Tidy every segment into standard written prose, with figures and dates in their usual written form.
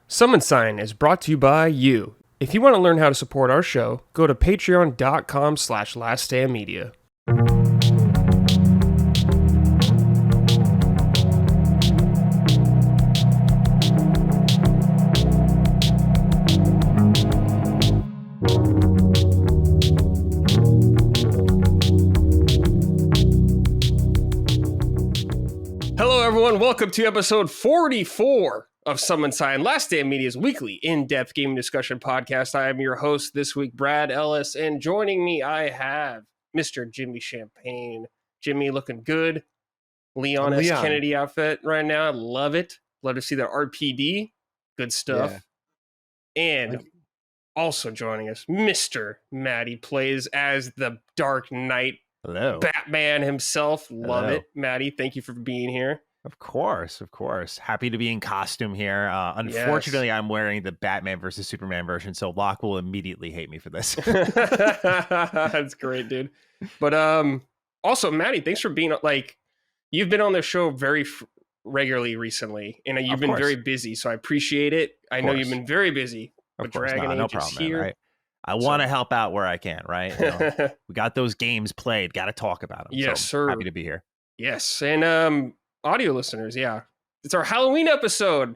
Summon Sign is brought to you by you. If you want to learn how to support our show, go to patreon.com/laststandmedia. Hello everyone, welcome to episode 44 of Summon Sign, Last Stand Media's weekly in-depth gaming discussion podcast. I am your host this week, Brad Ellis, and joining me I have Mr. Jimmy Champagne. Jimmy looking good. Leon S. Kennedy outfit right now. I love it. Love to see the RPD. Good stuff. Yeah. And also joining us, Mr. Matty plays as the Dark Knight. Hello. Batman himself. Love it. Matty, thank you for being here. Of course. Happy to be in costume here. Unfortunately, I'm wearing the Batman versus Superman version, so Locke will immediately hate me for this. That's great, dude. But also, Matty, thanks for being, you've been on the show very regularly recently, and you've been very busy, so I appreciate it. I know you've been very busy, but Dragon Age is here. Right? I want to help out where I can, right? You know, we got those games played. Got to talk about them. Yes, so sir. Happy to be here. Yes, and audio listeners, it's our Halloween episode.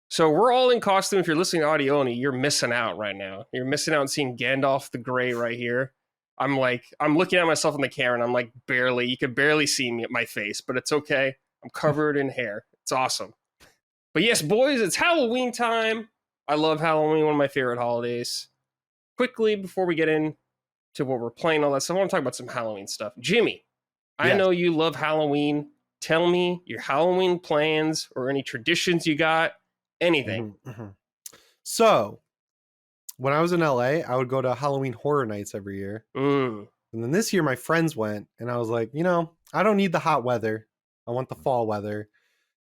So we're all in costume. If you're listening to audio only, you're missing out right now. You're missing out on seeing Gandalf the Grey right here. I'm looking at myself in the camera, and I'm like you can barely see me at my face, but it's okay. I'm covered in hair. It's awesome. But yes, boys, it's Halloween time. I love Halloween, one of my favorite holidays. Quickly, before we get into what we're playing, all that stuff, I want to talk about some Halloween stuff. Jimmy, I know you love Halloween. Tell me your Halloween plans or any traditions you got, anything. Mm-hmm. So, when I was in LA, I would go to Halloween Horror Nights every year. And then this year, my friends went, and I was like, I don't need the hot weather. I want the fall weather.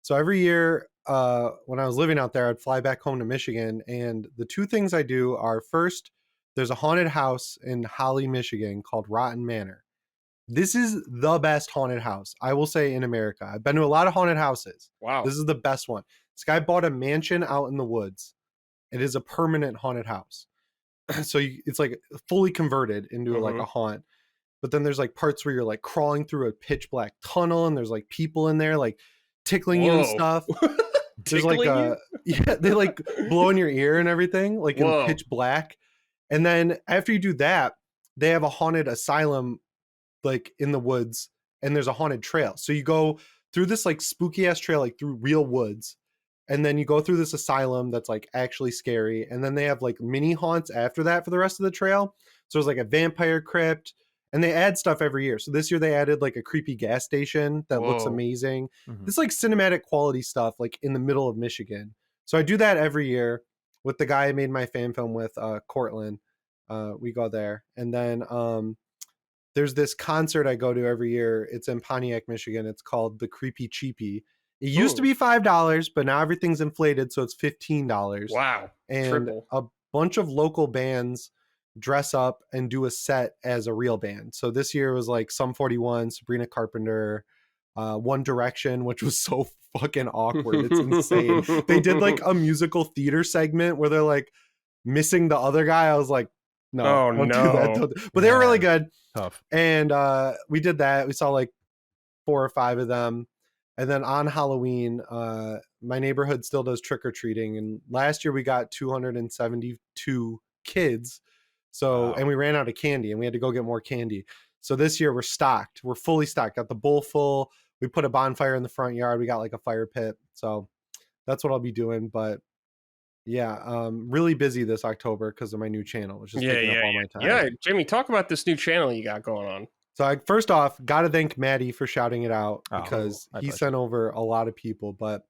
So every year, when I was living out there, I'd fly back home to Michigan. And the two things I do are, first, there's a haunted house in Holly, Michigan called Rotten Manor. This is the best haunted house, I will say, in America. I've been to a lot of haunted houses. Wow. This is the best one. This guy bought a mansion out in the woods. It is a permanent haunted house. So it's like fully converted into like a haunt. But then there's like parts where you're like crawling through a pitch black tunnel, and there's like people in there like tickling you and stuff. There's like they like blow in your ear and everything, like in pitch black. And then after you do that, they have a haunted asylum like in the woods, and there's a haunted trail. So you go through this like spooky ass trail, like through real woods. And then you go through this asylum that's like actually scary. And then they have like mini haunts after that for the rest of the trail. So there's like a vampire crypt, and they add stuff every year. So this year they added like a creepy gas station that looks amazing. This like cinematic quality stuff, like in the middle of Michigan. So I do that every year with the guy I made my fan film with, Cortland. We go there. And then there's this concert I go to every year. It's in Pontiac, Michigan. It's called the Creepy Cheapy. It used to be $5, but now everything's inflated, so it's $15. Wow. And triple. A bunch of local bands dress up and do a set as a real band. So this year was like Sum 41, Sabrina Carpenter, One Direction, which was so fucking awkward. It's insane. They did like a musical theater segment where they're like missing the other guy. I was like, no, don't do that. But they were really good. Tough. And we did that. We saw like 4 or 5 of them. And then on Halloween, my neighborhood still does trick-or-treating. And last year we got 272 kids. So, and we ran out of candy, and we had to go get more candy. So this year we're stocked. We're fully stocked. Got the bowl full. We put a bonfire in the front yard. We got like a fire pit. So that's what I'll be doing. But yeah, really busy this October because of my new channel. It's just taking up all my time. Yeah, Jimmy, talk about this new channel you got going on. So first off, got to thank Matty for shouting it out because he sent over a lot of people. But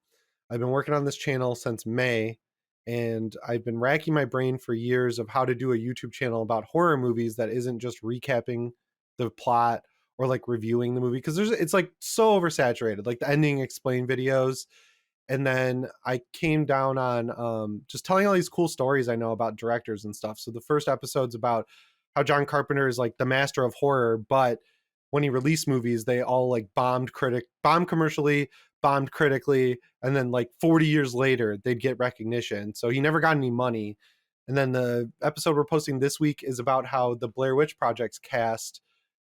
I've been working on this channel since May, and I've been racking my brain for years of how to do a YouTube channel about horror movies that isn't just recapping the plot or like reviewing the movie, because it's like so oversaturated, like the ending explain videos. And then I came down on just telling all these cool stories I know about directors and stuff. So the first episode's about how John Carpenter is like the master of horror, but when he released movies, they all like bombed commercially, bombed critically, and then like 40 years later they'd get recognition. So he never got any money. And then the episode we're posting this week is about how the Blair Witch Project's cast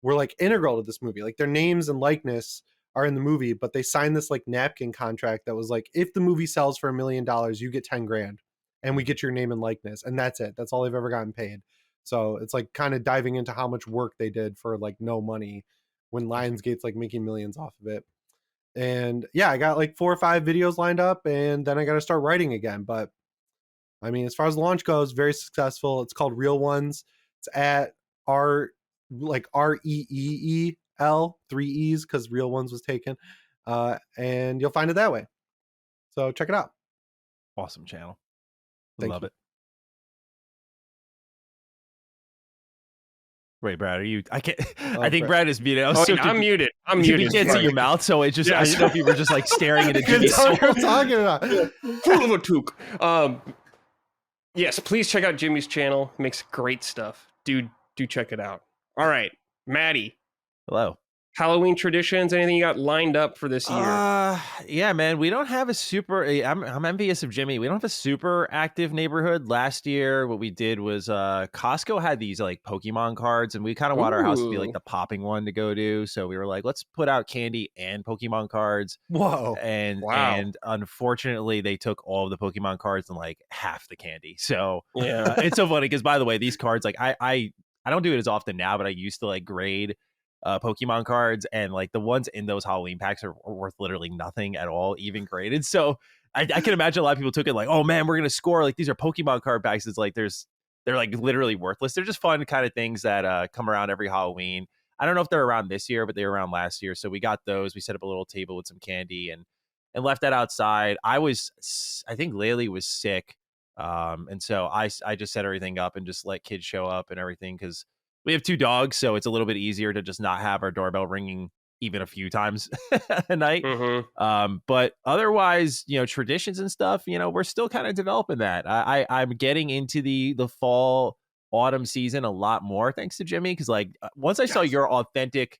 were like integral to this movie. Like their names and likeness are in the movie, but they signed this like napkin contract that was like, if the movie sells for $1 million, you get 10 grand and we get your name and likeness. And that's it. That's all they've ever gotten paid. So it's like kind of diving into how much work they did for like no money when Lionsgate's like making millions off of it. And yeah, I got like 4 or 5 videos lined up and then I got to start writing again. But I mean, as far as the launch goes, very successful. It's called Real Ones. It's at REEEL, 3 E's because Real Ones was taken. And you'll find it that way. So check it out. Awesome channel. Thank you. It. Wait, Brad, are you? I can't. I think Brad is muted. I'm muted. I'm muted. You can't see your mouth, so it just. Yes. I didn't know if you were just like staring at a Jimmy's soul. What I'm talking about. Full of a toque. Yes, please check out Jimmy's channel. He makes great stuff. Do check it out. All right, Matty. Hello. Halloween traditions, anything you got lined up for this year? Yeah, man, we don't have a super, I'm envious of Jimmy. We don't have a super active neighborhood. Last year, what we did was Costco had these like Pokemon cards, and we kind of want our house to be like the popping one to go to. So we were like, let's put out candy and Pokemon cards. Whoa. And unfortunately, they took all of the Pokemon cards and like half the candy. So yeah, it's so funny because, by the way, these cards, like I don't do it as often now, but I used to like grade Pokemon cards, and like the ones in those Halloween packs are worth literally nothing at all, even graded. So I can imagine a lot of people took it like, oh man, we're gonna score, like these are Pokemon card packs. It's like they're like literally worthless. They're just fun kind of things that come around every Halloween. I don't know if they're around this year, but they were around last year. So we got those. We set up a little table with some candy and left that outside. I think Laylee was sick, and so I just set everything up and just let kids show up and everything because we have 2 dogs, so it's a little bit easier to just not have our doorbell ringing even a few times a night. Mm-hmm. But otherwise, traditions and stuff, we're still kind of developing that. I'm getting into the fall, autumn season a lot more thanks to Jimmy, because like once I saw your authentic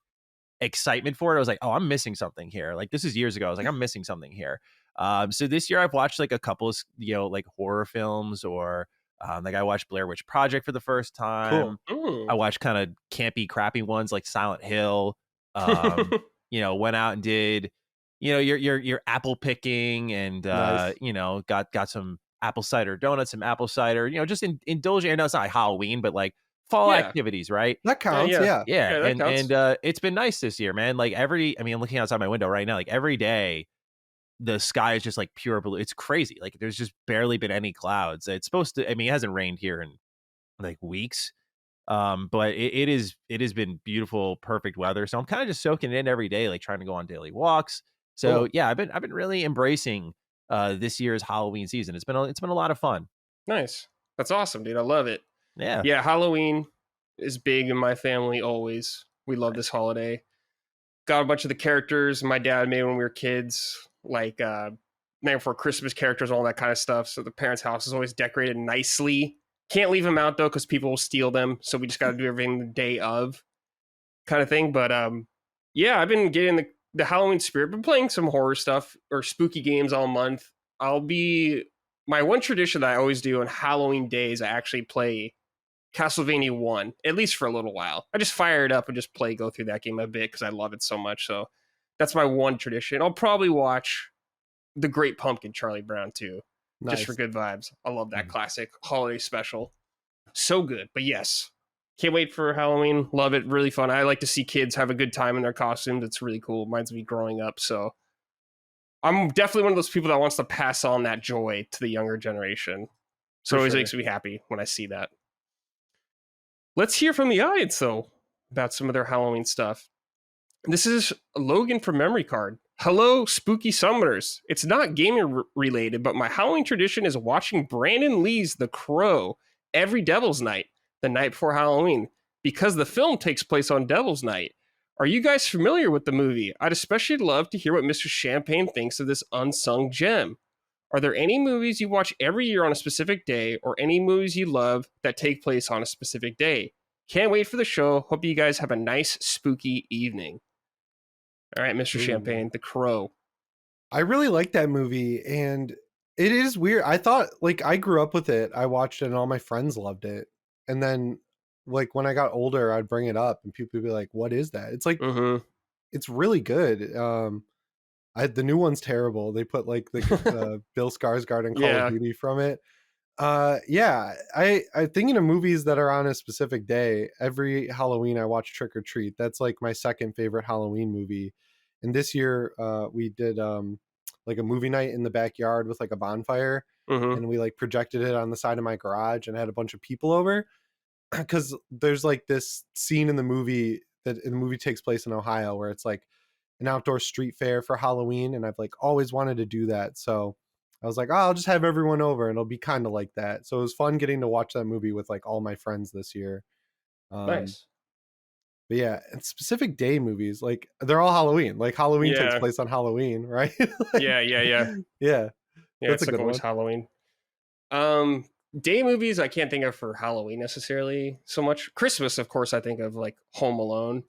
excitement for it, I was like, oh, I'm missing something here. Like this is years ago. I was like, I'm missing something here. So this year I've watched like a couple of, like horror films or like I watched Blair Witch Project for the first time. Cool. I watched kind of campy, crappy ones like Silent Hill. Went out and did, your apple picking and Nice. got some apple cider donuts, some apple cider. Just indulging. I know it's not like Halloween, but like fall activities, right? That counts. Yeah. Yeah. And it's been nice this year, man. Like I'm looking outside my window right now. Like every day, the sky is just like pure blue. It's crazy. Like there's just barely been any clouds. It's supposed to, it hasn't rained here in like weeks. But it has been beautiful, perfect weather. So I'm kind of just soaking it in every day, like trying to go on daily walks. So yeah, I've been really embracing this year's Halloween season. It's been a lot of fun. Nice. That's awesome, dude. I love it. Yeah. Yeah. Halloween is big in my family. Always. We love this holiday. Got a bunch of the characters my dad made when we were kids, like Night Before Christmas characters, all that kind of stuff. So the parents' house is always decorated nicely. Can't leave them out though, because people will steal them. So we just got to do everything the day of, kind of thing. But yeah, I've been getting the Halloween spirit. Been playing some horror stuff or spooky games all month. My one tradition that I always do on Halloween days, I actually play Castlevania 1, at least for a little while. I just fire it up and just go through that game a bit because I love it so much. So that's my one tradition. I'll probably watch The Great Pumpkin, Charlie Brown too. Nice. Just for good vibes. I love that classic holiday special. So good. But yes, can't wait for Halloween. Love it. Really fun. I like to see kids have a good time in their costumes. It's really cool. Reminds me growing up. So I'm definitely one of those people that wants to pass on that joy to the younger generation. So it always makes me happy when I see that. Let's hear from the audience, though, about some of their Halloween stuff. This is Logan from Memory Card. Hello, spooky summoners. It's not gaming related, but my Halloween tradition is watching Brandon Lee's The Crow every Devil's Night, the night before Halloween, because the film takes place on Devil's Night. Are you guys familiar with the movie? I'd especially love to hear what Mr. Champagne thinks of this unsung gem. Are there any movies you watch every year on a specific day, or any movies you love that take place on a specific day? Can't wait for the show. Hope you guys have a nice, spooky evening. All right, Mr. Ooh. Champagne, The Crow. I really like that movie, and it is weird. I thought, like, I grew up with it. I watched it, and all my friends loved it. And then, like, when I got older, I'd bring it up, and people would be like, "What is that?" It's like, it's really good. The new one's terrible. They put like the Bill Skarsgård and Call of Duty from it. Yeah, I thinking of movies that are on a specific day. Every Halloween I watch Trick or Treat. That's like my second favorite Halloween movie. And this year we did like a movie night in the backyard with like a bonfire, and we like projected it on the side of my garage and had a bunch of people over, because there's like this scene in the movie takes place in Ohio where it's like an outdoor street fair for Halloween, and I've like always wanted to do that. So I was like, oh, I'll just have everyone over and it'll be kind of like that. So it was fun getting to watch that movie with like all my friends this year. Nice. But yeah, and specific day movies, like they're all Halloween. Like Halloween takes place on Halloween, right? Like, yeah. That's It's a like good always one. Halloween. Day movies I can't think of for Halloween necessarily so much. Christmas, of course, I think of like Home Alone,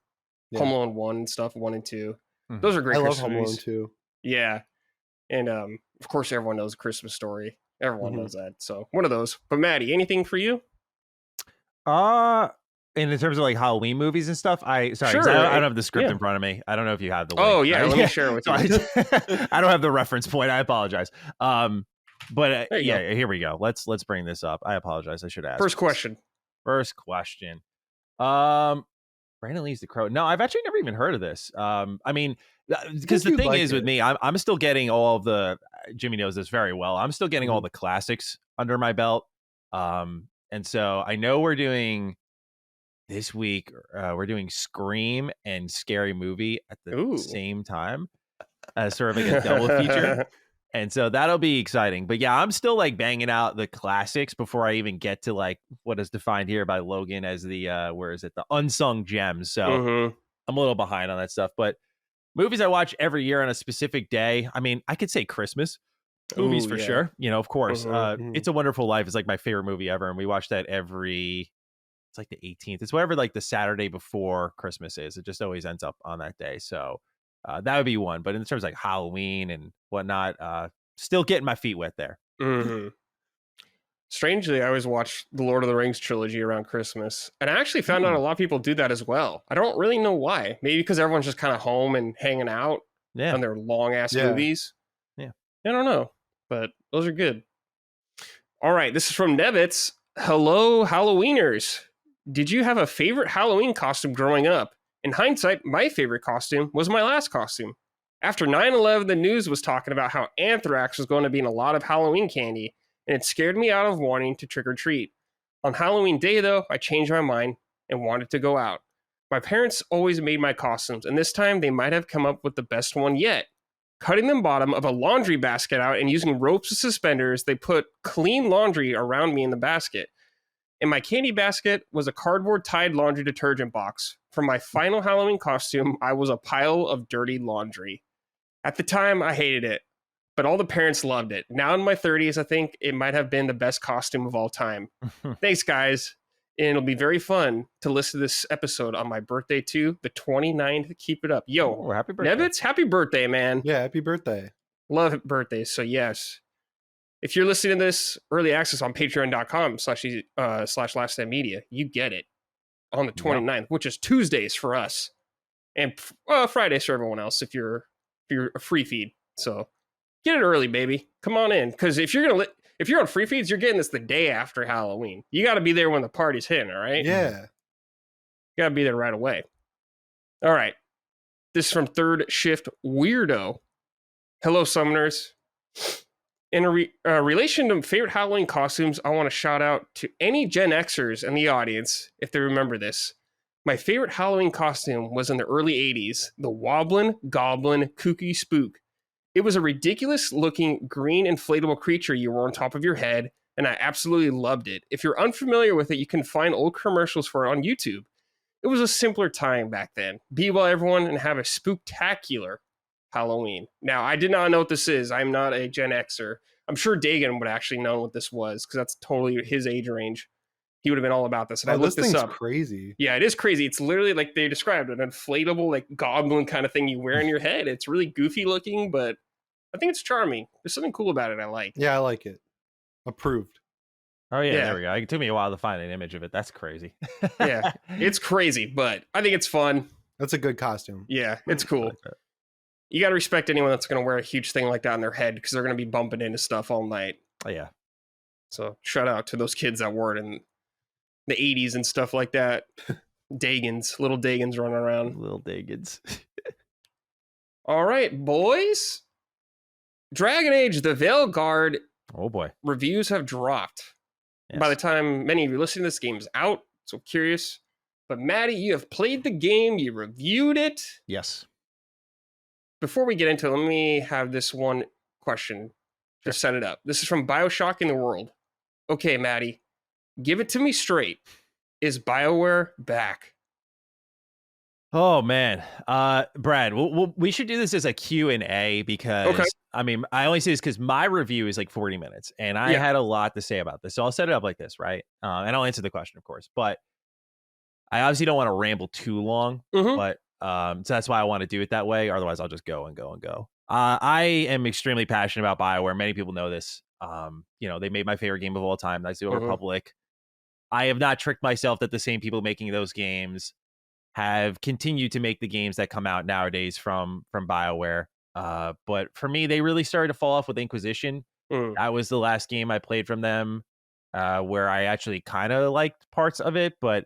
Home Alone 1 and stuff, 1 and 2. Those are great. I love Christmas Home Alone movies. too. Yeah. And of course everyone knows A Christmas Story. Everyone knows that. So one of those. But Matty, anything for you? In terms of like Halloween movies and stuff, I don't have the script in front of me. I don't know if you have the link. Oh yeah, let me share it with you. I don't have the reference point. I apologize. But go. Here we go. Let's bring this up. I apologize. I should ask. First question. Brandon Lee's The Crow. No, I've actually never even heard of this. I mean, because the thing is with me, I'm still getting all of the. Jimmy knows this very well. I'm still getting all the classics under my belt. And so I know we're doing this week. We're doing Scream and Scary Movie at the same time, as sort of like a double feature. And so that'll be exciting. But yeah, I'm still like banging out the classics before I even get to like what is defined here by Logan as the the unsung gems. So I'm a little behind on that stuff. But movies I watch every year on a specific day. I mean, I could say Christmas movies for sure. You know, of course. It's a Wonderful Life is like my favorite movie ever. And we watch that it's like the 18th. It's whatever like the Saturday before Christmas is. It just always ends up on that day. So that would be one. But in terms of like Halloween and whatnot, still getting my feet wet there. Strangely, I always watch the Lord of the Rings trilogy around Christmas. And I actually found out a lot of people do that as well. I don't really know why. Maybe because everyone's just kind of home and hanging out on their long-ass movies. Yeah. I don't know. But those are good. All right. This is from Nevitz. Hello, Halloweeners. Did you have a favorite Halloween costume growing up? In hindsight, my favorite costume was my last costume. After 9/11, the news was talking about how anthrax was going to be in a lot of Halloween candy, and it scared me out of wanting to trick or treat. On Halloween Day, though, I changed my mind and wanted to go out. My parents always made my costumes, and this time they might have come up with the best one yet. Cutting the bottom of a laundry basket out and using ropes and suspenders, they put clean laundry around me in the basket. In my candy basket was a cardboard-tied laundry detergent box. For my final Halloween costume, I was a pile of dirty laundry. At the time, I hated it, but all the parents loved it. Now in my 30s, I think it might have been the best costume of all time. Thanks, guys. And it'll be very fun to listen to this episode on my birthday, too, the 29th. Keep it up. Yo, happy birthday. Nevitz, happy birthday, man. Yeah, happy birthday. Love birthdays, so yes. If you're listening to this early access on patreon.com/laststandmedia, you get it on the 29th, which is Tuesdays for us and Fridays for everyone else if you're a free feed. So get it early, baby. Come on in, because if you're on free feeds, you're getting this the day after Halloween. You got to be there when the party's hitting, all right? Yeah. You got to be there right away. All right. This is from Third Shift Weirdo. Hello, Summoners. In relation to favorite Halloween costumes, I want to shout out to any Gen Xers in the audience, if they remember this. My favorite Halloween costume was in the early 80s, the Wobblin' Goblin Kooky Spook. It was a ridiculous-looking green inflatable creature you wore on top of your head, and I absolutely loved it. If you're unfamiliar with it, you can find old commercials for it on YouTube. It was a simpler time back then. Be well, everyone, and have a spooktacular Halloween. Now, I did not know what this is. I'm not a Gen Xer. I'm sure Dagan would actually know what this was, because that's totally his age range. he would have been all about this. And I this looked this thing's up. crazy. Yeah, it is crazy. It's literally like they described, an inflatable like goblin kind of thing you wear in your head. It's really goofy looking, but I think it's charming. There's something cool about it I like. Yeah, I like it. Approved. Oh yeah, Yeah. there we go. It took me a while to find an image of it. That's crazy. Yeah, it's crazy, but I think it's fun. That's a good costume. Yeah, it's cool. like that. You got to respect anyone that's going to wear a huge thing like that on their head because they're going to be bumping into stuff all night. Oh yeah. So shout out to those kids that wore it in the 80s and stuff like that. Little Dagans running around. Little Dagans. All right, boys. Dragon Age, the Veilguard Oh boy. reviews have dropped. Yes. By the time many of you listening to this, game's out. So curious. But Matty, you have played the game. You reviewed it. Yes. Before we get into it, let me have this one question. Just set it up. This is from BioShock in the World. Okay, Matty, give it to me straight. Is BioWare back? Oh man, Brad, we should do this as a Q&A because Okay. I mean, I only say this because my review is like 40 minutes and I had a lot to say about this. So I'll set it up like this, right? And I'll answer the question, of course, but I obviously don't want to ramble too long, but so that's why I want to do it that way. Otherwise, I'll just go and go and go. I am extremely passionate about BioWare. Many people know this. They made my favorite game of all time, Knights of the Old Republic. I have not tricked myself that the same people making those games have continued to make the games that come out nowadays from BioWare. But for me, they really started to fall off with Inquisition. That was the last game I played from them, where I actually kind of liked parts of it, but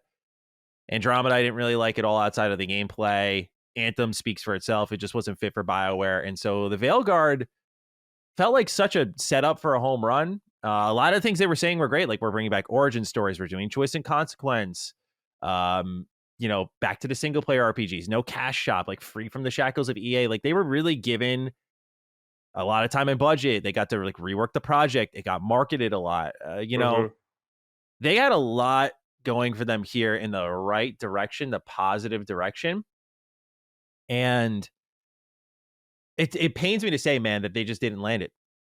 Andromeda I didn't really like at all outside of the gameplay. Anthem speaks for itself. It just wasn't fit for BioWare. And so the Veilguard felt like such a setup for a home run. A lot of things they were saying were great. Like we're bringing back origin stories. We're doing choice and consequence. Back to the single player RPGs, no cash shop, like free from the shackles of EA. Like they were really given a lot of time and budget. They got to like rework the project. It got marketed a lot. They had a lot going for them here in the right direction, the positive direction. And it pains me to say, man, that they just didn't land it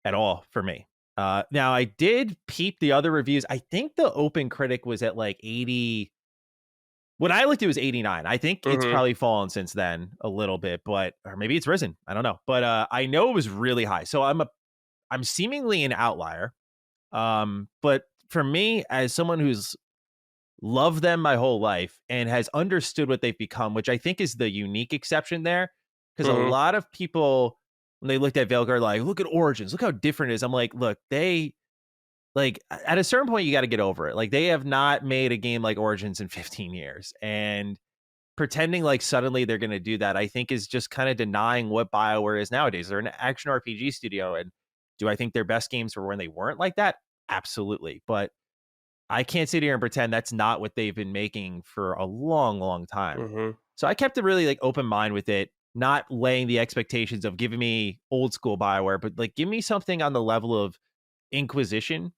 at all for me. Now I did peep the other reviews. I think the open critic was at like 80. What I looked at was 89. I think it's probably fallen since then a little bit, or maybe it's risen. I don't know. But I know it was really high. So I'm seemingly an outlier. But for me, as someone who's loved them my whole life and has understood what they've become, which I think is the unique exception there, because a lot of people, when they looked at Veilguard, like, look at Origins, look how different it is. I'm like, look, like at a certain point, you got to get over it. Like they have not made a game like Origins in 15 years, and pretending like suddenly they're going to do that, I think is just kind of denying what BioWare is nowadays. They're an action RPG studio. And do I think their best games were when they weren't like that? Absolutely. But I can't sit here and pretend that's not what they've been making for a long, long time. So I kept a really like open mind with it, not laying the expectations of giving me old school BioWare, but like give me something on the level of Inquisition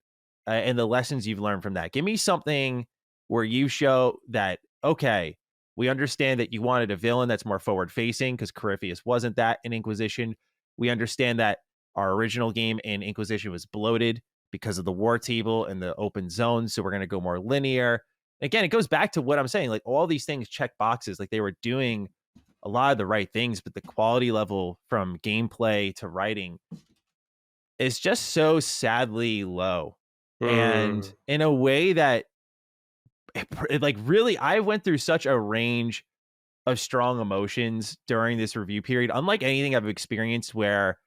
and the lessons you've learned from that. Give me something where you show that, okay, we understand that you wanted a villain that's more forward facing because Corypheus wasn't that in Inquisition. We understand that our original game in Inquisition was bloated because of the war table and the open zones. So we're going to go more linear. Again, it goes back to what I'm saying. Like all these things check boxes. Like they were doing a lot of the right things, but the quality level from gameplay to writing is just so sadly low. And in a way that it like really, I went through such a range of strong emotions during this review period, unlike anything I've experienced, where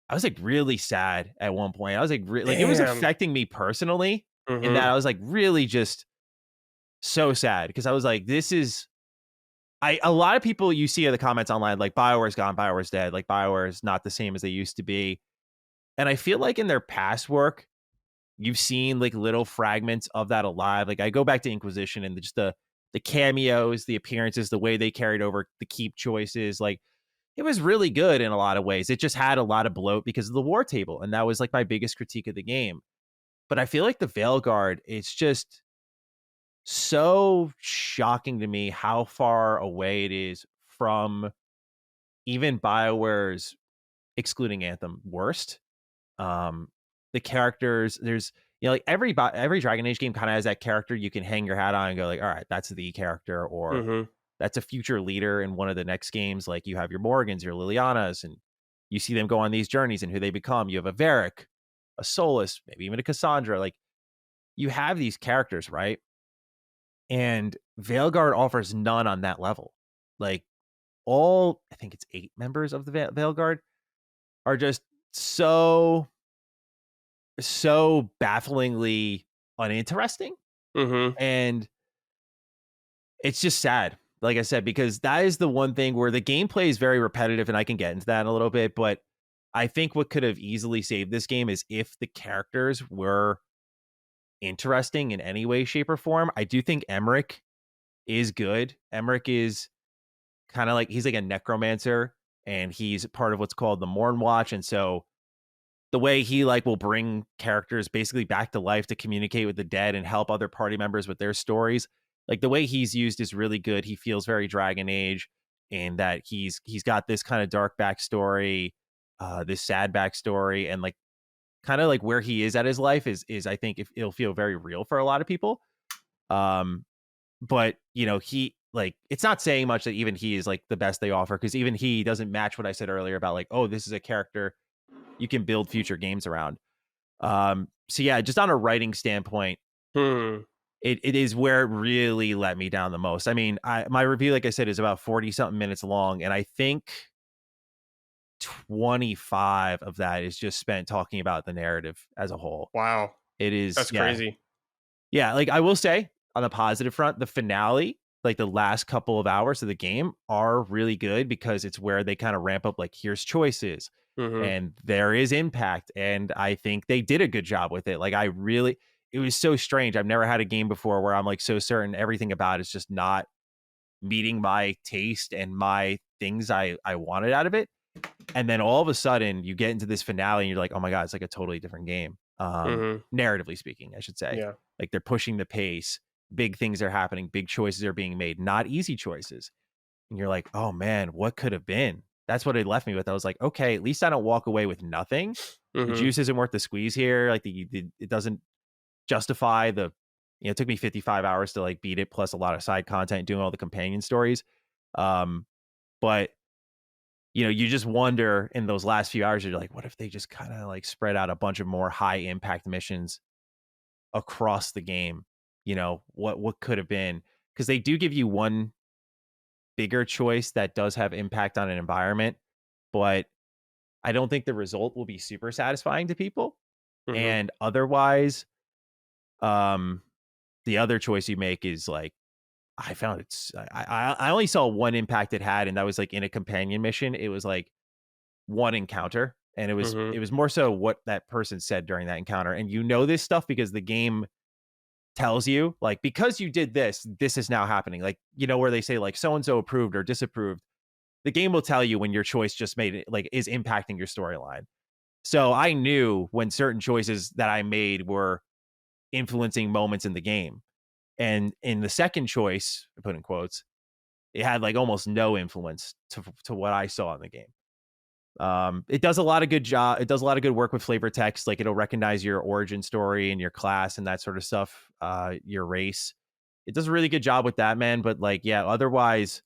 I was like really sad at one point. I was like, like it was affecting me personally in that I was like really just so sad because I was like, a lot of people you see in the comments online, like BioWare's gone, BioWare's dead, like BioWare is not the same as they used to be. And I feel like in their past work, you've seen like little fragments of that alive. Like I go back to Inquisition and just the cameos, the appearances, the way they carried over the keep choices. Like it was really good in a lot of ways. It just had a lot of bloat because of the war table. And that was like my biggest critique of the game. But I feel like the Veilguard, it's just so shocking to me how far away it is from even BioWare's, excluding Anthem, worst. The characters, there's you know, like every Dragon Age game kind of has that character you can hang your hat on and go like, all right, that's the character, or Mm-hmm. that's a future leader in one of the next games. Like you have your Morgans, your Lilianas, and you see them go on these journeys and who they become. You have a Varric, a Solus, maybe even a Cassandra. Like you have these characters, right? And Veilguard offers none on that level. Like I think it's 8 members of the Veilguard are just so bafflingly uninteresting. Mm-hmm. And it's just sad, like I said, because that is the one thing where the gameplay is very repetitive, and I can get into that in a little bit. But I think what could have easily saved this game is if the characters were interesting in any way, shape, or form. I do think Emmerich is good. Emmerich is kind of like, he's like a necromancer, and he's part of what's called the Morn Watch. And so the way he like will bring characters basically back to life to communicate with the dead and help other party members with their stories, like the way he's used is really good. He feels very Dragon Age, in that he's got this kind of dark backstory, this sad backstory, and like kind of like where he is at his life is I think it'll feel very real for a lot of people. But you know, he like, it's not saying much that even he is like the best they offer, because even he doesn't match what I said earlier about like, oh, this is a character you can build future games around. So yeah, just on a writing standpoint, it is where it really let me down the most. I mean, my review, like I said, is about 40 something minutes long, and I think 25 of that is just spent talking about the narrative as a whole. Wow. It is, That's crazy. Yeah, like I will say, on the positive front, the finale, like the last couple of hours of the game, are really good, because it's where they kind of ramp up like, here's choices, and there is impact, and I think they did a good job with it. Like it was so strange. I've never had a game before where I'm like so certain everything about it's just not meeting my taste and my things I wanted out of it. And then all of a sudden you get into this finale and you're like, oh my God, it's like a totally different game. Narratively speaking, I should say. Yeah. Like they're pushing the pace, big things are happening, big choices are being made, not easy choices. And you're like, oh man, what could have been? That's what it left me with. I was like, okay, at least I don't walk away with nothing. The juice isn't worth the squeeze here. Like it doesn't justify the, you know, it took me 55 hours to like beat it, plus a lot of side content, doing all the companion stories. But you know, you just wonder in those last few hours, you're like, what if they just kind of like spread out a bunch of more high impact missions across the game? You know, what could have been? Because they do give you one bigger choice that does have impact on an environment, but I don't think the result will be super satisfying to people. And otherwise, the other choice you make is like, I found I only saw one impact it had, and that was like in a companion mission. It was like one encounter, and it was more so what that person said during that encounter. And you know this stuff because the game tells you, like, because you did this is now happening. Like, you know, where they say like so and so approved or disapproved. The game will tell you when your choice just made it, like, is impacting your storyline. So I knew when certain choices that I made were influencing moments in the game. And in the second choice, I put in quotes, it had like almost no influence to what I saw in the game. It does a lot of good job. It does a lot of good work with flavor text. Like it'll recognize your origin story and your class and that sort of stuff, your race. It does a really good job with that, man. But like, yeah, otherwise,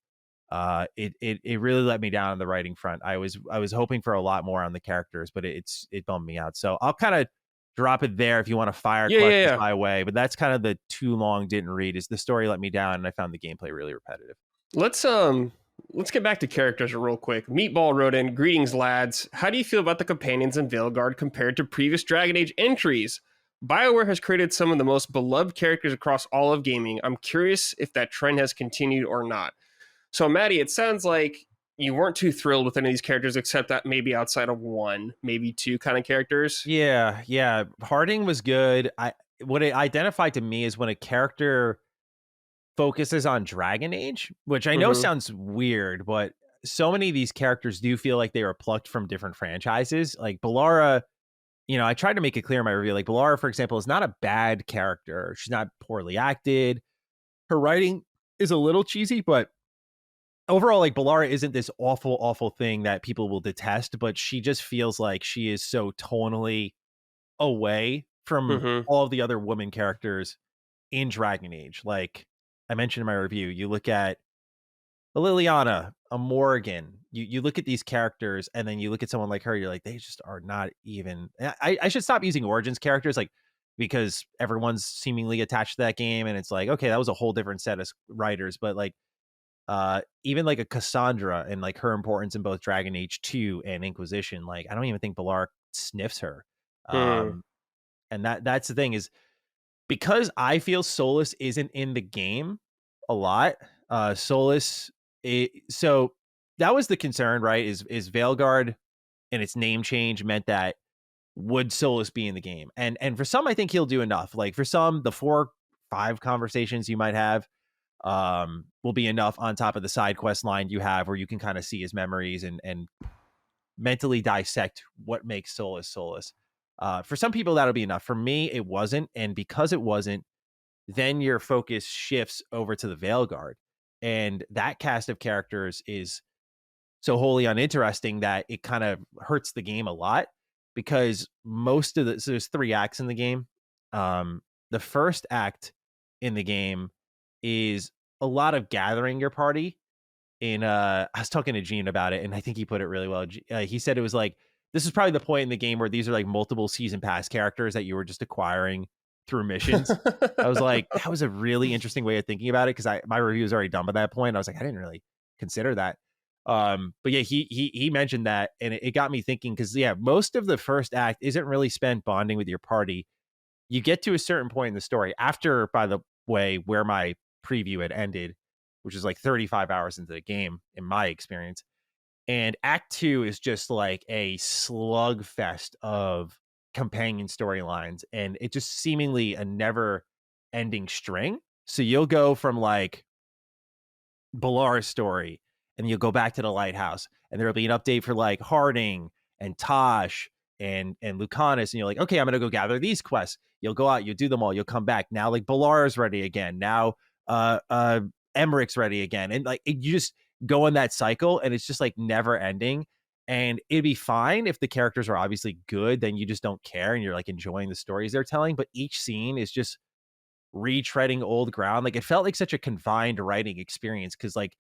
it really let me down on the writing front. I was hoping for a lot more on the characters, but it bummed me out. So I'll kind of drop it there if you want to fire questions my way. But that's kind of the too long didn't read, is the story let me down, and I found the gameplay really repetitive. Let's get back to characters real quick. Meatball wrote in, greetings lads. How do you feel about the companions in Veilguard compared to previous Dragon Age entries? BioWare has created some of the most beloved characters across all of gaming. I'm curious if that trend has continued or not. So Matty, it sounds like you weren't too thrilled with any of these characters, except that maybe outside of one, maybe two kind of characters. Yeah. Harding was good. What it identified to me is when a character focuses on Dragon Age, which I know sounds weird, but so many of these characters do feel like they were plucked from different franchises. Like Bellara, you know, I tried to make it clear in my review. Like Bellara, for example, is not a bad character. She's not poorly acted. Her writing is a little cheesy, but overall, like Bellara isn't this awful thing that people will detest, but she just feels like she is so tonally away from Mhm. all of the other woman characters in Dragon Age. Like I mentioned in my review, you look at a Liliana, a Morrigan, you look at these characters and then you look at someone like her, you're like, they just are not even. I should stop using Origins characters, like, because everyone's seemingly attached to that game, and it's like, okay, that was a whole different set of writers, but like even like a Cassandra and like her importance in both Dragon Age 2 and Inquisition, like I don't even think Balar sniffs her. Mm. And that's the thing, is because I feel Solus isn't in the game a lot. Solus, so that was the concern, right? Is Veilguard and its name change meant that would Solus be in the game? And for some, I think he'll do enough. Like for some, the 4-5 conversations you might have will be enough on top of the side quest line you have, where you can kind of see his memories and mentally dissect what makes Solus Solus. For some people, that'll be enough. For me, it wasn't. And because it wasn't, then your focus shifts over to the Veilguard. And that cast of characters is so wholly uninteresting that it kind of hurts the game a lot, because most of so there's 3 acts in the game. The first act in the game is a lot of gathering your party. I was talking to Gene about it, and I think he put it really well. He said it was like, this is probably the point in the game where these are like multiple season pass characters that you were just acquiring through missions. I was like, that was a really interesting way of thinking about it, because my review was already done by that point. I was like, I didn't really consider that. But yeah, he mentioned that, and it got me thinking, because yeah, most of the first act isn't really spent bonding with your party. You get to a certain point in the story after, by the way, where my preview had ended, which is like 35 hours into the game in my experience. And Act 2 is just like a slugfest of companion storylines, and it just seemingly a never ending string. So you'll go from like Balar's story, and you'll go back to the lighthouse, and there'll be an update for like Harding and Tosh and Lucanus, and you're like, okay, I'm gonna go gather these quests. You'll go out, you'll do them all, you'll come back. Now like Balar's ready again. Now Emmerich's ready again. And like you just go in that cycle, and it's just like never ending. And it'd be fine if the characters are obviously good, then you just don't care and you're like enjoying the stories they're telling. But each scene is just retreading old ground. Like it felt like such a confined writing experience, because like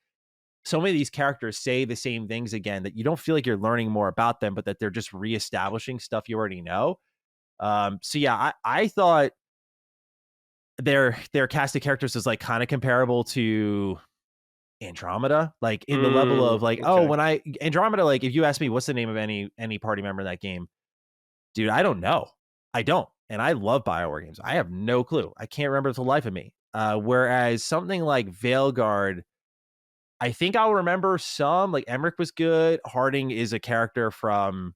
so many of these characters say the same things again, that you don't feel like you're learning more about them, but that they're just reestablishing stuff you already know. So yeah, I thought their cast of characters is like kind of comparable to Andromeda, like in the level of like, Okay. oh, when Andromeda, like if you ask me what's the name of any party member in that game, dude, I don't know. I don't. And I love BioWare games. I have no clue. I can't remember for the life of me. Whereas something like Veilguard, I think I'll remember some. Like Emmerich was good. Harding is a character from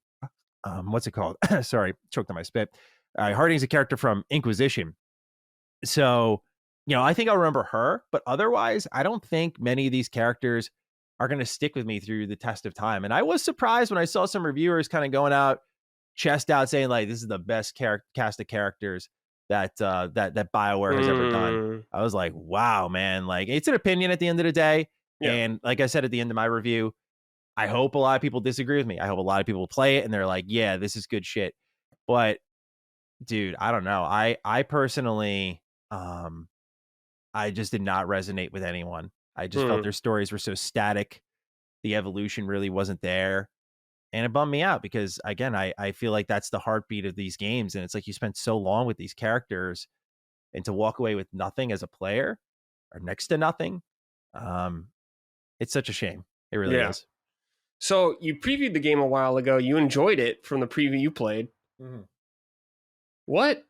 what's it called? Sorry, choked on my spit. Harding's a character from Inquisition. So, you know, I think I'll remember her, but otherwise, I don't think many of these characters are going to stick with me through the test of time. And I was surprised when I saw some reviewers kind of going out, chest out, saying like, this is the best cast of characters that BioWare has ever done. I was like, wow, man, like it's an opinion at the end of the day. Yeah. And like I said at the end of my review, I hope a lot of people disagree with me. I hope a lot of people play it and they're like, yeah, this is good shit. But dude, I don't know. I personally, I just did not resonate with anyone. I just felt their stories were so static. The evolution really wasn't there. And it bummed me out, because again, I feel like that's the heartbeat of these games. And it's like you spent so long with these characters, and to walk away with nothing as a player, or next to nothing, it's such a shame. It really is. So you previewed the game a while ago. You enjoyed it from the preview you played. Mm-hmm. What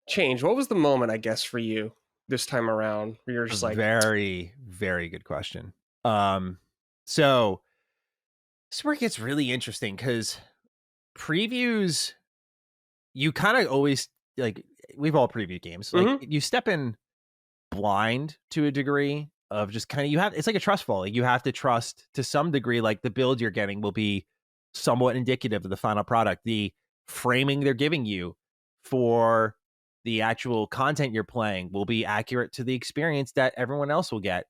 changed? What was the moment, I guess, for you this time around, where you're just like, very, very good question. So this is where it gets really interesting, because previews, you kind of always, like, we've all previewed games, like you step in blind to a degree of just kind of, it's like a trust fall. Like you have to trust to some degree, like the build you're getting will be somewhat indicative of the final product. The framing they're giving you for the actual content you're playing will be accurate to the experience that everyone else will get.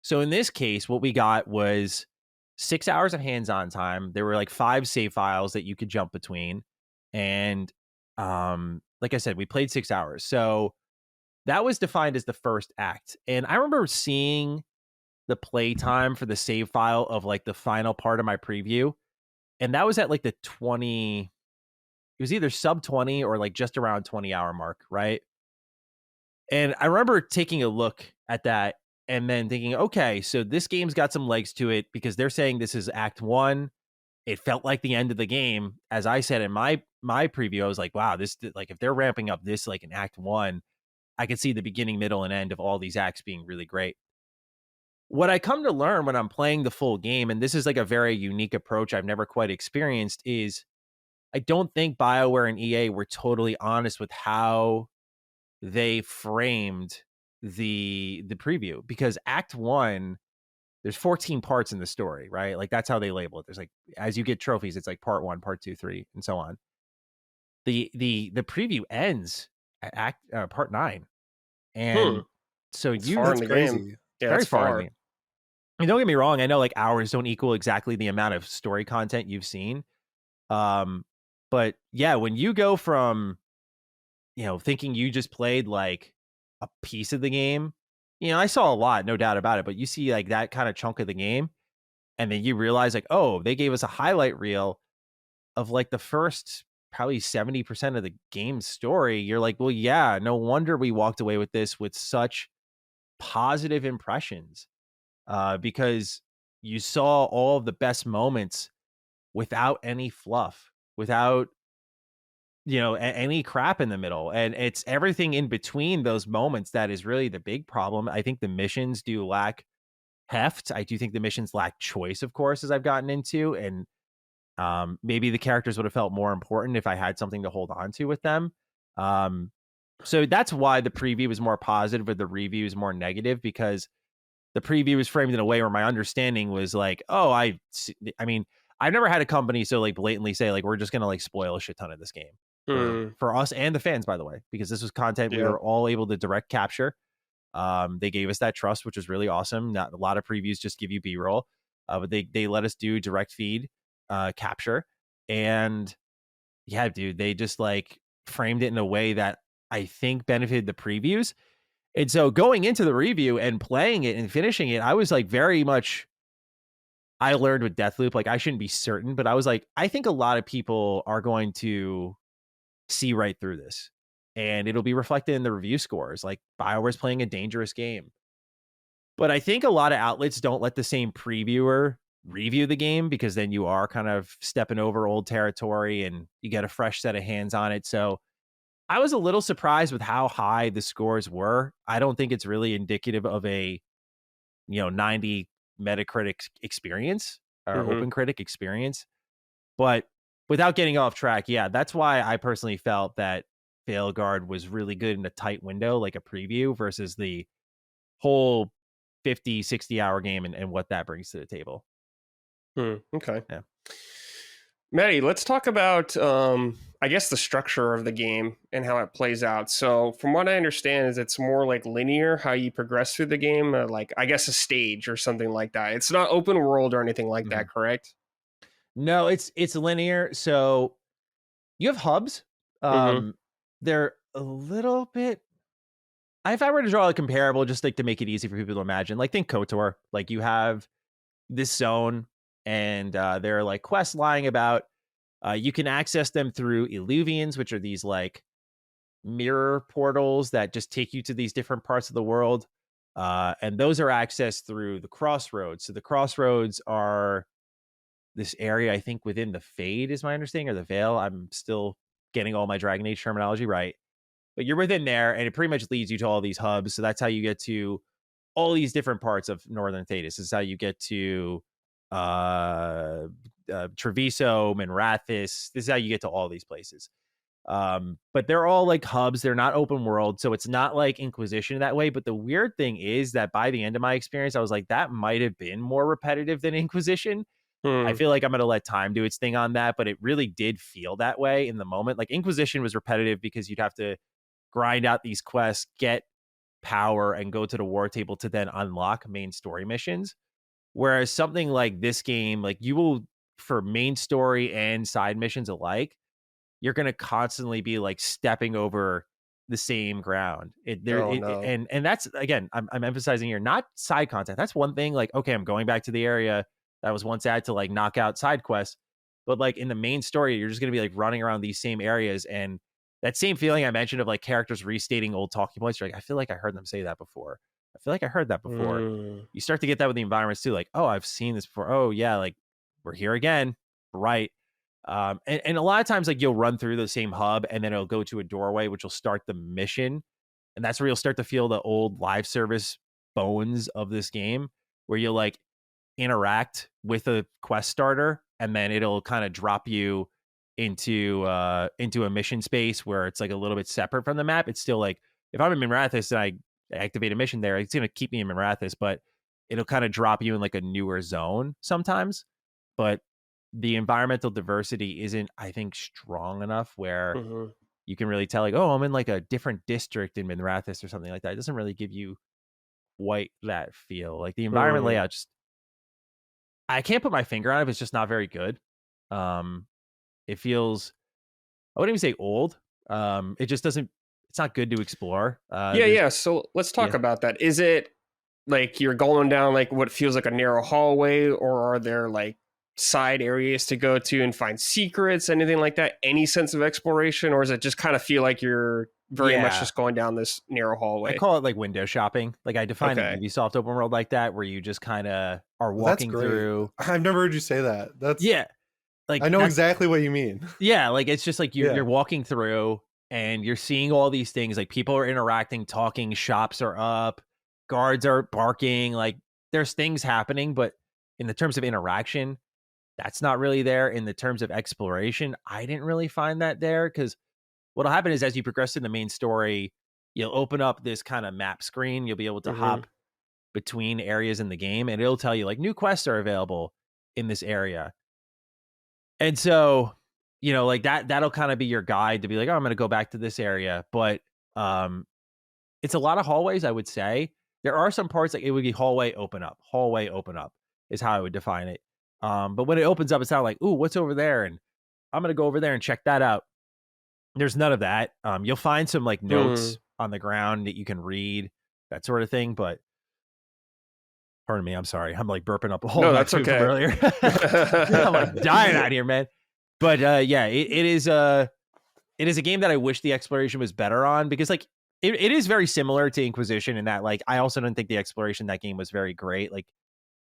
So in this case, what we got was 6 hours of hands-on time. There were like 5 save files that you could jump between, and like I said, we played 6 hours. So that was defined as the first act. And I remember seeing the play time for the save file of like the final part of my preview. And that was at like the 20, it was either sub 20 or like just around 20-hour mark, right? And I remember taking a look at that and then thinking, okay, so this game's got some legs to it because they're saying this is act 1. It felt like the end of the game. As I said in my preview, I was like, wow, this, like, if they're ramping up this like in act 1, I could see the beginning, middle, and end of all these acts being really great. What I come to learn when I'm playing the full game, and this is like a very unique approach I've never quite experienced, is I don't think BioWare and EA were totally honest with how they framed the preview, because act 1, there's 14 parts in the story, right? Like that's how they label it. There's like, as you get trophies, it's like part 1, part 2, 3, and so on. The preview ends at part 9. And so It's you, far in That's the crazy. game. Yeah, very it's far. far. I mean, don't get me wrong. I know like hours don't equal exactly the amount of story content you've seen. But yeah, when you go from, thinking you just played like a piece of the game, I saw a lot, no doubt about it, but you see like that kind of chunk of the game, and then you realize like, oh, they gave us a highlight reel of like the first probably 70% of the game's story. You're like, well, yeah, no wonder we walked away with this with such positive impressions, because you saw all of the best moments without any fluff, without any crap in the middle. And it's everything in between those moments that is really the big problem. I think the missions do lack heft. I do think the missions lack choice, of course, as I've gotten into. And maybe the characters would have felt more important if I had something to hold on to with them. So that's why the preview was more positive, but the review is more negative, because the preview was framed in a way where my understanding was like, oh, I mean, I've never had a company so like blatantly say like, we're just going to like spoil a shit ton of this game for us and the fans, by the way, because this was content we were all able to direct capture. They gave us that trust, which was really awesome. Not a lot of previews just give you B-roll, but they let us do direct feed capture. And yeah, dude, they just like framed it in a way that I think benefited the previews. And so going into the review and playing it and finishing it, I was like very much, I learned with Deathloop, like I shouldn't be certain, but I was like, I think a lot of people are going to see right through this, and it'll be reflected in the review scores. Like BioWare's playing a dangerous game. But I think a lot of outlets don't let the same previewer review the game, because then you are kind of stepping over old territory and you get a fresh set of hands on it. So I was a little surprised with how high the scores were. I don't think it's really indicative of a 90 Metacritic experience or Open Critic experience. But without getting off track, yeah, that's why I personally felt that Veilguard was really good in a tight window, like a preview, versus the whole 50, 60-hour game and what that brings to the table. Okay. Yeah. Matty, let's talk about, I guess, the structure of the game and how it plays out. So from what I understand is it's more like linear, how you progress through the game, like I guess a stage or something like that. It's not open world or anything like that, correct? No, it's linear. So you have hubs. They're a little bit, if I were to draw a comparable, just like to make it easy for people to imagine, like think KOTOR. Like you have this zone, and there are like quests lying about. You can access them through Illuvians, which are these like mirror portals that just take you to these different parts of the world. And those are accessed through the crossroads. So the crossroads are this area, I think, within the Fade is my understanding, or the Veil. I'm still getting all my Dragon Age terminology right. But you're within there, and it pretty much leads you to all these hubs. So that's how you get to all these different parts of Northern Thetis. This is how you get to Treviso, Minrathis. This is how you get to all these places. But they're all like hubs. They're not open world, so it's not like Inquisition that way. But the weird thing is that by the end of my experience, I was like, that might have been more repetitive than Inquisition. I feel like I'm going to let time do its thing on that, but it really did feel that way in the moment. Like Inquisition was repetitive because you'd have to grind out these quests, get power, and go to the war table to then unlock main story missions. Whereas something like this game, like you will, for main story and side missions alike, you're going to constantly be like stepping over the same ground. No. And that's, again, I'm emphasizing here, not side content. That's one thing. Like, okay, I'm going back to the area that was once at to like knock out side quests, but like in the main story, you're just going to be like running around these same areas, and that same feeling I mentioned of like characters restating old talking points. You're like, I feel like I heard them say that before. I feel like I heard that before. You start to get that with the environments too. Like, oh, I've seen this before. Oh yeah, like we're here again, right? And a lot of times, like you'll run through the same hub, and then it'll go to a doorway, which will start the mission, and that's where you'll start to feel the old live service bones of this game, where you'll like interact with a quest starter, and then it'll kind of drop you into a mission space where it's like a little bit separate from the map. It's still like, if I'm in Minrathous and I activate a mission there, it's going to keep me in Minrathous, but it'll kind of drop you in like a newer zone sometimes. But the environmental diversity isn't, I think, strong enough where you can really tell like, oh, I'm in like a different district in Minrathous or something like that. It doesn't really give you quite that feel. Like the environment layout, just, I can't put my finger on it. It's just not very good. It feels, I wouldn't even say old. It just doesn't, it's not good to explore. Yeah. So let's talk about that. Is it like you're going down like what feels like a narrow hallway, or are there like side areas to go to and find secrets, anything like that? Any sense of exploration, or does it just kind of feel like you're very much just going down this narrow hallway? I call it like window shopping. Like I define a Ubisoft open world like that, where you just kind of are walking through. I've never heard you say that. That's like, I know exactly what you mean. Yeah, like it's just like you're walking through and you're seeing all these things. Like people are interacting, talking, shops are up, guards are barking. Like there's things happening, but in the terms of interaction, that's not really there. In the terms of exploration, I didn't really find that there, because what'll happen is as you progress in the main story, you'll open up this kind of map screen. You'll be able to hop between areas in the game, and it'll tell you like new quests are available in this area. And so, you know, like that'll kind of be your guide to be like, oh, I'm going to go back to this area. But it's a lot of hallways, I would say. There are some parts like it would be hallway open up is how I would define it. But when it opens up, it's not like, ooh, what's over there? And I'm going to go over there and check that out. There's none of that. You'll find some like notes on the ground that you can read, that sort of thing. But pardon me, I'm sorry. I'm like burping up a whole. No, that's okay. From earlier. I'm like dying out here, man. But yeah, it is a game that I wish the exploration was better on, because like it is very similar to Inquisition in that like I also don't think the exploration in that game was very great. Like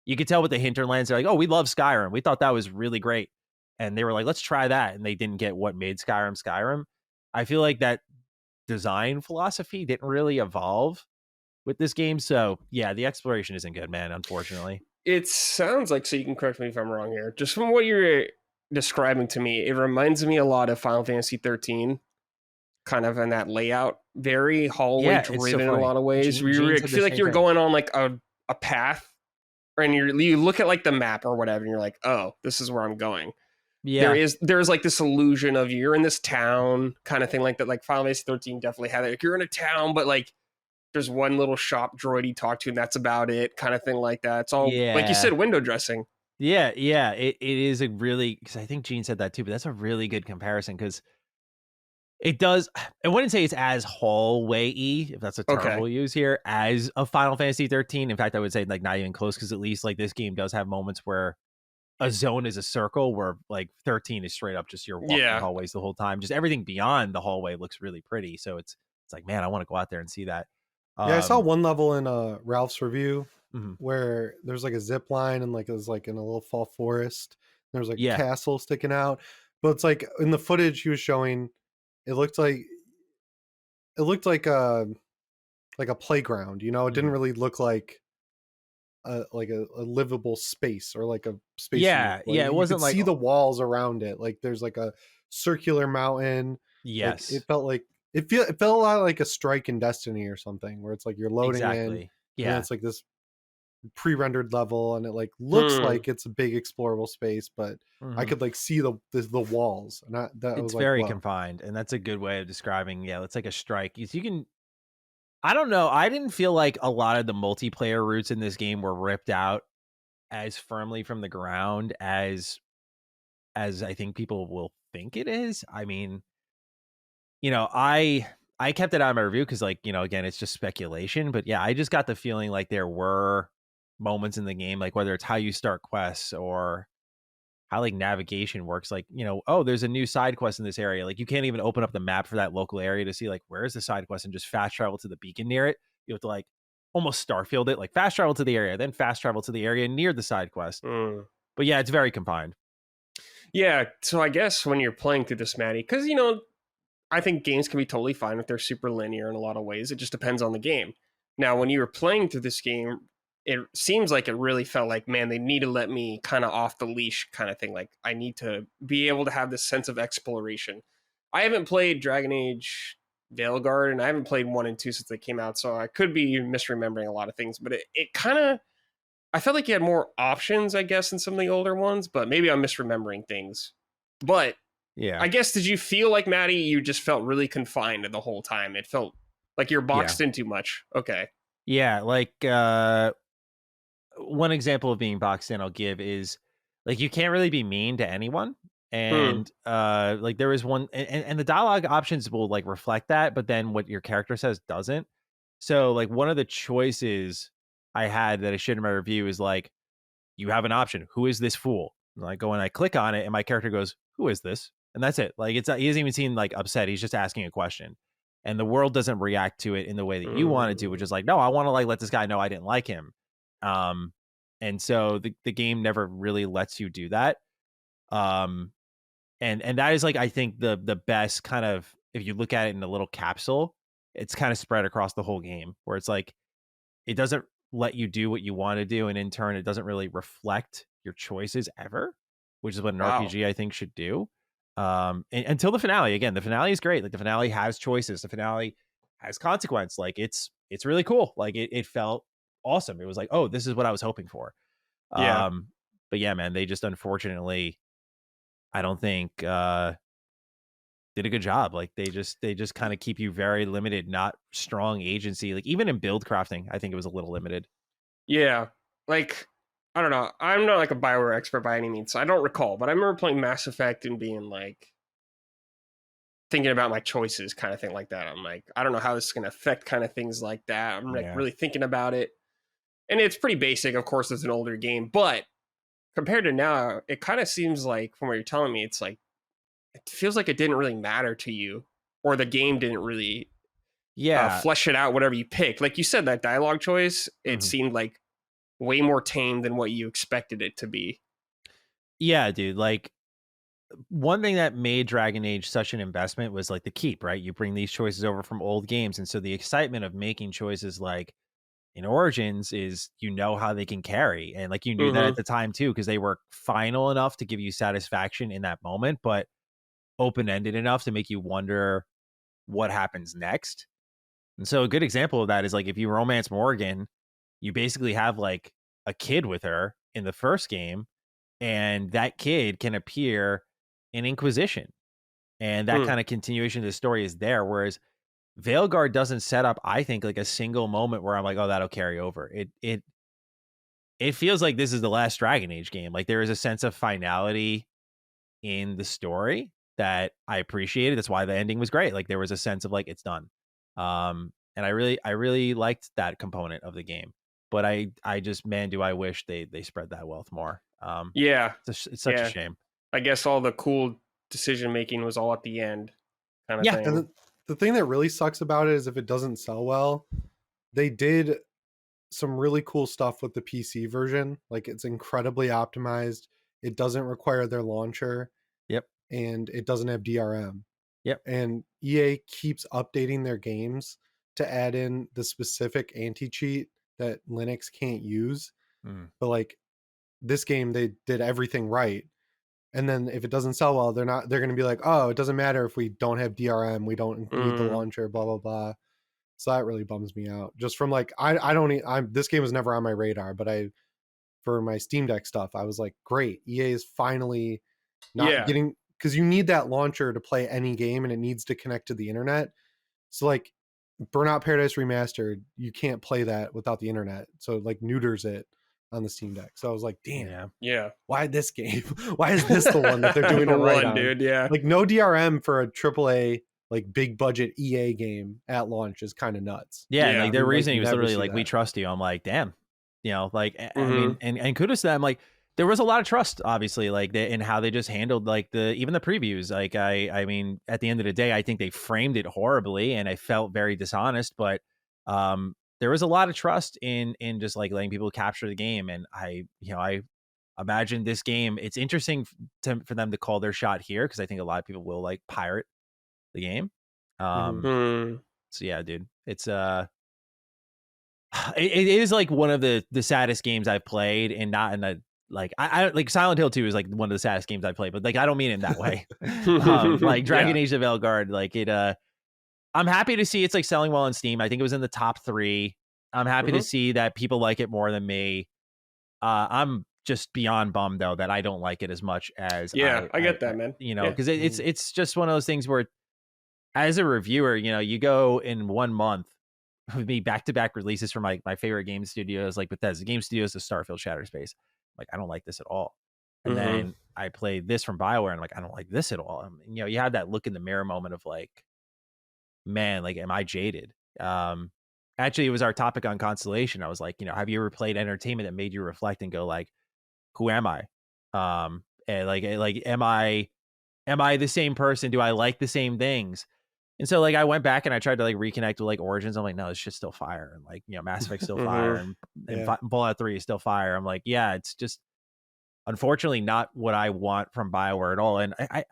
you could tell with the hinterlands, they're like, oh, we love Skyrim. We thought that was really great. And they were like, let's try that. And they didn't get what made Skyrim. I feel like that design philosophy didn't really evolve with this game. So yeah, the exploration isn't good, man, unfortunately. It sounds like, so you can correct me if I'm wrong here, just from what you're describing to me, it reminds me a lot of Final Fantasy 13, kind of in that layout, very hallway driven in a lot of ways. You feel like you're going on like a path, and you look at like the map or whatever, and you're like, oh, this is where I'm going. Yeah, there's like this illusion of you're in this town kind of thing, like that. Like Final Fantasy 13 definitely had it. Like you're in a town, but like there's one little shop droid you talk to, and that's about it, kind of thing like that. It's all like you said, window dressing. Yeah, it is a really, because I think Gene said that too, but that's a really good comparison, because it does, I wouldn't say it's as hallway-y, if that's a term we'll use here, as a Final Fantasy 13. In fact, I would say like not even close, because at least like this game does have moments where a zone is a circle, where like 13 is straight up just you're walking hallways the whole time. Just everything beyond the hallway looks really pretty. So it's like, man, I want to go out there and see that. Yeah, I saw one level in Ralph's review where there's like a zip line, and like it was like in a little fall forest. There's like a castle sticking out, but it's like in the footage he was showing, it looked like a playground. You know, it didn't really look like a livable space, or like a space. Yeah, like, it wasn't like see the walls around it. Like there's like a circular mountain. Yes, like, it felt like. It felt a lot like a Strike in Destiny or something, where it's like you're loading in. Yeah, and it's like this pre-rendered level, and it like looks like it's a big explorable space, but I could like see the walls, and it's very confined, and that's a good way of describing. Yeah, it's like a Strike. You can. I don't know. I didn't feel like a lot of the multiplayer routes in this game were ripped out as firmly from the ground as I think people will think it is. I mean, I kept it out of my review because, like, again, it's just speculation. But yeah, I just got the feeling like there were moments in the game, like whether it's how you start quests or how like navigation works, like, oh, there's a new side quest in this area. Like you can't even open up the map for that local area to see like where is the side quest and just fast travel to the beacon near it. You have to like almost Starfield it, like fast travel to the area, then fast travel to the area near the side quest. But yeah, it's very confined. Yeah, so I guess when you're playing through this, Matty, because I think games can be totally fine if they're super linear in a lot of ways. It just depends on the game. Now, when you were playing through this game, it seems like it really felt like, man, they need to let me kind of off the leash kind of thing. Like, I need to be able to have this sense of exploration. I haven't played Dragon Age Veilguard, and I haven't played 1 and 2 since they came out, so I could be misremembering a lot of things, but it kind of, I felt like you had more options, I guess, in some of the older ones, but maybe I'm misremembering things. But yeah, I guess, did you feel like, Matty, you just felt really confined the whole time? It felt like you're boxed in too much. Okay. Yeah, like one example of being boxed in I'll give is like you can't really be mean to anyone. And like there is one and the dialogue options will like reflect that, but then what your character says doesn't. So like one of the choices I had that I shared in my review is like, you have an option. Who is this fool? And I go and I click on it and my character goes, who is this? And that's it. Like he doesn't even seem like upset. He's just asking a question. And the world doesn't react to it in the way that you want it to, which is like, no, I want to like let this guy know I didn't like him. And so the game never really lets you do that. And that is like, I think the best kind of, if you look at it in a little capsule, it's kind of spread across the whole game where it's like, it doesn't let you do what you want to do. And in turn, it doesn't really reflect your choices ever, which is what an RPG I think should do. And until the finale. Again, the finale is great. Like the finale has choices. The finale has consequence. Like it's really cool. Like it felt awesome. It was like, oh, this is what I was hoping for. Yeah. But yeah, man, they just unfortunately, I don't think did a good job. Like they just kind of keep you very limited, not strong agency. Like even in build crafting, I think it was a little limited. Yeah. Like, I don't know. I'm not like a Bioware expert by any means, so I don't recall, but I remember playing Mass Effect and being like, thinking about my choices kind of thing like that. I'm like, I don't know how this is going to affect kind of things like that. I'm like really thinking about it. And it's pretty basic. Of course, it's an older game, but compared to now, it kind of seems like from what you're telling me, it's like, it feels like it didn't really matter to you, or the game didn't really flesh it out, whatever you picked. Like you said, that dialogue choice, it seemed like way more tame than what you expected it to be. Yeah, dude. Like one thing that made Dragon Age such an investment was like the keep, right? You bring these choices over from old games. And so the excitement of making choices like in Origins is, how they can carry. And like you knew that at the time too, because they were final enough to give you satisfaction in that moment, but open-ended enough to make you wonder what happens next. And so a good example of that is like if you romance Morgan, you basically have like a kid with her in the first game, and that kid can appear in Inquisition. And that kind of continuation of the story is there. Whereas Veilguard doesn't set up, I think, like a single moment where I'm like, oh, that'll carry over. It feels like this is the last Dragon Age game. Like there is a sense of finality in the story that I appreciated. That's why the ending was great. Like there was a sense of like, it's done. And I really liked that component of the game, but I just, man, do I wish they spread that wealth more. Yeah. It's such a shame. I guess all the cool decision making was all at the end kind of thing. And the thing that really sucks about it is if it doesn't sell well, they did some really cool stuff with the PC version. Like it's incredibly optimized. It doesn't require their launcher. Yep. And it doesn't have DRM. Yep. And EA keeps updating their games to add in the specific anti-cheat that Linux can't use. But like this game, they did everything right. And then if it doesn't sell well, they're going to be like, oh, it doesn't matter if we don't have DRM, we don't include the launcher, blah, blah, blah. So that really bums me out. Just from like, this game was never on my radar, but for my Steam Deck stuff, I was like, great. EA is finally not getting, because you need that launcher to play any game and it needs to connect to the internet. So like Burnout Paradise Remastered, you can't play that without the internet. So it like neuters it on the Steam Deck. So I was like, damn, Yeah. why this game? Why is this the one that they're doing it The right one, on? dude. Yeah. Like no DRM for a AAA like big budget EA game at launch is kind of nuts. Yeah, and Yeah. like their You, like, reasoning was never literally see like, we that. trust you. I'm like, damn, like I mean, Mhm. and kudos to them. Like there was a lot of trust, obviously, like in how they just handled like even the previews. Like I mean, at the end of the day, I think they framed it horribly, and I felt very dishonest. But there was a lot of trust in just like letting people capture the game, and I imagine this game. It's interesting for them to call their shot here because I think a lot of people will like pirate the game. Mhm. So yeah, dude, it's it is like one of the saddest games I've played, and not in the like I like Silent Hill 2 is like one of the saddest games I've played, but like I don't mean it in that way. Like Dragon Age of Veilguard, like it I'm happy to see it's like selling well on Steam. I think it was in the top 3. I'm happy to see that people like it more than me. I'm just beyond bummed though that I don't like it as much as I get that, man. You know, Yeah. because it's just one of those things where as a reviewer, you know, you go in 1 month with me back-to-back releases from my favorite game studios like Bethesda Game Studios to Starfield Shattered Space. Like I don't like this at all. And Mhm. then I played this from BioWare and I'm like, I don't like this at all. You know, you have that look in the mirror moment of like, man, like am I jaded? Actually it was our topic on Constellation. I was like, you know, have you ever played entertainment that made you reflect and go like, who am I? And like am I the same person? Do I like the same things? And so like I went back and I tried to like reconnect with like Origins. I'm like, no, this shit's still fire. And like, you know, Mass Effect's still fire, and Yeah. Fallout 3 is still fire. I'm like, yeah, it's just unfortunately not what I want from BioWare at all. And I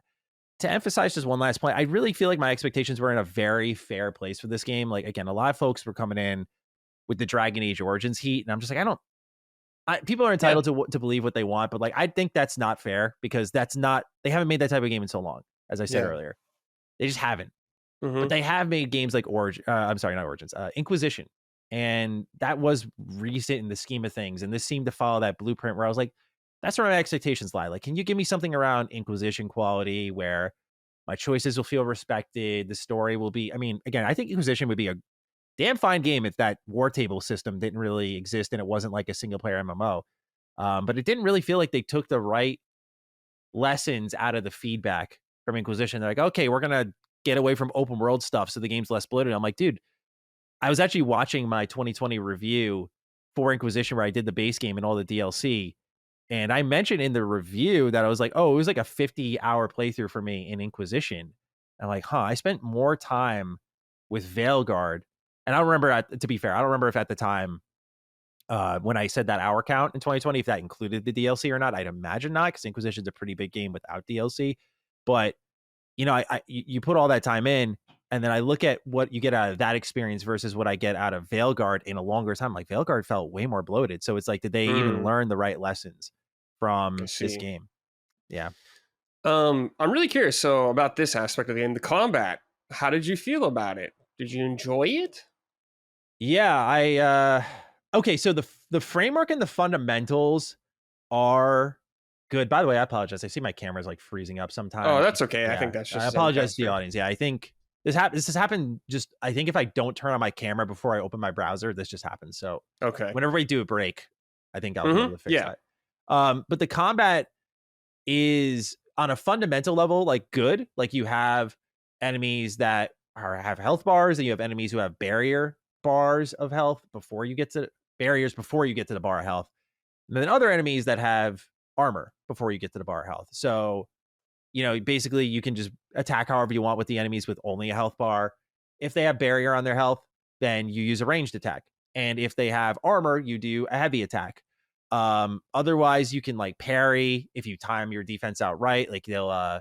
to emphasize just one last point, I really feel like my expectations were in a very fair place for this game. Like again, a lot of folks were coming in with the Dragon Age Origins heat, and I'm just like, people are entitled to believe what they want, but like I think that's not fair because they haven't made that type of game in so long, as I said earlier. They just haven't. But they have made games like I'm sorry, not Origins, Inquisition. And that was recent in the scheme of things. And this seemed to follow that blueprint where I was like, that's where my expectations lie. Like, can you give me something around Inquisition quality where my choices will feel respected? The story will be, I mean, again, I think Inquisition would be a damn fine game if that war table system didn't really exist and it wasn't like a single player MMO. But it didn't really feel like they took the right lessons out of the feedback from Inquisition. They're like, okay, we're going to get away from open world stuff so the game's less bloated. I'm like, dude, I was actually watching my 2020 review for Inquisition where I did the base game and all the DLC. And I mentioned in the review that I was like, oh, it was like a 50-hour playthrough for me in Inquisition. I'm like, I spent more time with Veilguard. And I don't remember, to be fair, I don't remember if at the time when I said that hour count in 2020, if that included the DLC or not. I'd imagine not, because Inquisition's a pretty big game without DLC. But you know, you put all that time in, and then I look at what you get out of that experience versus what I get out of Veilguard in a longer time. Like Veilguard felt way more bloated. So it's like, did they even learn the right lessons from this game? Yeah. I'm really curious. So about this aspect of the game, the combat. How did you feel about it? Did you enjoy it? Yeah, okay. So the framework and the fundamentals are good. By the way, I apologize. I see my camera's like freezing up sometimes. Oh, that's okay. Yeah. I think that's just. I apologize to the audience. Yeah, I think this has happened. Just I think if I don't turn on my camera before I open my browser, this just happens. So okay, whenever we do a break, I think I'll be able to fix that. But the combat is on a fundamental level like good. Like you have enemies that have health bars, and you have enemies who have barrier bars of health before you get to the bar of health. And then other enemies that have armor before you get to the bar of health. So, you know, basically you can just attack however you want with the enemies with only a health bar. If they have barrier on their health, then you use a ranged attack. And if they have armor, you do a heavy attack. Otherwise you can like parry if you time your defense out right. Like they'll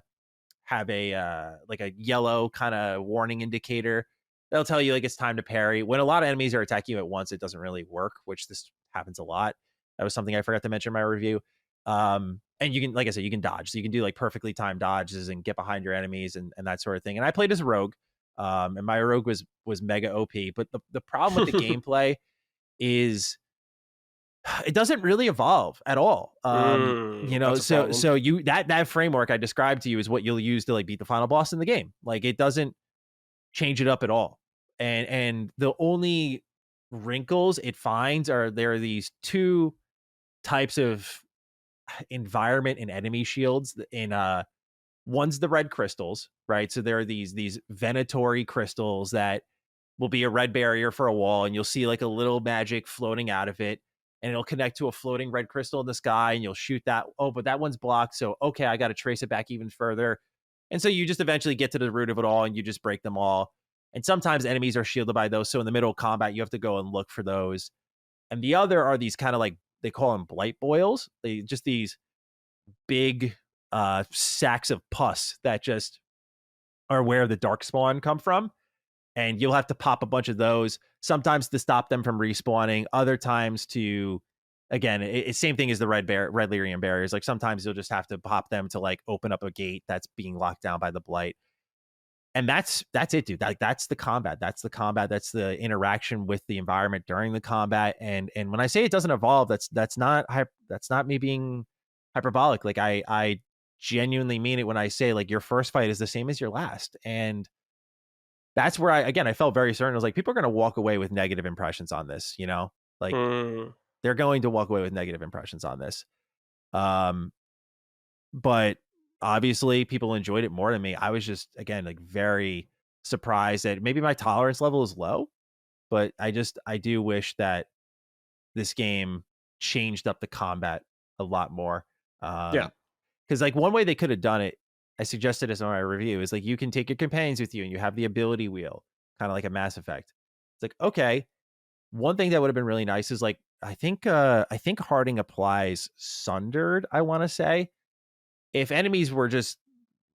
have a like a yellow kind of warning indicator. They'll tell you like it's time to parry. When a lot of enemies are attacking you at once, it doesn't really work, which this happens a lot. That was something I forgot to mention in my review. And you can, like I said, you can dodge. So you can do like perfectly timed dodges and get behind your enemies and that sort of thing. And I played as a rogue. And my rogue was mega OP. But the problem with the gameplay is it doesn't really evolve at all. You know, so you that framework I described to you is what you'll use to like beat the final boss in the game. Like it doesn't change it up at all. And the only wrinkles it finds are there are these two types of environment and enemy shields. In one's the red crystals, right? So there are these venatory crystals that will be a red barrier for a wall, and you'll see like a little magic floating out of it, and it'll connect to a floating red crystal in the sky, and you'll shoot that. Oh, but that one's blocked, so okay, I got to trace it back even further. And so you just eventually get to the root of it all, and you just break them all. And sometimes enemies are shielded by those, so in the middle of combat, you have to go and look for those. And the other are these kind of like, they call them blight boils. They just these big sacks of pus that just are where the dark spawn come from. And you'll have to pop a bunch of those, sometimes to stop them from respawning, other times to, again, it's same thing as the red lyrium barriers. Like sometimes you'll just have to pop them to like open up a gate that's being locked down by the blight. And that's it, dude. Like that's the combat. That's the interaction with the environment during the combat. And when I say it doesn't evolve, that's not me being hyperbolic. Like I genuinely mean it when I say like your first fight is the same as your last. And that's where I felt very certain. I was like, people are going to walk away with negative impressions on this, you know, like they're going to walk away with negative impressions on this. But obviously people enjoyed it more than me. I was just, again, like very surprised that maybe my tolerance level is low, but I do wish that this game changed up the combat a lot more. Yeah. Because like one way they could have done it, I suggested this in my review, is like you can take your companions with you and you have the ability wheel, kind of like a Mass Effect. It's like, okay, one thing that would have been really nice is like, I think Harding applies Sundered, I want to say. If enemies were just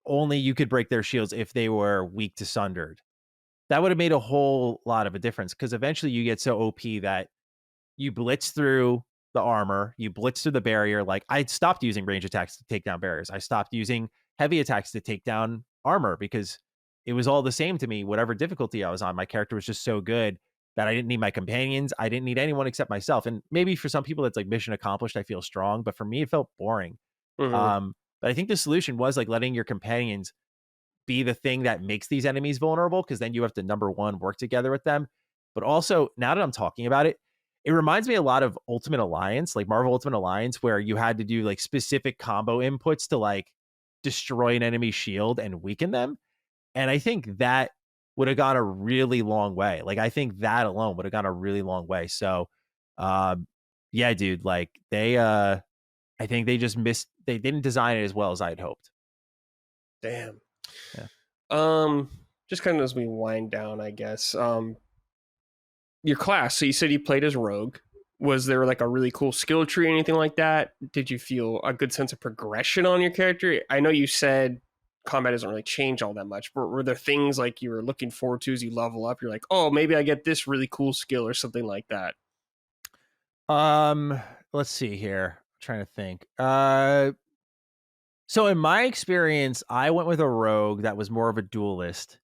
only you could break their shields if they were weak to Sundered, that would have made a whole lot of a difference, because eventually you get so OP that you blitz through the armor, you blitz through the barrier. Like I stopped using range attacks to take down barriers. I stopped using heavy attacks to take down armor because it was all the same to me. Whatever difficulty I was on, my character was just so good that I didn't need my companions. I didn't need anyone except myself. And maybe for some people that's like mission accomplished, I feel strong, but for me, it felt boring. Mm-hmm. But I think the solution was like letting your companions be the thing that makes these enemies vulnerable, because then you have to, number one, work together with them. But also, now that I'm talking about it, it reminds me a lot of Ultimate Alliance, like Marvel Ultimate Alliance, where you had to do like specific combo inputs to like destroy an enemy shield and weaken them. And I think that would have gone a really long way. Like I think that alone would have gone a really long way. So yeah, dude, like they I think they just they didn't design it as well as I had hoped. Damn. Yeah. Just kind of as we wind down, I guess. Your class. So you said you played as rogue. Was there like a really cool skill tree or anything like that? Did you feel a good sense of progression on your character? I know you said combat doesn't really change all that much, but were there things like you were looking forward to as you level up? You're like, oh, maybe I get this really cool skill or something like that. Let's see here. I'm trying to think. So in my experience, I went with a rogue that was more of a duelist.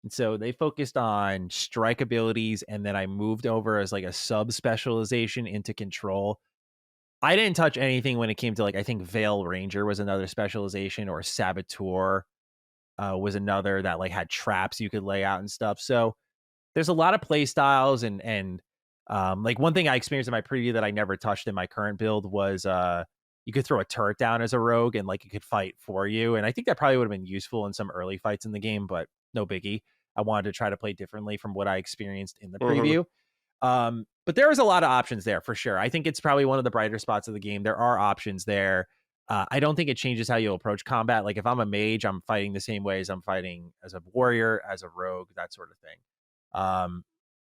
And so they focused on strike abilities, and then I moved over as like a sub specialization into control. I didn't touch anything when it came to like, I think Veil Ranger was another specialization, or Saboteur was another that like had traps you could lay out and stuff. So there's a lot of play styles, and like one thing I experienced in my preview that I never touched in my current build was you could throw a turret down as a rogue and like it could fight for you. And I think that probably would have been useful in some early fights in the game, but no biggie. I wanted to try to play differently from what I experienced in the preview. But there is a lot of options there for sure. I think it's probably one of the brighter spots of the game. There are options there. I don't think it changes how you approach combat. Like if I'm a mage, I'm fighting the same way as I'm fighting as a warrior, as a rogue, that sort of thing.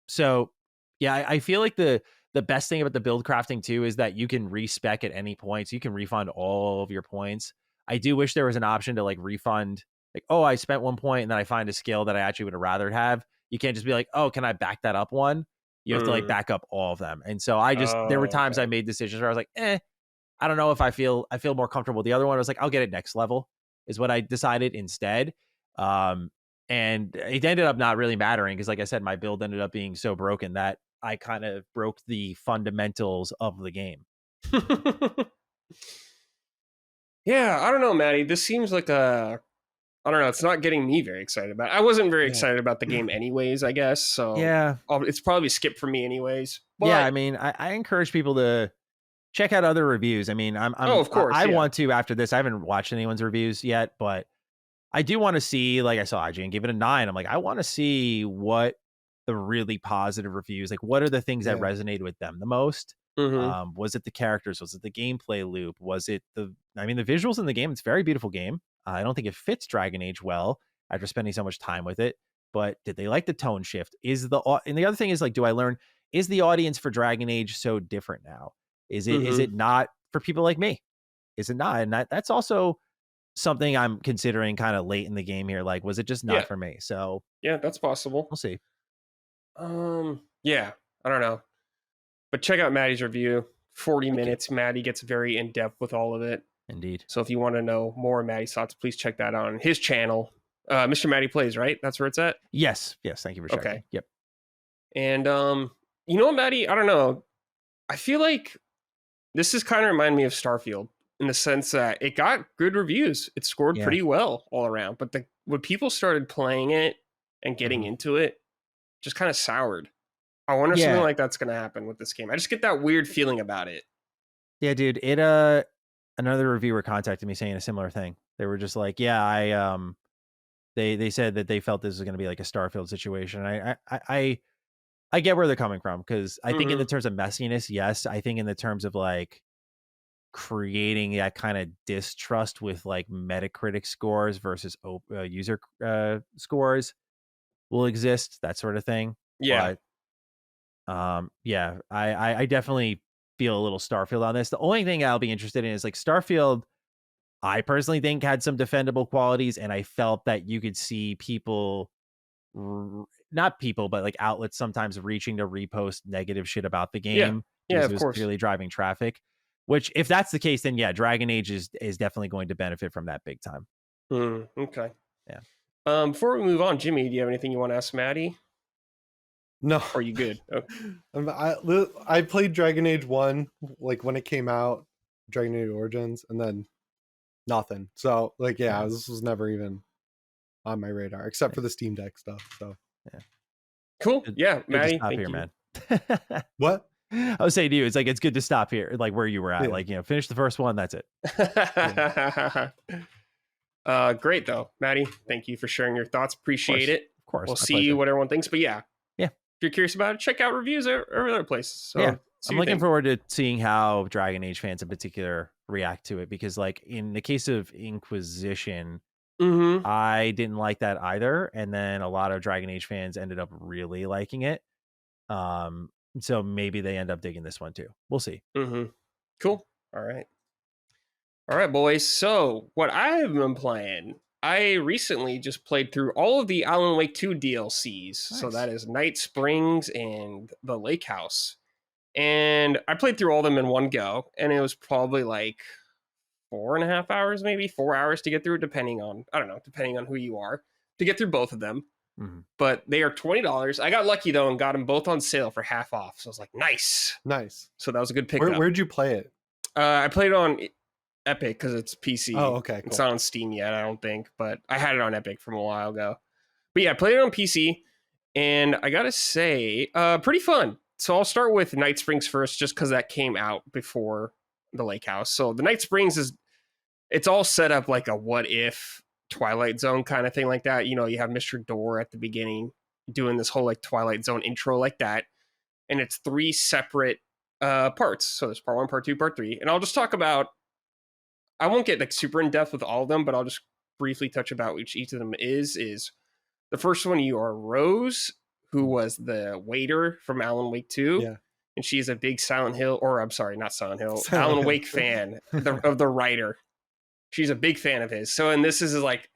So yeah, I feel like the best thing about the build crafting too is that you can respec at any point. So you can refund all of your points. I do wish there was an option to like refund, like, oh, I spent 1 point and then I find a skill that I actually would have rather have. You can't just be like, oh, can I back that up one? You have to like back up all of them. And so there were times I made decisions where I was like, I don't know if I feel more comfortable. The other one was like, I'll get it next level is what I decided instead. And it ended up not really mattering because like I said, my build ended up being so broken that I kind of broke the fundamentals of the game. Yeah, I don't know, Matty. This seems like I don't know. It's not getting me very excited about it. I wasn't very excited about the game anyways, I guess. So yeah, it's probably skip for me anyways. But yeah, I mean, I encourage people to check out other reviews. I mean, Oh, of course, I yeah. want to after this. I haven't watched anyone's reviews yet, but I do want to see, like I saw IGN give it a 9. I'm like, I want to see what the really positive reviews, like what are the things that Yeah. resonated with them the most? Mhm. Was it the characters? Was it the gameplay loop? Was it the visuals in the game? It's a very beautiful game. I don't think it fits Dragon Age well after spending so much time with it. But did they like the tone shift? And the other thing is, like, do I learn, is the audience for Dragon Age so different now? Is it not for people like me? Is it not? And that's also something I'm considering kind of late in the game here. Like, was it just not Yeah. for me? So Yeah, that's possible. we'll see. Yeah, I don't know. But check out Matty's review. 40 Thank you. minutes. Matty gets very in depth with all of it. Indeed. So if you want to know more of Matty's thoughts, please check that out on his channel. Mr. Matty Plays, right? That's where it's at? Yes. Thank you for checking. Okay. Yep. And you know what, Matty? I don't know. I feel like this is kind of remind me of Starfield in the sense that it got good reviews. It scored Yeah. pretty well all around. But when people started playing it and getting into it, just kind of soured. I wonder if something like that's going to happen with this game. I just get that weird feeling about it. Yeah, dude. Another reviewer contacted me saying a similar thing. They were just like, yeah, they said that they felt this was going to be like a Starfield situation. I get where they're coming from, because I think in the terms of messiness, yes. I think in the terms of like creating that kind of distrust with like Metacritic scores versus user scores will exist, that sort of thing. Yeah. But I definitely feel a little Starfield on this. The only thing I'll be interested in is like Starfield, I personally think had some defendable qualities, and I felt that you could see people, not people, but like outlets sometimes reaching to repost negative shit about the game. Yeah, because of it was course. clearly driving traffic. Which, if that's the case, then yeah, Dragon Age is definitely going to benefit from that big time. Okay. Yeah. Before we move on, Jimmy, do you have anything you want to ask Matty? No. Or are you good? Okay. I played Dragon Age 1 like when it came out, Dragon Age Origins, and then nothing. So like, yeah, this was never even on my radar except for the Steam Deck stuff. So yeah. Cool. Yeah, Good to Matty. stop Thank here, you. man. what? I was saying to you, it's like, it's good to stop here, like where you were at. Yeah. Like, finish the first one. That's it. Great though, Matty. Thank you for sharing your thoughts. Appreciate it. Of course. We'll see what everyone thinks. But yeah, Yeah. If you're curious about it, check out reviews every other place. So Yeah. see I'm what you looking think. forward to seeing how Dragon Age fans in particular react to it, because like in the case of Inquisition, I didn't like that either, and then a lot of Dragon Age fans ended up really liking it. So maybe they end up digging this one too. We'll see. Cool. All right, boys. So what I have been playing, I recently just played through all of the Alan Wake 2 DLCs. Nice. So that is Night Springs and the Lake House. And I played through all of them in one go, and it was probably like 4.5 hours, maybe 4 hours to get through, depending on who you are, to get through both of them. But they are $20. I got lucky though and got them both on sale for half off. So I was like, nice. So that was a good pickup. Where'd you play it? I played it on Epic because it's PC. Oh, okay. Cool. It's not on Steam yet, I don't think, but I had it on Epic from a while ago. But yeah, I played it on PC, and I gotta say, pretty fun. So I'll start with Night Springs first, just because that came out before the Lake House. So the Night Springs it's all set up like a what if Twilight Zone kind of thing like that. You have Mr. Door at the beginning doing this whole like Twilight Zone intro like that. And it's 3 separate parts. So there's part 1, part 2, part 3. And I'll just talk about, I won't get like super in depth with all of them, but I'll just briefly touch about which each of them is the first one. You are Rose, who was the waiter from Alan Wake 2. Yeah. And she's a big Alan Wake fan of the writer. She's a big fan of his. So, and this is like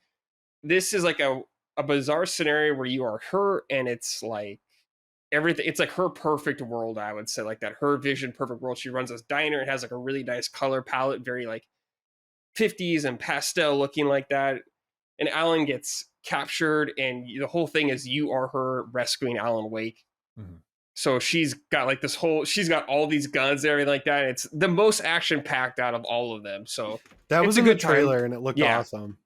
a bizarre scenario where you are her, and it's like everything. It's like her perfect world, I would say, like that, her vision, perfect world. She runs this diner and has like a really nice color palette, very like 50s and pastel looking like that. And Alan gets captured, and the whole thing is you are her rescuing Alan Wake. So she's got like she's got all these guns and everything like that. It's the most action packed out of all of them. So that was a good trailer, and it looked awesome.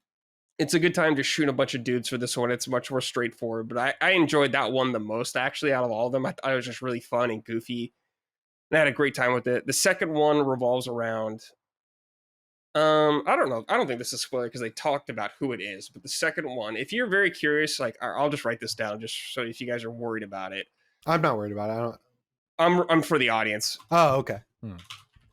It's a good time to shoot a bunch of dudes for this one. It's much more straightforward, but I enjoyed that one the most actually out of all of them. I thought it was just really fun and goofy. And I had a great time with it. The second one revolves around. I don't know. I don't think this is a spoiler because they talked about who it is. But the second one, if you're very curious, like I'll just write this down just so if you guys are worried about it. I'm not worried about it. I don't. I'm for the audience. Oh, okay.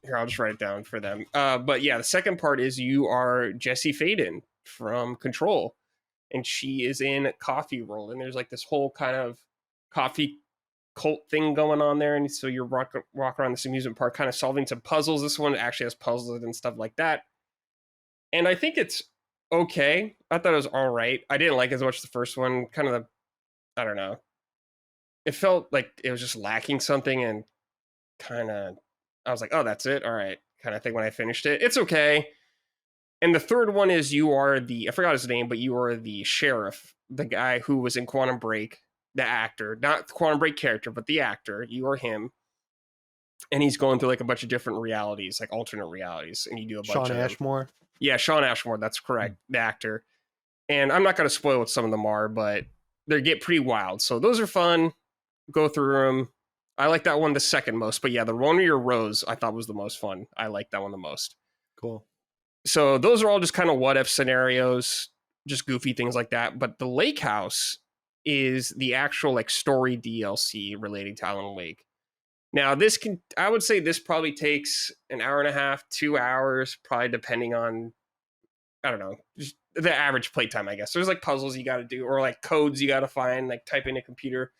Here, I'll just write it down for them. But yeah, the second part is you are Jesse Faden from Control, and she is in Coffee World, and there's like this whole kind of coffee cult thing going on there, and so you're walk around this amusement park, kind of solving some puzzles. This one actually has puzzles and stuff like that, and I think it's okay. I thought it was all right. I didn't like it as much as the first one. Kind of I don't know. It felt like it was just lacking something, and kind of I was like, oh, that's it, all right, kind of thing. When I finished it, it's okay. And the third one is you are I forgot his name, but you are the sheriff, the guy who was in Quantum Break, the actor, not the Quantum Break character, but the actor. You are him. And he's going through like a bunch of different realities, like alternate realities. And you do a bunch Sean of Ashmore. them. Yeah, Sean Ashmore, that's correct, the actor. And I'm not going to spoil what some of them are, but they get pretty wild. So those are fun. Go through them. I like that one the second most. But yeah, the one where you're Rose, I thought was the most fun. I like that one the most. Cool. So those are all just kind of what if scenarios, just goofy things like that. But the Lake House is the actual like story DLC relating to Alan Wake. Now I would say this probably takes an hour and a half, 2 hours, probably depending on, I don't know, just the average playtime, I guess. There's like puzzles you got to do or like codes you got to find, like type in a computer.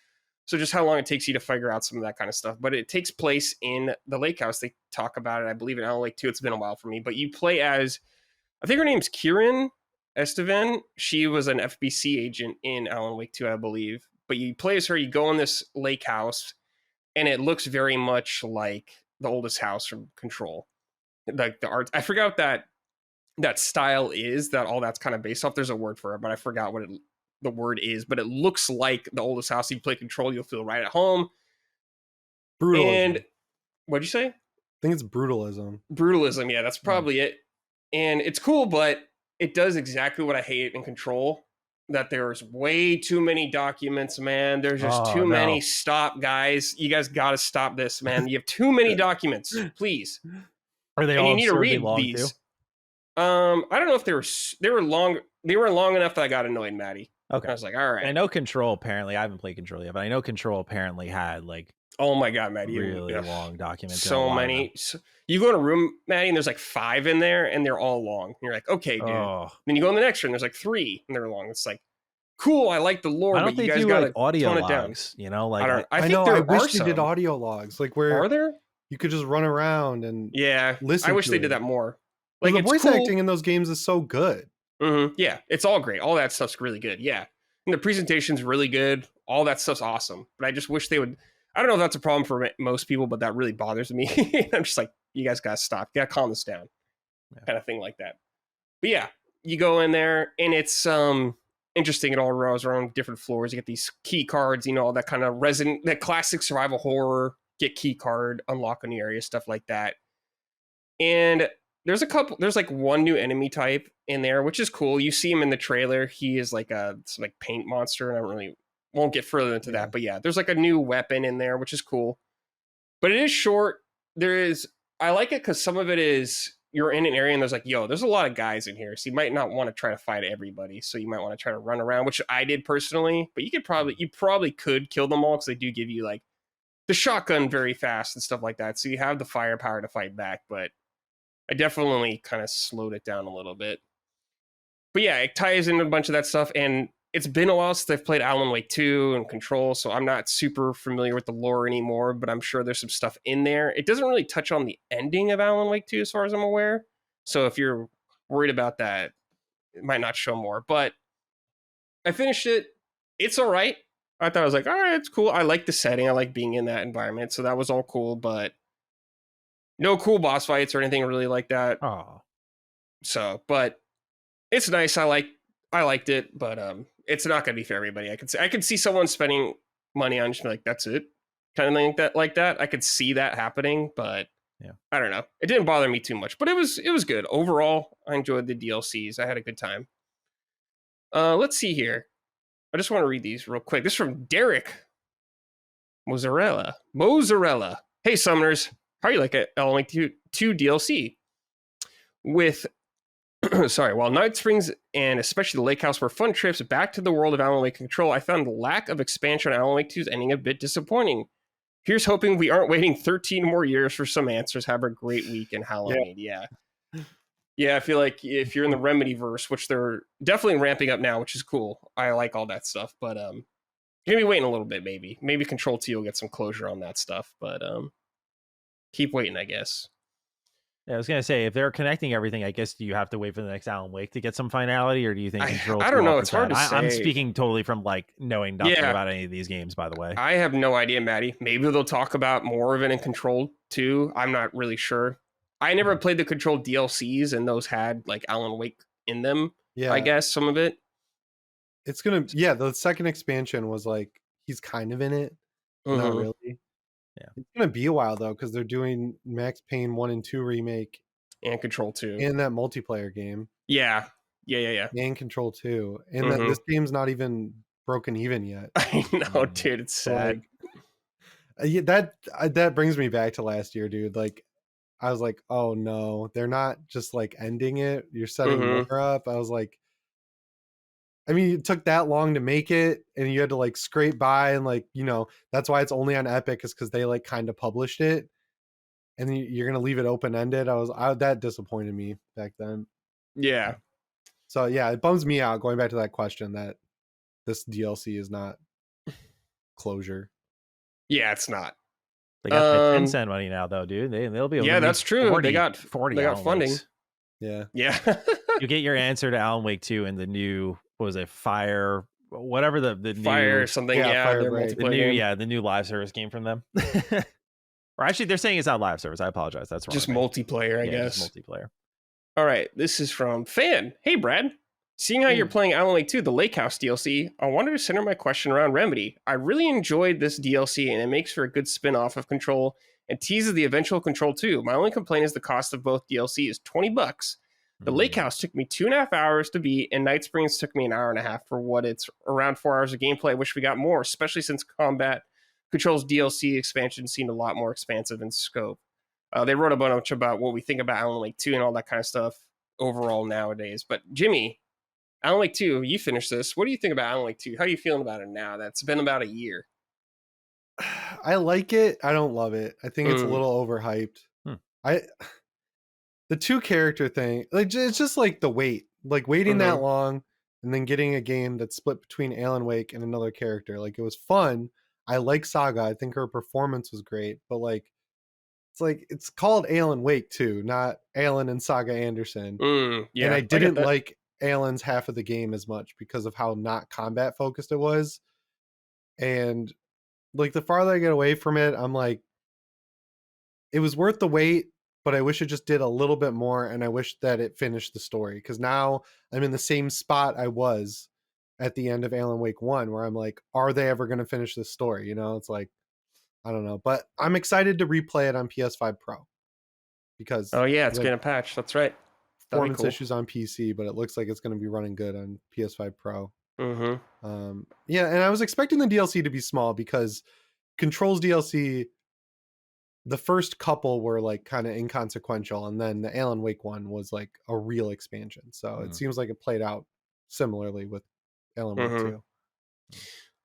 So just how long it takes you to figure out some of that kind of stuff. But it takes place in the Lake House. They talk about it, I believe, in Alan Wake 2. It's been a while for me. But you play as, I think her name's Kieran Estevan. She was an FBC agent in Alan Wake 2, I believe. But you play as her, you go in this lake house, and it looks very much like the oldest house from Control. Like the art, I forgot what that style is, that all that's kind of based off. There's a word for it, but I forgot what the word is, but it looks like the oldest house. You play Control, you'll feel right at home. Brutalism. And what'd you say? I think it's brutalism. Brutalism, yeah, that's probably it. And it's cool, but it does exactly what I hate in Control. That there's way too many documents, man. There's just too many. Stop, guys. You guys got to stop this, man. You have too many documents, please. Are they and all you need to read long these. too? I don't know if they were long. They were long enough that I got annoyed, Matty. Okay. I was like, all right. I know Control apparently, I haven't played Control yet, but I know Control apparently had like oh my god, Matty, really long documents. So many. You go in a room, Matty, and there's like 5 in there, and they're all long. And you're like, okay, dude. Then you go in the next room, there's like 3, and they're long. It's like, cool. I like the lore, but you guys got to audio tone it down. logs, you know, like I think there I are wish they some. did audio logs, like where are there? You could just run around and listen. I wish they did that more. Like the voice acting in those games is so good. Mm-hmm. Yeah, it's all great. All that stuff's really good. Yeah, and the presentation's really good. All that stuff's awesome. But I just wish they would. I don't know if that's a problem for most people, but that really bothers me. I'm just like, you guys gotta stop. You gotta calm this down, kind of thing like that. But yeah, you go in there and it's interesting. It all runs around different floors. You get these key cards, you know, all that kind of that classic survival horror. Get key card, unlock a new area, stuff like that. And there's like one new enemy type in there, which is cool. You see him in the trailer. He is like some paint monster, and I won't get further into that. But yeah, there's like a new weapon in there, which is cool. But it is short. I like it because some of it is you're in an area and there's like, there's a lot of guys in here. So you might not want to try to fight everybody. So you might want to try to run around, which I did personally. But you probably could kill them all because they do give you like the shotgun very fast and stuff like that. So you have the firepower to fight back, but I definitely kind of slowed it down a little bit. But yeah, it ties into a bunch of that stuff. And it's been a while since I've played Alan Wake 2 and Control, so I'm not super familiar with the lore anymore, but I'm sure there's some stuff in there. It doesn't really touch on the ending of Alan Wake 2 as far as I'm aware. So if you're worried about that, it might not show more. But I finished it. It's all right. I thought I was like, all right, it's cool. I like the setting. I like being in that environment. So that was all cool, but no cool boss fights or anything really like that. Oh. So, but it's nice. I liked it, but it's not going to be for everybody. I could see someone spending money on just like, that's it, kind of thing like that. I could see that happening, but yeah, I don't know. It didn't bother me too much, but it was good. Overall, I enjoyed the DLCs. I had a good time. Let's see here. I just want to read these real quick. This is from Derek Mozzarella. Hey, Summoners, how are you like Alan Wake 2 DLC? With, sorry, while Night Springs and especially the Lake House were fun trips back to the world of Alan Wake Control, I found the lack of expansion on Alan Wake 2's ending a bit disappointing. Here's hoping we aren't waiting 13 more years for some answers. Have a great week in Halloween. Yeah, I feel like if you're in the Remedy verse, which they're definitely ramping up now, which is cool. I like all that stuff, but you're gonna be waiting a little bit, maybe. Maybe Control 2 will get some closure on that stuff, but keep waiting, I guess. Yeah, I was gonna say, if they're connecting everything, I guess do you have to wait for the next Alan Wake to get some finality, or do you think Control? I don't know. It's hard to say. I'm speaking totally from like knowing nothing about any of these games, by the way. I have no idea, Matty. Maybe they'll talk about more of it in Control 2. I'm not really sure. I never played the Control DLCs, and those had like Alan Wake in them. Yeah, I guess some of it. It's gonna. Yeah, the second expansion was like he's kind of in it, not really. Yeah, it's gonna be a while though because they're doing Max Payne 1 and 2 remake and Control 2 and that multiplayer game. Yeah. And Control 2, and that this game's not even broken even yet. I know, dude. It's sad. Yeah, that brings me back to last year, dude. Like, I was like, oh no, they're not just like ending it. You're setting more up. I was like, I mean, it took that long to make it, and you had to like scrape by, and like, you know, that's why it's only on Epic, is because they like kind of published it, and you're gonna leave it open ended. That disappointed me back then. Yeah. So yeah, it bums me out. Going back to that question, that this DLC is not closure. Yeah, it's not. They got the 10-cent money now, though, dude. They'll be able to that's true. 40, they got funding. Wakes. Yeah. You get your answer to Alan Wake 2 in the new, what was it, Fire, whatever the Fire new, something. Yeah, the new live service game from them. Or actually, they're saying it's not live service. I apologize. That's wrong. Just multiplayer, I guess. Just multiplayer. All right, this is from Fan. Hey, Brad. Seeing how you're playing Alan Wake 2, the Lake House DLC, I wanted to center my question around Remedy. I really enjoyed this DLC, and it makes for a good spin-off of Control and teases the eventual Control 2. My only complaint is the cost of both DLC is $20. The Lake House took me 2.5 hours to beat, and Night Springs took me an hour and a half for what it's around 4 hours of gameplay. I wish we got more, especially since Combat Control's DLC expansion seemed a lot more expansive in scope. They wrote a bunch about what we think about Alan Wake 2 and all that kind of stuff overall nowadays. But Jimmy, Alan Wake 2, you finished this. What do you think about Alan Wake 2? How are you feeling about it now? That's been about a year. I like it. I don't love it. I think it's a little overhyped. The 2 character thing, like, it's just like the wait, like waiting that long and then getting a game that's split between Alan Wake and another character. Like, it was fun. I like Saga. I think her performance was great, but like, it's called Alan Wake 2, not Alan and Saga Anderson. Yeah, and I didn't like Alan's half of the game as much because of how not combat focused it was. And like, the farther I get away from it, I'm like, it was worth the wait, but I wish it just did a little bit more, and I wish that it finished the story, because now I'm in the same spot I was at the end of Alan Wake 1, where I'm like, are they ever going to finish this story? You know, it's like, I don't know, but I'm excited to replay it on PS5 Pro, because it's getting a patch. That's right. Performance issues on PC, but it looks like it's going to be running good on PS5 Pro. And I was expecting the DLC to be small, because Control's DLC, the first couple were like kind of inconsequential, and then the Alan Wake one was like a real expansion. So it seems like it played out similarly with Alan Wake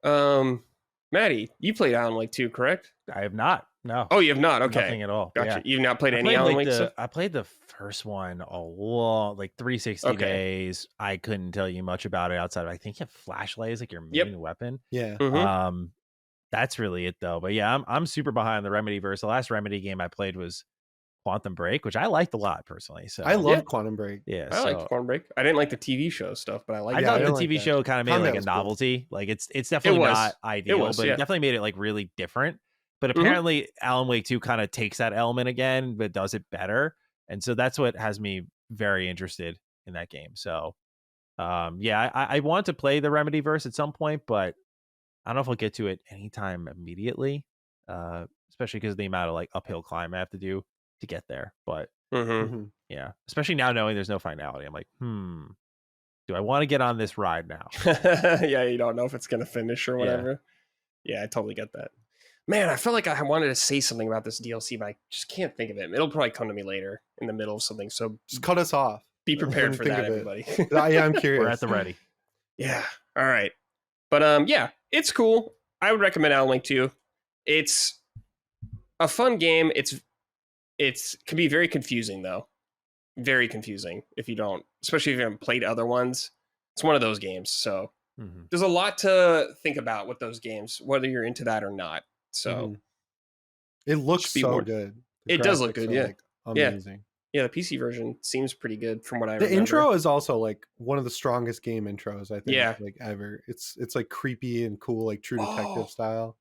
2. Matty, you played Alan Wake 2, correct? I have not. No. Oh, you have not? Okay. Nothing at all. Gotcha. Yeah. You've not played any Alan Wake stuff? I played the first one a long, like 360 days. I couldn't tell you much about it outside of, I think you have flashlight is like your main weapon. Yeah. That's really it though. But yeah, I'm super behind the Remedy verse. The last Remedy game I played was Quantum Break, which I liked a lot personally. So I love Quantum Break. Yeah, I liked Quantum Break. I didn't like the TV show stuff, but I liked it. I thought the TV show kind of made it like a novelty. Cool. Like it's definitely not ideal, but it definitely made it like really different. But apparently Alan Wake 2 kind of takes that element again, but does it better. And so that's what has me very interested in that game. So I want to play the Remedy verse at some point, but I don't know if I'll get to it anytime immediately, especially because of the amount of like uphill climb I have to do to get there. But yeah, especially now knowing there's no finality, I'm like, do I want to get on this ride now? Yeah, you don't know if it's going to finish or whatever. Yeah, I totally get that. Man, I felt like I wanted to say something about this DLC, but I just can't think of it. It'll probably come to me later in the middle of something. So Just cut us off. be prepared for Think that, of it. everybody. Yeah, I'm curious. We're at the ready. Yeah. All right. But yeah, it's cool. I would recommend Alan Wake 2. It's a fun game. It's can be very confusing though. Very confusing if you don't, especially if you haven't played other ones. It's one of those games. So there's a lot to think about with those games, whether you're into that or not. So it looks Should be so more- good. The It does look graphics good, are, yeah. like, Yeah. amazing. yeah, the PC version seems pretty good from what I The remember. intro is also like one of the strongest game intros I think Yeah. like ever. It's like creepy and cool, like True Detective Oh. style.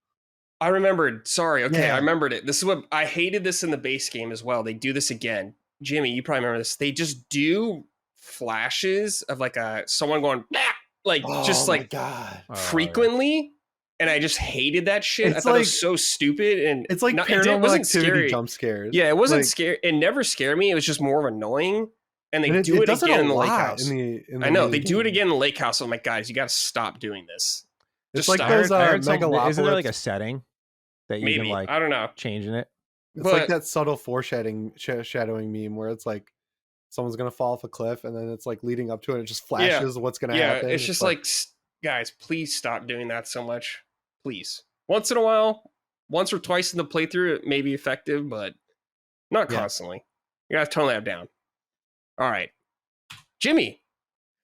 I remembered. Sorry. Okay, Yeah. I remembered it. This is what I hated this in the base game as well. They do this again. Jimmy, you probably remember this. They just do flashes of like someone going "Bah!" like just Oh my like god. frequently, and I just hated that shit. I It's thought it like- was so stupid and It's like not, Paranormal wasn't Activity scary. jump scares. Yeah, it wasn't Like, scary. It never scared me. It was just more of annoying. And they and do it does again a in the lake lot house. in the I know main they do it game. again in the lake house. I'm like, guys, you got to stop doing this. It's Just like stop. those I heard some- isn't there Megalopolis. like a setting that you Maybe can like I don't know. change in it? It's But like that subtle shadowing meme where it's like someone's gonna fall off a cliff and then it's like leading up to it and it just flashes what's gonna yeah, happen. it's just like, guys, please stop doing that so much. Please. Once in a while, once or twice in the playthrough, it may be effective, but not Yeah. constantly. You gotta tone that down. All right. Jimmy,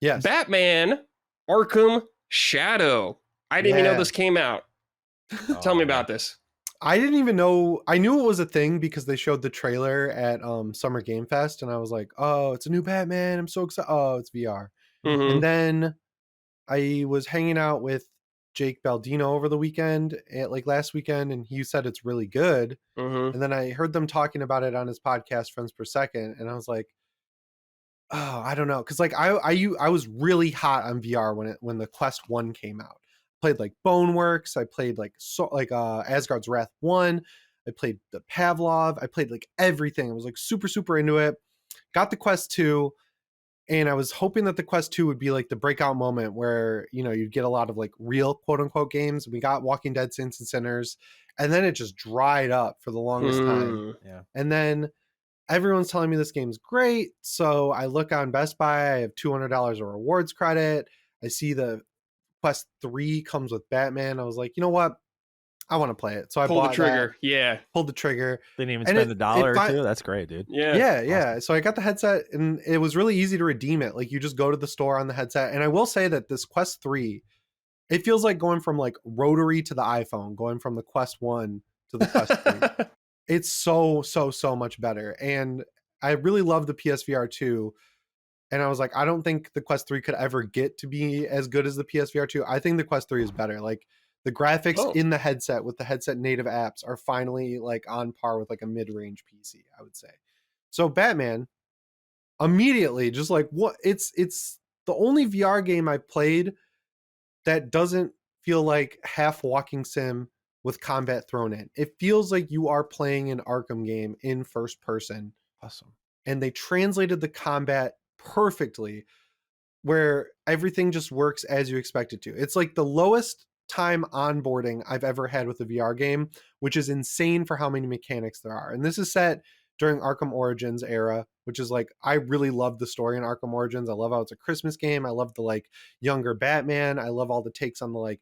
yes. Batman Arkham Shadow. I didn't even know Yeah. this came out. Tell me about this. I didn't even know. I knew it was a thing because they showed the trailer at Summer Game Fest, and I was like, "Oh, it's a new Batman! I'm so excited! Oh, it's VR." Mhm. And then I was hanging out with Jake Baldino over the weekend, like last weekend, and he said it's really good. Mhm. And then I heard them talking about it on his podcast, Friends Per Second, and I was like, "Oh, I don't know," because like I was really hot on VR when the Quest 1 came out. Played like Boneworks, I played like Asgard's Wrath 1, I played the Pavlov, I played like everything. I was like super into it. Got the Quest 2, and I was hoping that the Quest 2 would be like the breakout moment where, you know, you'd get a lot of like real quote unquote games. We got Walking Dead, Saints and Sinners, and then it just dried up for the longest time. Mm. Yeah. And then everyone's telling me this game's great, so I look on Best Buy, I have $200 of rewards credit. I see the Quest 3 comes with Batman. I was like, you know what? I want to play it. So I Pull bought the trigger. Yeah. pulled the trigger. Didn't even And spend it- a dollar it or fi- two. That's great, dude. Yeah. Yeah. So I got the headset and it was really easy to redeem it. Like you just go to the store on the headset. And I will say that this Quest 3, it feels like going from like rotary to the iPhone, going from the Quest 1 to the Quest 3. It's so much better. And I really love the PSVR 2. And I was like, I don't think the Quest 3 could ever get to be as good as the PSVR 2. I think the Quest 3 is better. Like the graphics Oh. in the headset with the headset native apps are finally like on par with like a mid-range PC, I would say. So Batman immediately just like what it's the only VR game I've played that doesn't feel like half walking sim with combat thrown in. It feels like you are playing an Arkham game in first person. Awesome. And they translated the combat perfectly where everything just works as you expect it to. It's like the lowest time onboarding I've ever had with a VR game, which is insane for how many mechanics there are. And this is set during Arkham Origins era, which is like, I really love the story in Arkham Origins. I love how it's a Christmas game. I love the like younger Batman. I love all the takes on the like,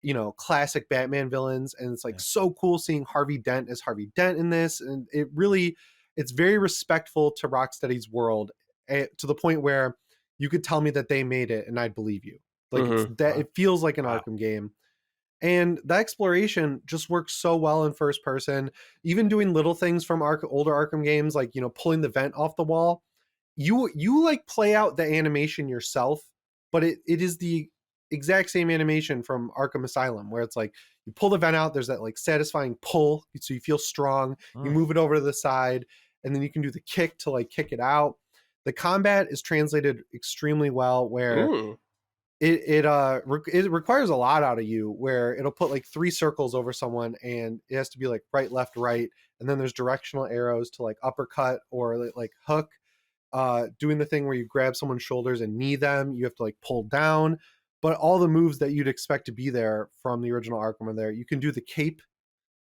you know, classic Batman villains. And it's like so cool seeing Harvey Dent as Harvey Dent in this. And it's very respectful to Rocksteady's world to the point where you could tell me that they made it and I'd believe you. Like it feels like an Arkham game. And the exploration just works so well in first person. Even doing little things from older Arkham games, like, you know, pulling the vent off the wall, you like play out the animation yourself, but it is the exact same animation from Arkham Asylum, where it's like you pull the vent out, there's that like satisfying pull, so you feel strong. You move it over to the side, and then you can do the kick to like kick it out. The combat is translated extremely well, where it requires a lot out of you, where it'll put like 3 circles over someone and it has to be like right, left, right, and then there's directional arrows to like uppercut or like hook. Doing the thing where you grab someone's shoulders and knee them, you have to like pull down, but all the moves that you'd expect to be there from the original Arkham are there. You can do the cape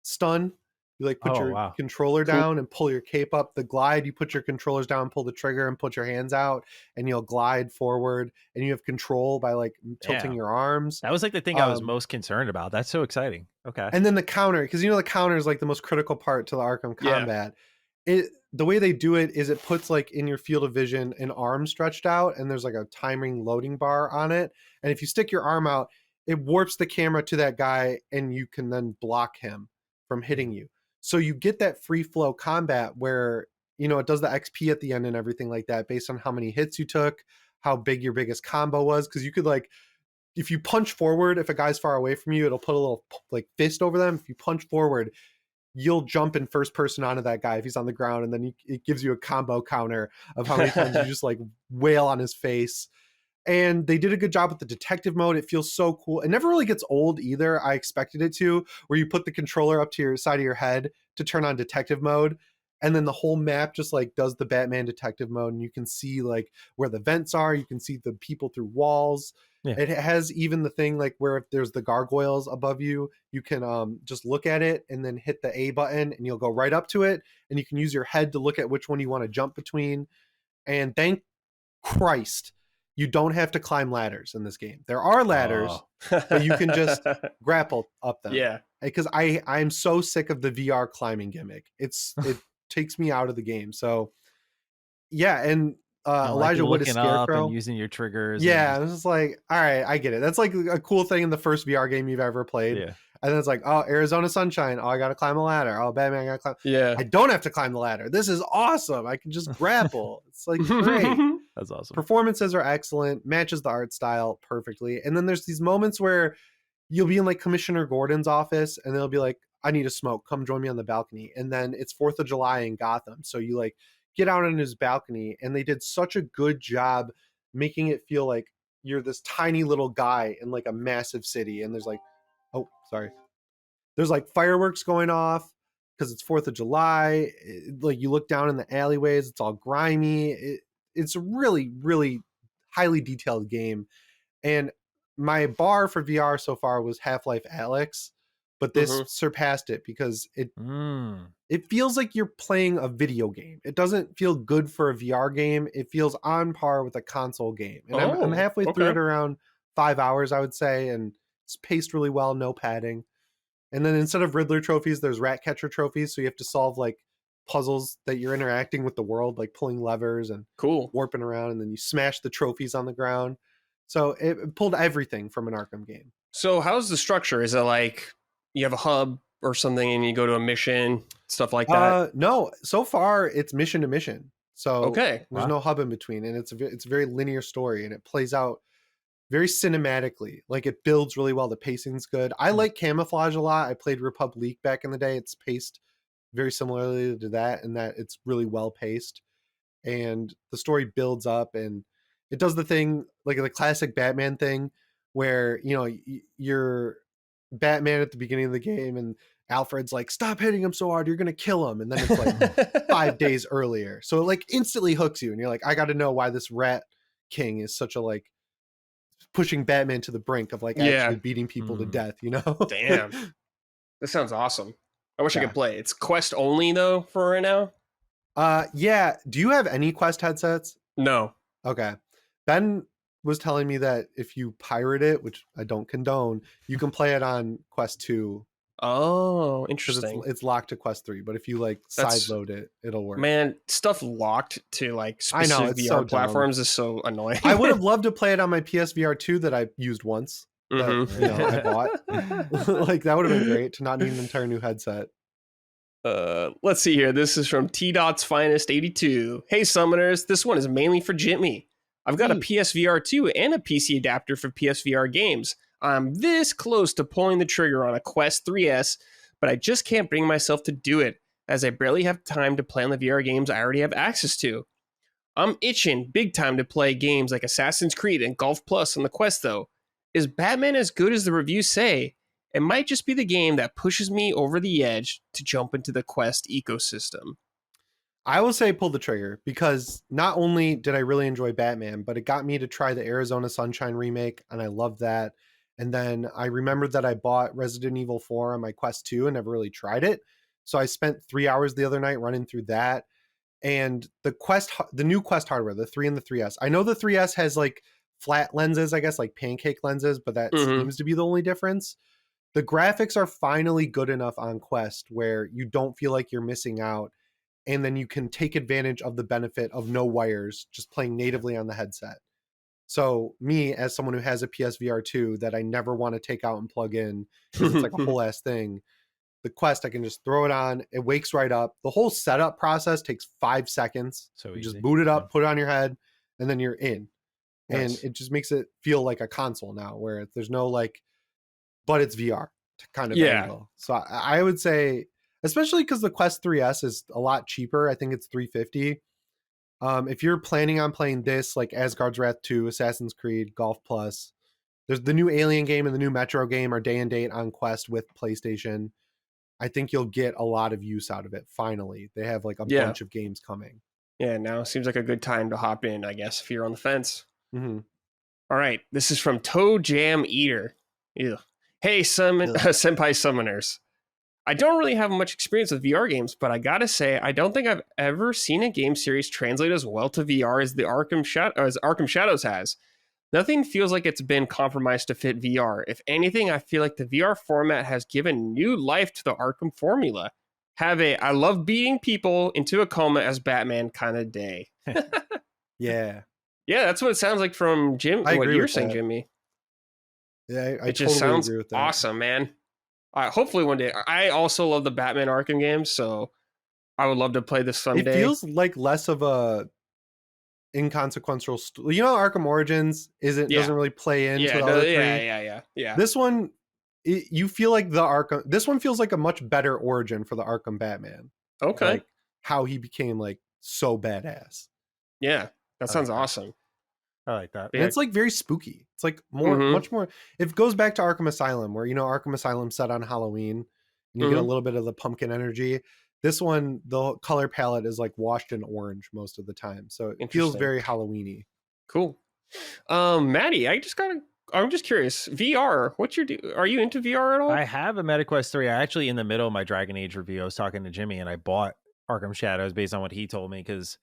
stun. You like put Oh, your wow. controller Cool. down and pull your cape up. The glide, you put your controllers down, pull the trigger, and put your hands out, and you'll glide forward. And you have control by like tilting Damn. your arms. That was like the thing I was most concerned about. That's so exciting. Okay. And then the counter, because the counter is like the most critical part to the Arkham Yeah. combat. The way they do it is it puts like in your field of vision an arm stretched out, and there's like a timing loading bar on it. And if you stick your arm out, it warps the camera to that guy, and you can then block him from hitting you. So you get that free flow combat where, it does the XP at the end and everything like that based on how many hits you took, how big your biggest combo was. Because you could like, if you punch forward, if a guy's far away from you, it'll put a little like fist over them. If you punch forward, you'll jump in first person onto that guy if he's on the ground, and then it gives you a combo counter of how many times you just like wail on his face. And they did a good job with the detective mode. It feels so cool. It never really gets old either. I expected it to, where you put the controller up to your side of your head to turn on detective mode, and then the whole map just like does the Batman detective mode, and you can see like where the vents are. You can see the people through walls. Yeah. It has even the thing like where if there's the gargoyles above you, you can just look at it and then hit the A button, and you'll go right up to it, and you can use your head to look at which one you want to jump between. And thank Christ, you don't have to climb ladders in this game. There are ladders, but you can just grapple up them. Yeah. Because I'm so sick of the VR climbing gimmick. It takes me out of the game. So yeah, and Elijah Wood is Scarecrow. And using your triggers. Yeah, I was just like, all right, I get it. That's like a cool thing in the first VR game you've ever played. Yeah. And then it's like, oh, Arizona Sunshine. Oh, I got to climb a ladder. Oh, Batman, I got to climb. Yeah. I don't have to climb the ladder. This is awesome. I can just grapple. It's like great. That's awesome. Performances are excellent. Matches the art style perfectly. And then there's these moments where you'll be in like Commissioner Gordon's office, and they'll be like, I need a smoke. Come join me on the balcony. And then it's 4th of July in Gotham. So you like get out on his balcony, and they did such a good job making it feel like you're this tiny little guy in like a massive city. And there's like, there's like fireworks going off because it's 4th of July. Like you look down in the alleyways, it's all grimy. It's a really, really highly detailed game. And my bar for VR so far was Half-Life Alyx, but this surpassed it because it feels like you're playing a video game. It doesn't feel good for a VR game. It feels on par with a console game. And I'm halfway through it, around 5 hours, I would say, and it's paced really well, no padding. And then instead of Riddler trophies, there's rat catcher trophies. So you have to solve like puzzles that you're interacting with the world, like pulling levers and warping around, and then you smash the trophies on the ground. So it pulled everything from an Arkham game. So how's the structure? Is it like you have a hub or something and you go to a mission, stuff like that? No, so far it's mission to mission. So there's no hub in between, and it's a very linear story, and it plays out very cinematically. Like it builds really well. The pacing's good. I like Camouflage a lot. I played Republic back in the day. It's paced very similarly to that, and that it's really well paced, and the story builds up, and it does the thing like the classic Batman thing where you're Batman at the beginning of the game, and Alfred's like, stop hitting him so hard, you're gonna kill him, and then it's like 5 days earlier, so it like instantly hooks you, and you're like, I got to know why this Rat King is such a like pushing Batman to the brink of like actually beating people to death, Damn, this sounds awesome. I wish I could play. It's Quest only though for right now. Yeah. Do you have any Quest headsets? No. Okay. Ben was telling me that if you pirate it, which I don't condone, you can play it on Quest 2. Oh, interesting. It's locked to Quest 3, but if you like sideload it, it'll work. Man, stuff locked to like specific VR so platforms is so annoying. I would have loved to play it on my PSVR 2 that I used once. That, I bought. Like that would have been great to not need an entire new headset. Let's see here. This is from T-Dot's Finest 82. Hey summoners, this one is mainly for Jimmy. I've got a PSVR 2 and a PC adapter for PSVR games. I'm this close to pulling the trigger on a Quest 3S, but I just can't bring myself to do it, as I barely have time to play on the VR games I already have access to. I'm itching big time to play games like Assassin's Creed and Golf Plus on the Quest though. Is Batman as good as the reviews say? It might just be the game that pushes me over the edge to jump into the Quest ecosystem. I will say pull the trigger, because not only did I really enjoy Batman, but it got me to try the Arizona Sunshine remake, and I love that. And then I remembered that I bought Resident Evil 4 on my Quest 2 and never really tried it. So I spent 3 hours the other night running through that. And the new Quest hardware, the 3 and the 3S. I know the 3S has like flat lenses, I guess, like pancake lenses, but that seems to be the only difference. The graphics are finally good enough on Quest where you don't feel like you're missing out. And then you can take advantage of the benefit of no wires, just playing natively on the headset. So me, as someone who has a PSVR 2 that I never want to take out and plug in, because it's like a whole ass thing, the Quest, I can just throw it on. It wakes right up. The whole setup process takes 5 seconds. So you just boot it up, put it on your head, and then you're in. Nice. And it just makes it feel like a console now, where there's no like, but it's VR kind of angle. So I would say, especially because the Quest 3S is a lot cheaper. I think it's $350. If you're planning on playing this, like Asgard's Wrath 2, Assassin's Creed, Golf Plus, there's the new Alien game and the new Metro game are day and date on Quest with PlayStation. I think you'll get a lot of use out of it. Finally, they have like a bunch of games coming. Yeah, now seems like a good time to hop in, I guess, if you're on the fence. Mm-hmm. All right, this is from Toe Jam Eater. Ew. Hey, Senpai Summoners. I don't really have much experience with VR games, but I gotta say, I don't think I've ever seen a game series translate as well to VR as Arkham Shadows has. Nothing feels like it's been compromised to fit VR. If anything, I feel like the VR format has given new life to the Arkham formula. Have a I love beating people into a coma as Batman kind of day. Yeah. Yeah, that's what it sounds like from Jim. I What agree you're with saying, that. Jimmy. Yeah, I It just totally sounds agree with that. awesome, man. Hopefully one day. I also love the Batman Arkham games, so I would love to play this someday. It feels like less of a inconsequential Arkham Origins doesn't really play into the other three. Yeah. This one, you feel like this one feels like a much better origin for the Arkham Batman. Okay. Like how he became like so badass. Yeah, that sounds awesome. I like that. And it's like very spooky. It's like much more. It goes back to Arkham Asylum, where Arkham Asylum set on Halloween, and you get a little bit of the pumpkin energy. This one, the color palette is like washed in orange most of the time, so it feels very Halloween-y. Cool. Matty, I'm just curious. VR, are you into VR at all? I have a MetaQuest 3. I actually, in the middle of my Dragon Age review, I was talking to Jimmy, and I bought Arkham Shadows based on what he told me, because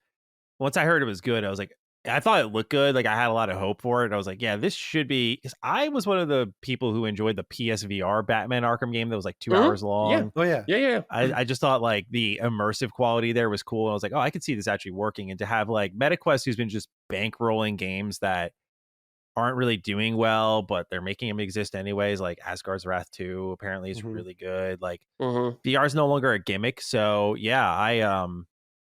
once I heard it was good, I was like, I thought it looked good. Like, I had a lot of hope for it. I was like, yeah, this should be, because I was one of the people who enjoyed the PSVR Batman Arkham game that was like 2 hours long. Yeah. Oh yeah. Yeah. I just thought like the immersive quality there was cool. And I was like, oh, I could see this actually working. And to have like MetaQuest, who's been just bankrolling games that aren't really doing well, but they're making them exist anyways, like Asgard's Wrath 2 apparently is really good. Like VR is no longer a gimmick. So yeah,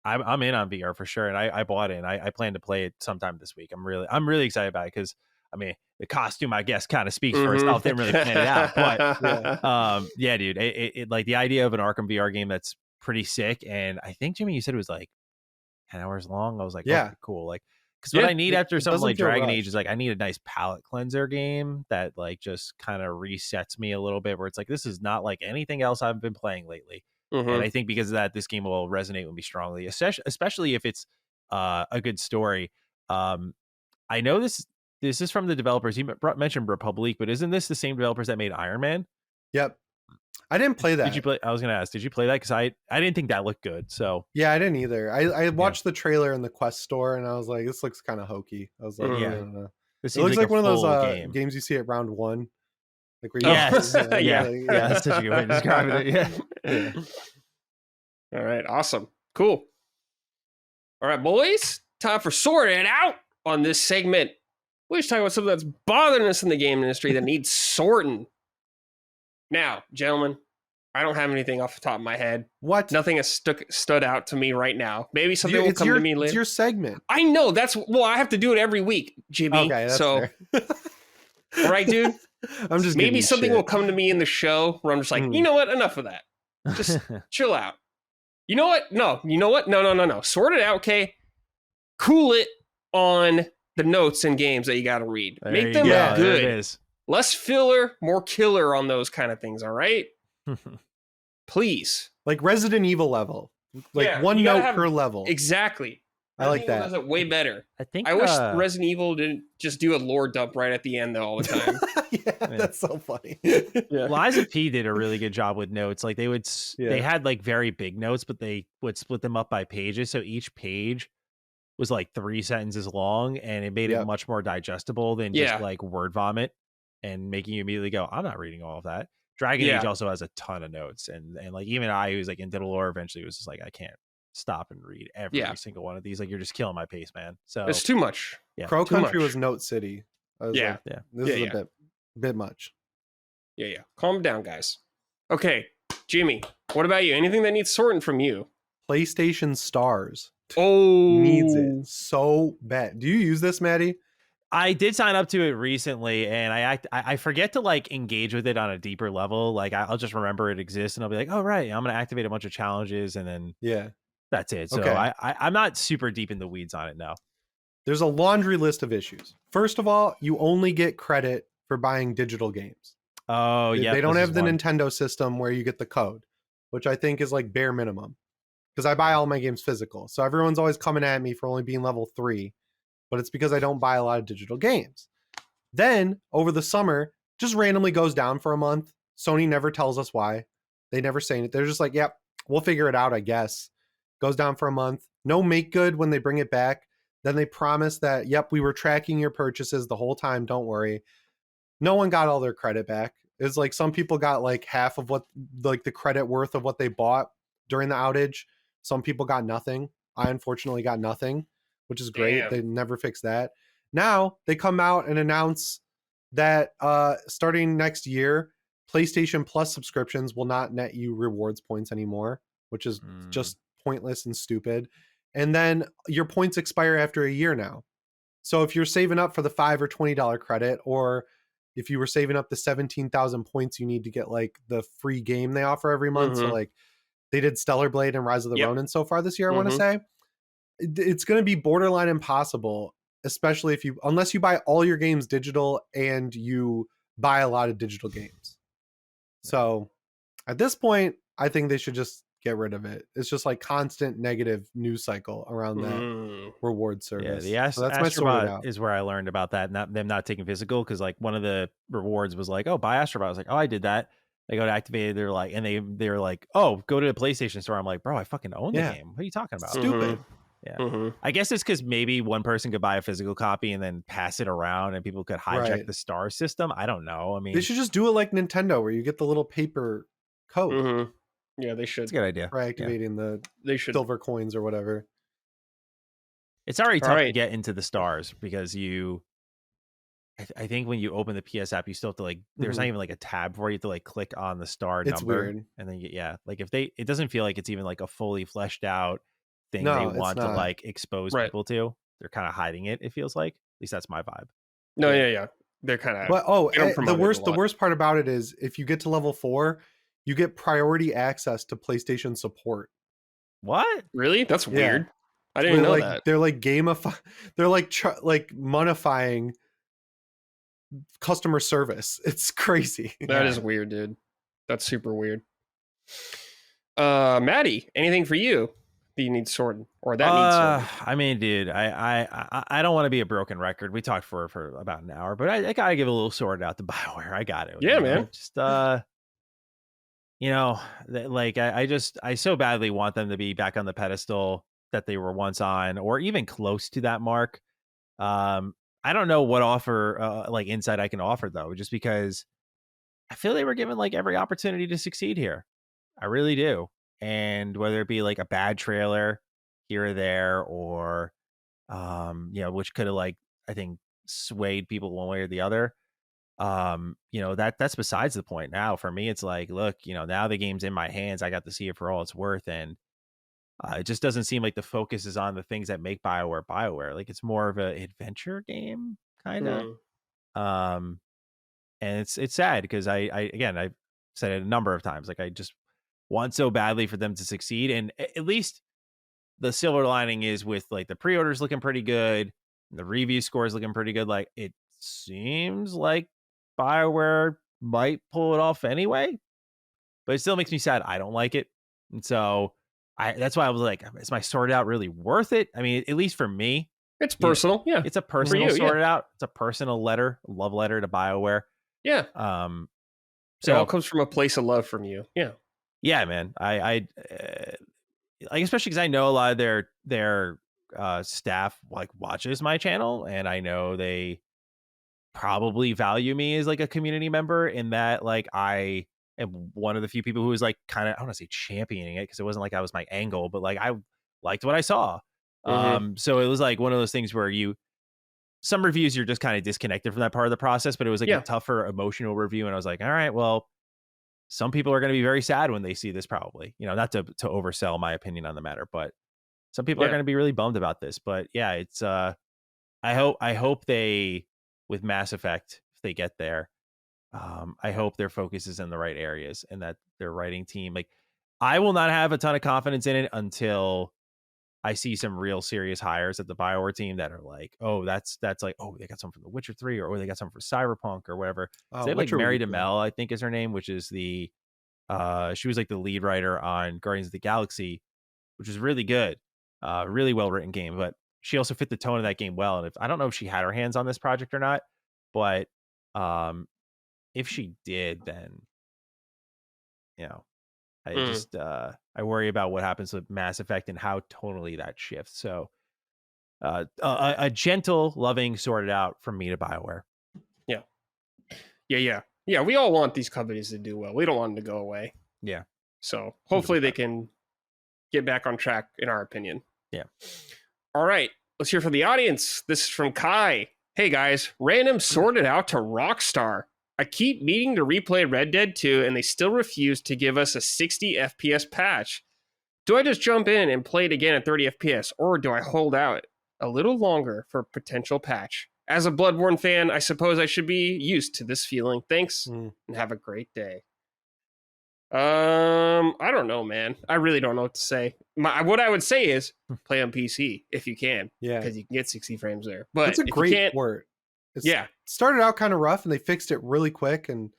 I'm in on VR for sure, and I bought it, and I plan to play it sometime this week. I'm really excited about it, because I mean the costume, I guess, kind of speaks for itself. Didn't really plan it out, but yeah, dude, it like the idea of an Arkham VR game that's pretty sick. And I think Jimmy, you said it was like 10 hours long. I was like, okay, cool, like, because what I need after something like Dragon Age is like I need a nice palate cleanser game that like just kind of resets me a little bit, where it's like this is not like anything else I've been playing lately. And I think because of that, this game will resonate with me strongly, especially if it's a good story. I know this is from the developers. You mentioned Republic, but isn't this the same developers that made Iron Man? Yep. I didn't play that. Did you play? I was going to ask, did you play that? Because I didn't think that looked good. So yeah, I didn't either. I watched the trailer in the Quest store, and I was like, this looks kind of hokey. I was like, I don't know. It looks like one of those games you see at round 1. Like where yeah, that's such a good way to describe it. Yeah. All right, awesome, cool. All right, boys, time for sorting it out on this segment. We're just talking about something that's bothering us in the game industry that needs sorting. Now, gentlemen, I don't have anything off the top of my head. What? Nothing has stood out to me right now. Maybe something will come to me later. It's your segment. I know. I have to do it every week, Jimmy. Okay, that's fair. Right, dude? I'm just maybe something will come to me in the show where I'm just like, you know what? Enough of that. Just chill out. You know what? No. You know what? No. Sort it out, okay? Cool it on the notes and games that you got to read. Make them good. There it is. Less filler, more killer on those kind of things, all right? Please. Like Resident Evil level. Like one note per level. Exactly. I like Resident Evil that. does it way better. I think I wish Resident Evil didn't just do a lore dump right at the end though all the time. Yeah, that's so funny. Yeah. Liza P did a really good job with notes. Like they Yeah. had like very big notes, but they would split them up by pages. So each page was like 3 sentences long, and it made it Yep. much more digestible than just Yeah. like word vomit and making you immediately go, I'm not reading all of that. Dragon Yeah. Age also has a ton of notes, and like even I, who's like into the lore, eventually was just like, I can't stop and read every Yeah. single one of these. Like you're just killing my pace, man. So It's too much. yeah. Crow too Country much. was Note City. I was Yeah. like, Yeah. this Yeah, is yeah. a bit much. Yeah. Calm down, guys. Okay, Jimmy, what about you? Anything that needs sorting from you? PlayStation Stars Oh, needs it so bad. Do you use this, Matty? I did sign up to it recently, and I forget to like engage with it on a deeper level. Like I'll just remember it exists, and I'll be like, oh right, I'm gonna activate a bunch of challenges, and then Yeah. that's it. So Okay. I'm not super deep in the weeds on it now. There's a laundry list of issues. First of all, you only get credit for buying digital games. Oh yeah, They don't have the Nintendo system where you get the code, which I think is like bare minimum. Because I buy all my games physical. So everyone's always coming at me for only being level 3, but it's because I don't buy a lot of digital games. Then over the summer, just randomly goes down for a month. Sony never tells us why. They never say it. They're just like, yep, we'll figure it out, I guess. Goes down for a month. No make good when they bring it back. Then they promise that, yep, we were tracking your purchases the whole time. Don't worry. No one got all their credit back. It's like some people got like half of what, like the credit worth of what they bought during the outage. Some people got nothing. I unfortunately got nothing, which is great. Damn. They never fixed that. Now they come out and announce that starting next year, PlayStation Plus subscriptions will not net you rewards points anymore, which is just pointless and stupid. And then your points expire after a year now. So if you're saving up for the $5 or $20 credit, or if you were saving up the 17,000 points you need to get like the free game they offer every month. So like they did Stellar Blade and Rise of the Ronin so far this year, I want to say. It's going to be borderline impossible, especially unless you buy all your games digital and you buy a lot of digital games. So at this point, I think they should just get rid of it. It's just like constant negative news cycle around that reward service. Yeah, so that's my Astrobot is where I learned about that, them not taking physical, because like one of the rewards was like, oh, buy Astrobot. I was like, oh, I did that. They go to activate it. They're like, and they're like, oh, go to the PlayStation Store. I'm like, bro, I fucking own the game. What are you talking about? Stupid. Yeah. I guess it's because maybe one person could buy a physical copy and then pass it around, and people could hijack the star system. I don't know. I mean, they should just do it like Nintendo, where you get the little paper code. Yeah, they should. It's a good idea. For activating the silver coins or whatever. It's already tough to get into the stars because I think when you open the PS app, you still have to like, there's not even like a tab for you to like click on the star number. It's weird. And then, like it doesn't feel like it's even like a fully fleshed out thing No, they want to like expose people to. They're kind of hiding it. It feels like, at least that's my vibe. No, yeah. They're kind of, but the worst part about it is if you get to level 4, you get priority access to PlayStation support. What? Really? That's weird. I didn't know that. They're like they're like monifying customer service. It's crazy. That is weird, dude. That's super weird. Matty, anything for you that you need sorted or that needs sorted? I mean, dude, I don't want to be a broken record. We talked for about an hour, but I gotta give a little sword out to BioWare. I got it. Yeah, man. Just I so badly want them to be back on the pedestal that they were once on, or even close to that mark. I don't know what offer like insight I can offer though, just because I feel they were given like every opportunity to succeed here. I really do. And whether it be like a bad trailer here or there, or which could have like, I think, swayed people one way or the other. That's besides the point. Now for me, it's like, look, now the game's in my hands. I got to see it for all it's worth. And it just doesn't seem like the focus is on the things that make BioWare. Like it's more of an adventure game kind of. And it's sad because I've said it a number of times. Like I just want so badly for them to succeed. And at least the silver lining is with like the pre-orders looking pretty good, the review scores looking pretty good. Like it seems like BioWare might pull it off anyway, but it still makes me sad. I don't like it. And so that's why I was like, is my sorted out really worth it? I mean, at least for me, It's personal. Yeah. it's a personal you, sorted out. It's a personal love letter to BioWare. Yeah. So it all comes from a place of love from you. Yeah. Yeah, man. I like, especially because I know a lot of their staff like watches my channel, and I know they probably value me as like a community member, in that like I am one of the few people who was like kind of, I don't want to say championing it, because it wasn't like I was my angle, but like I liked what I saw. So it was like one of those things where some reviews you're just kind of disconnected from that part of the process, but it was like a tougher emotional review, and I was like, all right, well, some people are going to be very sad when they see this, probably, not to oversell my opinion on the matter, but some people are going to be really bummed about this. But yeah, it's I hope they, with Mass Effect, if they get there, I hope their focus is in the right areas, and that their writing team, like, I will not have a ton of confidence in it until I see some real serious hires at the BioWare team that are like, oh, that's like, oh, they got some from The Witcher 3, or they got some for Cyberpunk or whatever. So they have like Mary DeMel, I think is her name, which is she was like the lead writer on Guardians of the Galaxy, which is really good, really well written game. But she also fit the tone of that game well. And I don't know if she had her hands on this project or not, but if she did, then I just I worry about what happens with Mass Effect and how tonally that shifts. So a gentle, loving, sorted out from me to BioWare. Yeah. We all want these companies to do well. We don't want them to go away. Yeah. So hopefully they can get back on track, in our opinion. Yeah. All right. Let's hear from the audience. This is from Kai. Hey guys, random sorted out to Rockstar. I keep meaning to replay Red Dead 2, and they still refuse to give us a 60 FPS patch. Do I just jump in and play it again at 30 FPS, or do I hold out a little longer for a potential patch? As a Bloodborne fan, I suppose I should be used to this feeling. Thanks, and have a great day. I don't know, man. I really don't know what to say. What I would say is play on PC if you can. Yeah. Because you can get 60 frames there. But it's a great port. It started out kind of rough, and they fixed it really quick, and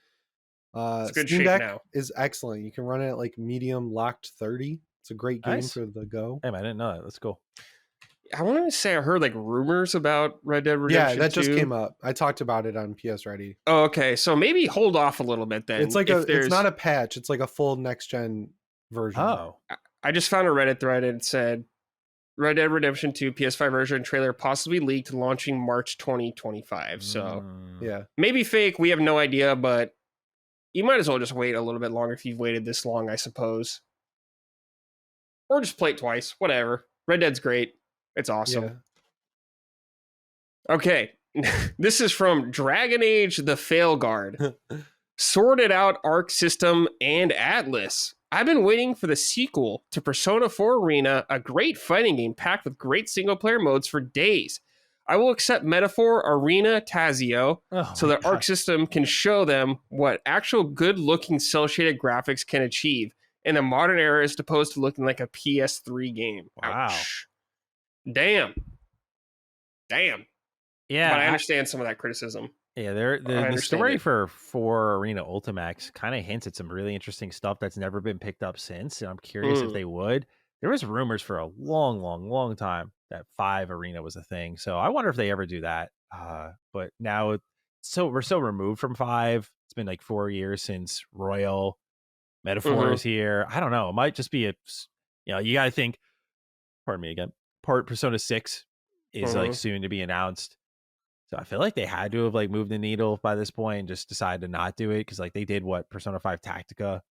it's good Steam shape Deck now. is excellent. You can run it at like medium locked 30. It's a great game for the go. Hey, man, I didn't know that. That's cool. I want to say I heard like rumors about Red Dead Redemption 2. Yeah, that just came up. I talked about it on PS Ready. Oh, okay. So maybe hold off a little bit then. It's like it's not a patch. It's like a full next gen version. Oh. I just found a Reddit thread, and it said Red Dead Redemption 2 PS5 version trailer possibly leaked, launching March 2025. So yeah, maybe fake. We have no idea, but you might as well just wait a little bit longer if you've waited this long, I suppose. Or just play it twice. Whatever. Red Dead's great. It's awesome. Yeah. Okay. This is from Dragon Age the Veilguard. Sorted out Arc System and Atlas. I've been waiting for the sequel to Persona 4 Arena, a great fighting game packed with great single-player modes, for days. I will accept Metaphor Arena Tazio so that Arc System can show them what actual good-looking cel-shaded graphics can achieve in the modern era, as opposed to looking like a PS3 game. Wow. Ouch. Damn. Yeah, but I understand some of that criticism. Yeah, the story for Arena Ultimax kind of hints at some really interesting stuff that's never been picked up since, and I'm curious if they would. There was rumors for a long time that 5 Arena was a thing, so I wonder if they ever do that. But now, we're so removed from 5. It's been like 4 years since Royal Metaphor is here. I don't know. It might just be you got to think. Pardon me again. Part Persona 6 is like soon to be announced. So I feel like they had to have like moved the needle by this point and just decided to not do it, because like they did Persona 5 Tactica.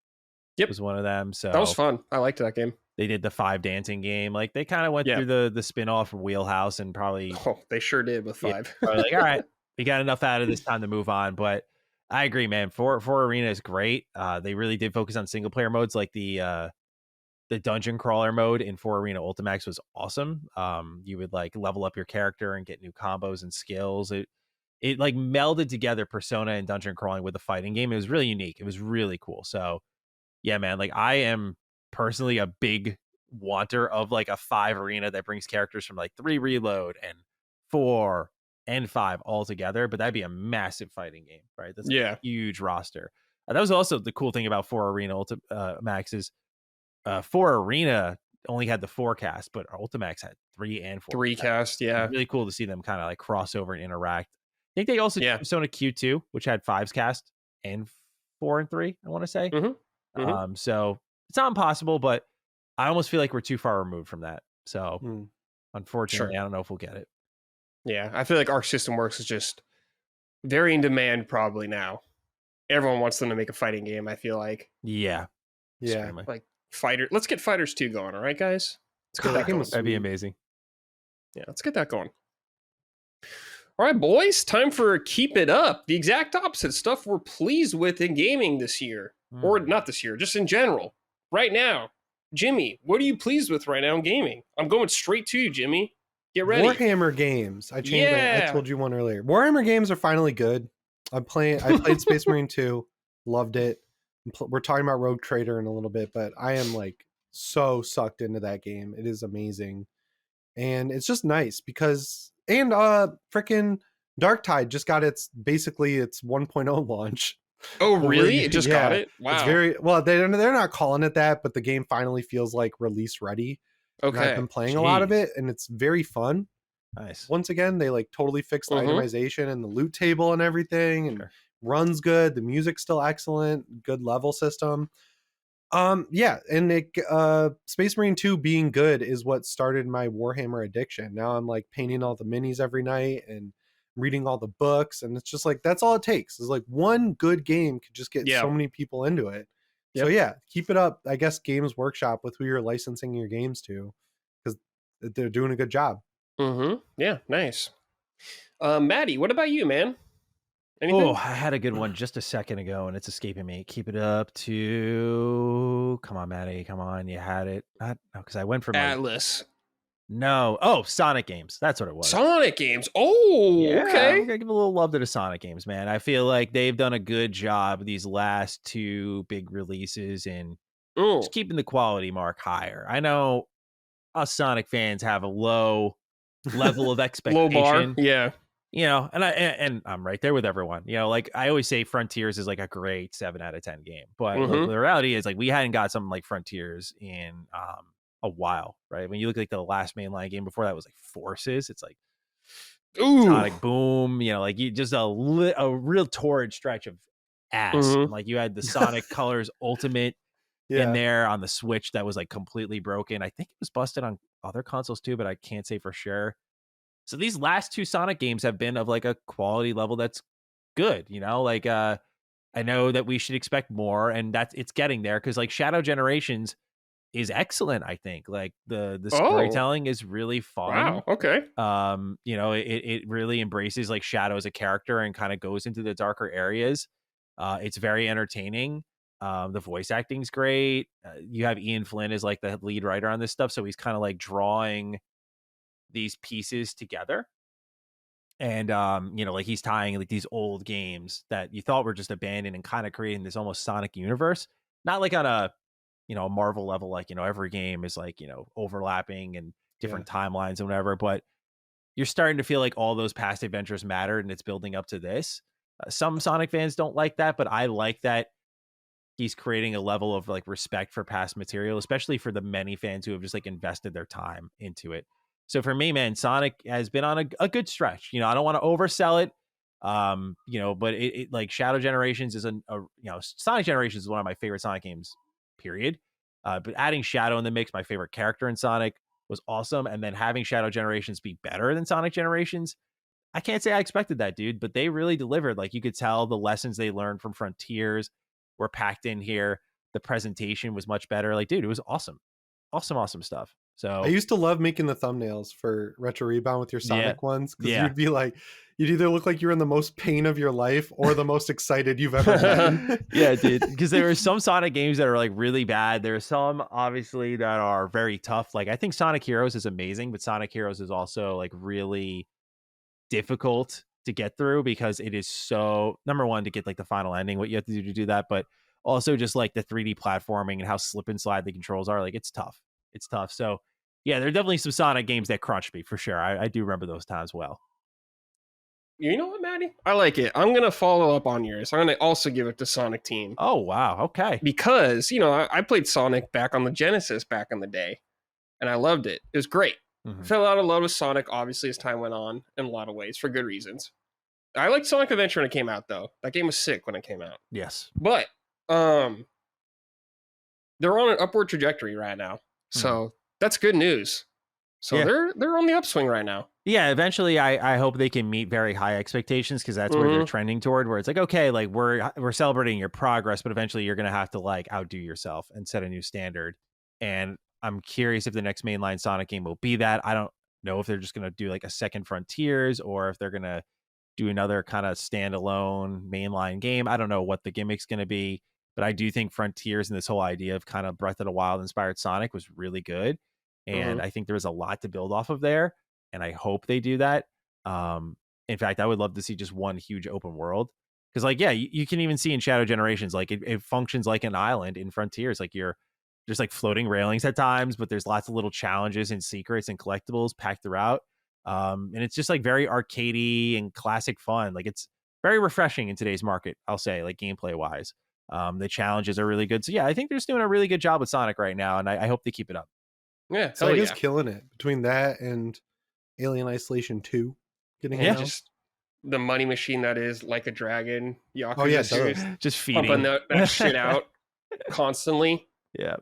Yep. Was one of them. So that was fun. I liked that game. They did the 5 dancing game. Like they kind of went through the spin-off from Wheelhouse, and probably they sure did with 5. Like, all right, we got enough out of this, time to move on. But I agree, man. 4 Arena is great. They really did focus on single player modes, like the dungeon crawler mode in 4 Arena Ultimax was awesome. You would like level up your character and get new combos and skills. It like melded together Persona and dungeon crawling with the fighting game. It was really unique. It was really cool. So yeah, man, like I am personally a big wanter of like a 5 Arena that brings characters from like 3 Reload and 4 and 5 all together. But that'd be a massive fighting game, right? That's a huge roster. That was also the cool thing about 4 Arena Max is 4 Arena only had the 4 cast, but Ultimax had 3 and 4. 3 cast, yeah. Really cool to see them kind of like cross over and interact. I think they also did Persona Q2, which had 5s cast and 4 and 3, I want to say. So it's not impossible, but I almost feel like we're too far removed from that. So unfortunately, I don't know if we'll get it. Yeah, I feel like Arc System Works is just very in demand probably now. Everyone wants them to make a fighting game, I feel like. Yeah. Like let's get Fighters 2 going, all right, guys? Let's get that going. That'd be amazing. Yeah, let's get that going. All right, boys, time for Keep It Up. The exact opposite stuff we're pleased with in gaming this year. Or not this year, just in general. Right now. Jimmy, what are you pleased with right now in gaming? I'm going straight to you, Jimmy. Get ready. Warhammer games. I changed. I told you one earlier. Warhammer games are finally good. I played Space Marine 2. Loved it. We're talking about Rogue Trader in a little bit, but I am like so sucked into that game. It is amazing. And it's just nice because freaking Darktide just got its 1.0 launch. Oh, really? It just got it? Wow. It's very well, they're not calling it that, but the game finally feels like release ready. Okay. And I've been playing a lot of it, and it's very fun. Nice. Once again, they like totally fixed the itemization and the loot table and everything, and runs good. The music's still excellent. Good level system. And Space Marine 2 being good is what started my Warhammer addiction. Now I'm like painting all the minis every night and reading all the books, and it's just like that's all it takes. Is like one good game could just get so many people into it. So yeah, keep it up. I guess Games Workshop with who you're licensing your games to, because they're doing a good job. Yeah, nice. Matty, what about you, man? Anything? Oh, I had a good one just a second ago, and it's escaping me. Keep it up to... Come on, Matty. Come on. You had it. Because I went from... Atlas. No. Oh, Sonic games. That's what it was. Sonic games. Oh, yeah, okay. I'm going to give a little love to the Sonic games, man. I feel like they've done a good job these last 2 big releases in just keeping the quality mark higher. I know us Sonic fans have a low level of expectation. Low bar, yeah. You know, and I'm right there with everyone. You know, like I always say Frontiers is like a great 7 out of 10 game. But the reality is like we hadn't got something like Frontiers in a while, right? When you look like the last mainline game before that was like Forces, it's like Sonic Boom, you know, like you just a real torrid stretch of ass. And, like you had the Sonic Colors Ultimate in there on the Switch that was like completely broken. I think it was busted on other consoles too, but I can't say for sure. So these last 2 Sonic games have been of like a quality level that's good, you know, like I know that we should expect more, and it's getting there because like Shadow Generations is excellent. I think like the storytelling is really fun. Wow. Okay. You know, it really embraces like Shadow as a character and kind of goes into the darker areas. It's very entertaining. The voice acting's great. You have Ian Flynn as like the lead writer on this stuff, so he's kind of like drawing these pieces together. And you know, like he's tying like these old games that you thought were just abandoned and kind of creating this almost Sonic universe. Not like on a, you know, a Marvel level, like, you know, every game is like, you know, overlapping and different timelines and whatever, but you're starting to feel like all those past adventures mattered and it's building up to this. Some Sonic fans don't like that, but I like that he's creating a level of like respect for past material, especially for the many fans who have just like invested their time into it. So for me, man, Sonic has been on a good stretch. You know, I don't want to oversell it. You know, but it like Shadow Generations is you know, Sonic Generations is one of my favorite Sonic games, period. But adding Shadow in the mix, my favorite character in Sonic, was awesome. And then having Shadow Generations be better than Sonic Generations, I can't say I expected that, dude, but they really delivered. Like you could tell the lessons they learned from Frontiers were packed in here. The presentation was much better. Like, dude, it was awesome. Awesome stuff. So I used to love making the thumbnails for Retro Rebound with your Sonic ones, because you'd be like, you'd either look like you're in the most pain of your life or the most excited you've ever been. Yeah, dude. Because there are some Sonic games that are like really bad. There are some obviously that are very tough. Like I think Sonic Heroes is amazing, but Sonic Heroes is also like really difficult to get through because it is so, number one, to get like the final ending, what you have to do that, but also just like the 3D platforming and how slip and slide the controls are. Like it's tough. So yeah, there are definitely some Sonic games that crunch me for sure. I do remember those times well. You know what, Matty? I like it. I'm going to follow up on yours. I'm going to also give it to Sonic Team. Oh, wow. Okay. Because, you know, I played Sonic back on the Genesis back in the day. and I loved it. It was great. Mhm. Fell out of love with Sonic, obviously, as time went on, in a lot of ways, for good reasons. I liked Sonic Adventure when it came out, though. That game was sick when it came out. Yes. But they're on an upward trajectory right now, so that's good news. So Yeah. they're on the upswing right now. Yeah, eventually I hope they can meet very high expectations, because that's where they're trending toward, where it's like, okay, like we're celebrating your progress, but eventually you're gonna have to like outdo yourself and set a new standard. And I'm curious if the next mainline Sonic game will be that. I don't know if they're just gonna do like a second Frontiers, or if they're gonna do another kind of standalone mainline game. I don't know what the gimmick's gonna be, but I do think Frontiers and this whole idea of kind of Breath of the Wild inspired Sonic was really good. And I think there was a lot to build off of there. And I hope they do that. In fact, I would love to see just one huge open world. Because, like, yeah, you can even see in Shadow Generations, like, it functions like an island in Frontiers. Like, there's like floating railings at times, but there's lots of little challenges and secrets and collectibles packed throughout. And it's just like very arcadey and classic fun. Like, it's very refreshing in today's market, I'll say, like gameplay wise. The challenges are really good. So yeah, I think they're just doing a really good job with Sonic right now, and I hope they keep it up. Yeah, Sonic is killing it between that and Alien Isolation 2 getting and just the money machine that is Like a Dragon. Yakuza oh yeah, series, just feeding pumping that shit out constantly. Yeah,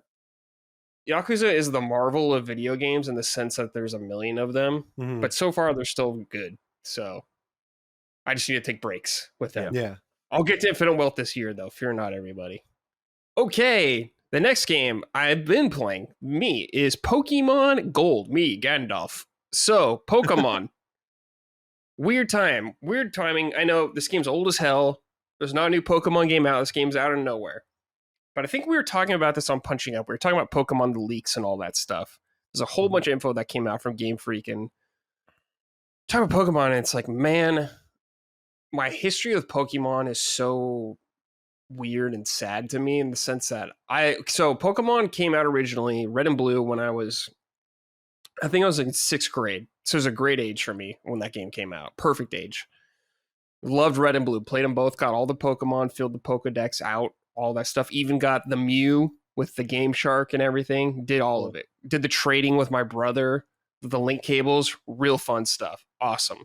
Yakuza is the Marvel of video games in the sense that there's a million of them, but so far they're still good. So I just need to take breaks with them. Yeah. I'll get to Infinite Wealth this year, though. Fear not, everybody. Okay, the next game I've been playing, is Pokemon Gold. Gandalf. So, Pokemon. Weird timing. I know this game's old as hell. There's not a new Pokemon game out. This game's out of nowhere. But I think we were talking about this on Punching Up. We were talking about Pokemon, the leaks and all that stuff. There's a whole bunch of info that came out from Game Freak. And talking about Pokemon, and it's like, man, my history with Pokemon is so weird and sad to me in the sense that so Pokemon came out originally, Red and Blue, when I think I was in 6th grade. So it was a great age for me when that game came out. Perfect age. Loved Red and Blue. Played them both. Got all the Pokemon. Filled the Pokedex out. All that stuff. Even got the Mew with the Game Shark and everything. Did all of it. Did the trading with my brother. The link cables. Real fun stuff. Awesome.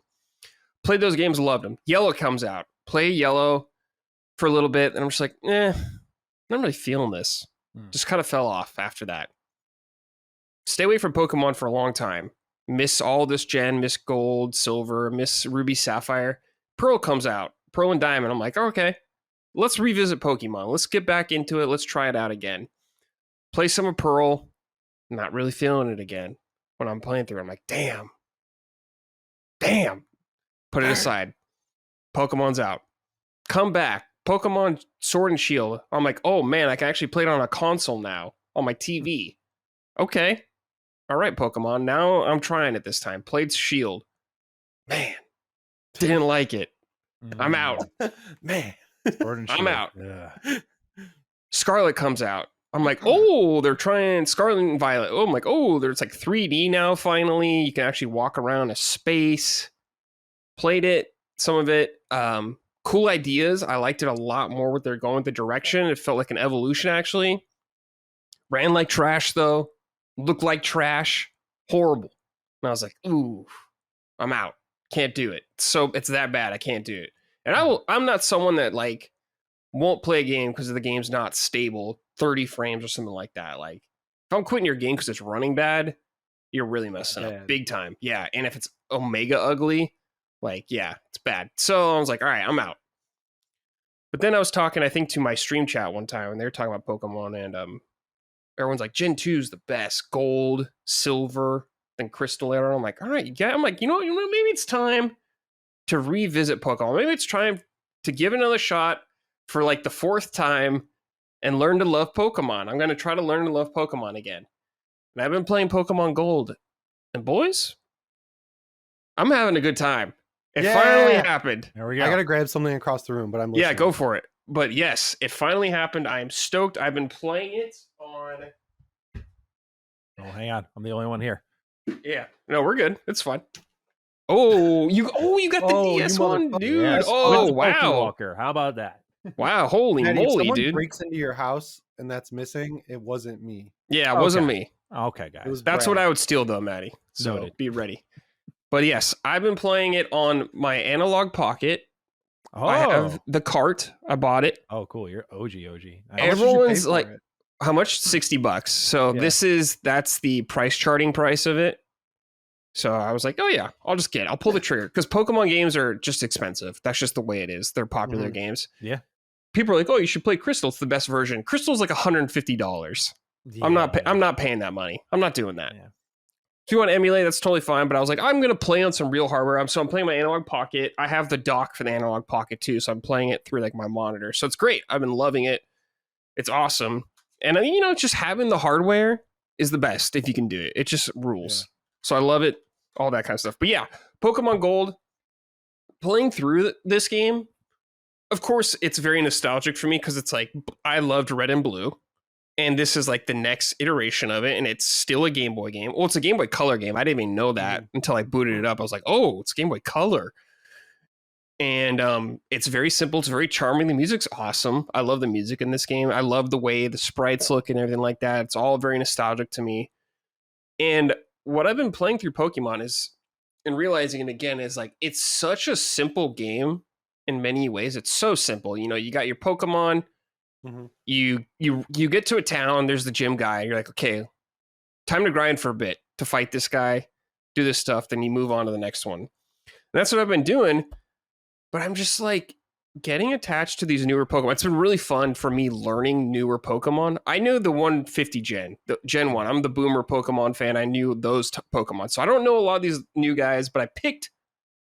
Played those games. Loved them. Yellow comes out. Play Yellow for a little bit. And I'm just like, I'm not really feeling this. Just kind of fell off after that. Stay away from Pokemon for a long time. Miss all this gen, miss Gold, Silver, miss Ruby, Sapphire. Pearl comes out. Pearl and Diamond. I'm like, okay, let's revisit Pokemon. Let's get back into it. Let's try it out again. Play some of Pearl. Not really feeling it again. When I'm playing through it, I'm like, damn. Put it aside. Pokemon's out. Come back. Pokemon Sword and Shield. I'm like, oh man, I can actually play it on a console now. On my TV. Okay. All right, Pokemon. Now I'm trying it this time. Played Shield. Man. Didn't like it. I'm out. Man. I'm out. Yeah. Scarlet comes out. I'm like, oh, they're trying Scarlet and Violet. Oh, I'm like, oh, there's like 3D now, finally. You can actually walk around a space. Played it, some of it. Cool ideas. I liked it a lot more what they're going with the direction. It felt like an evolution, actually. Ran like trash, though. Looked like trash. Horrible. And I was like, ooh, I'm out. Can't do it. So it's that bad. I can't do it. And I'm not someone that like won't play a game because the game's not stable, 30 frames or something like that. Like if I'm quitting your game because it's running bad, you're really messing up big time. Yeah. And if it's Omega ugly, like, yeah, it's bad. So I was like, all right, I'm out. But then I was talking, I think, to my stream chat one time, and they were talking about Pokemon, and everyone's like, Gen 2 is the best. Gold, Silver, then Crystal Era. I'm like, all right, yeah. I'm like, you know, maybe it's time to revisit Pokemon. Maybe it's time to give another shot for like the 4th time and learn to love Pokemon. I'm going to try to learn to love Pokemon again. And I've been playing Pokemon Gold. And boys, I'm having a good time. It finally happened. There we go. I got to grab something across the room, but I'm listening. Yeah, go for it. But yes, it finally happened. I am stoked. I've been playing it on... Oh, hang on. I'm the only one here. Yeah. No, we're good. It's fine. Oh, you got the DS one, dude. Yes. Oh, With wow. Walker. How about that? Wow, holy Matty, if moly, someone dude. breaks into your house and that's missing, it wasn't me. Yeah, it wasn't me. Okay, guys. That's what I would steal though, Matty. So Noted. be ready. But yes, I've been playing it on my analog pocket. Oh, I have the cart. I bought it. oh, cool. You're OG. How much did you Everyone's pay for like, it? how much? $60. So Yeah. that's the price charting price of it. So I was like, oh yeah, I'll pull the trigger because Pokemon games are just expensive. That's just the way it is. They're popular games. Yeah. People are like, oh, you should play Crystal. It's the best version. Crystal's like $150. I'm not paying that money. I'm not doing that. Yeah. If you want to emulate, that's totally fine. But I was like, I'm gonna play on some real hardware. I'm playing my analog pocket. I have the dock for the analog pocket too, so I'm playing it through like my monitor. So it's great. I've been loving it. It's awesome. And just having the hardware is the best if you can do it. It just rules. Yeah. So I love it. All that kind of stuff. But yeah, Pokemon Gold. Playing through this game, of course, it's very nostalgic for me because it's like I loved Red and Blue. And this is like the next iteration of it, and it's still a Game Boy game. Well, it's a Game Boy Color game. I didn't even know that until I booted it up. I was like, oh, it's Game Boy Color. And it's very simple. It's very charming. The music's awesome. I love the music in this game. I love the way the sprites look and everything like that. It's all very nostalgic to me. And what I've been playing through Pokemon and realizing it again is like, it's such a simple game in many ways. It's so simple. You got your Pokemon. Mm-hmm. You get to a town, there's the gym guy, you're like, okay, time to grind for a bit to fight this guy, do this stuff, then you move on to the next one. And that's what I've been doing, but I'm just like getting attached to these newer Pokemon. It's been really fun for me learning newer Pokemon. I knew the 150 the Gen 1. I'm the boomer Pokemon fan. I knew those Pokemon. So I don't know a lot of these new guys, but I picked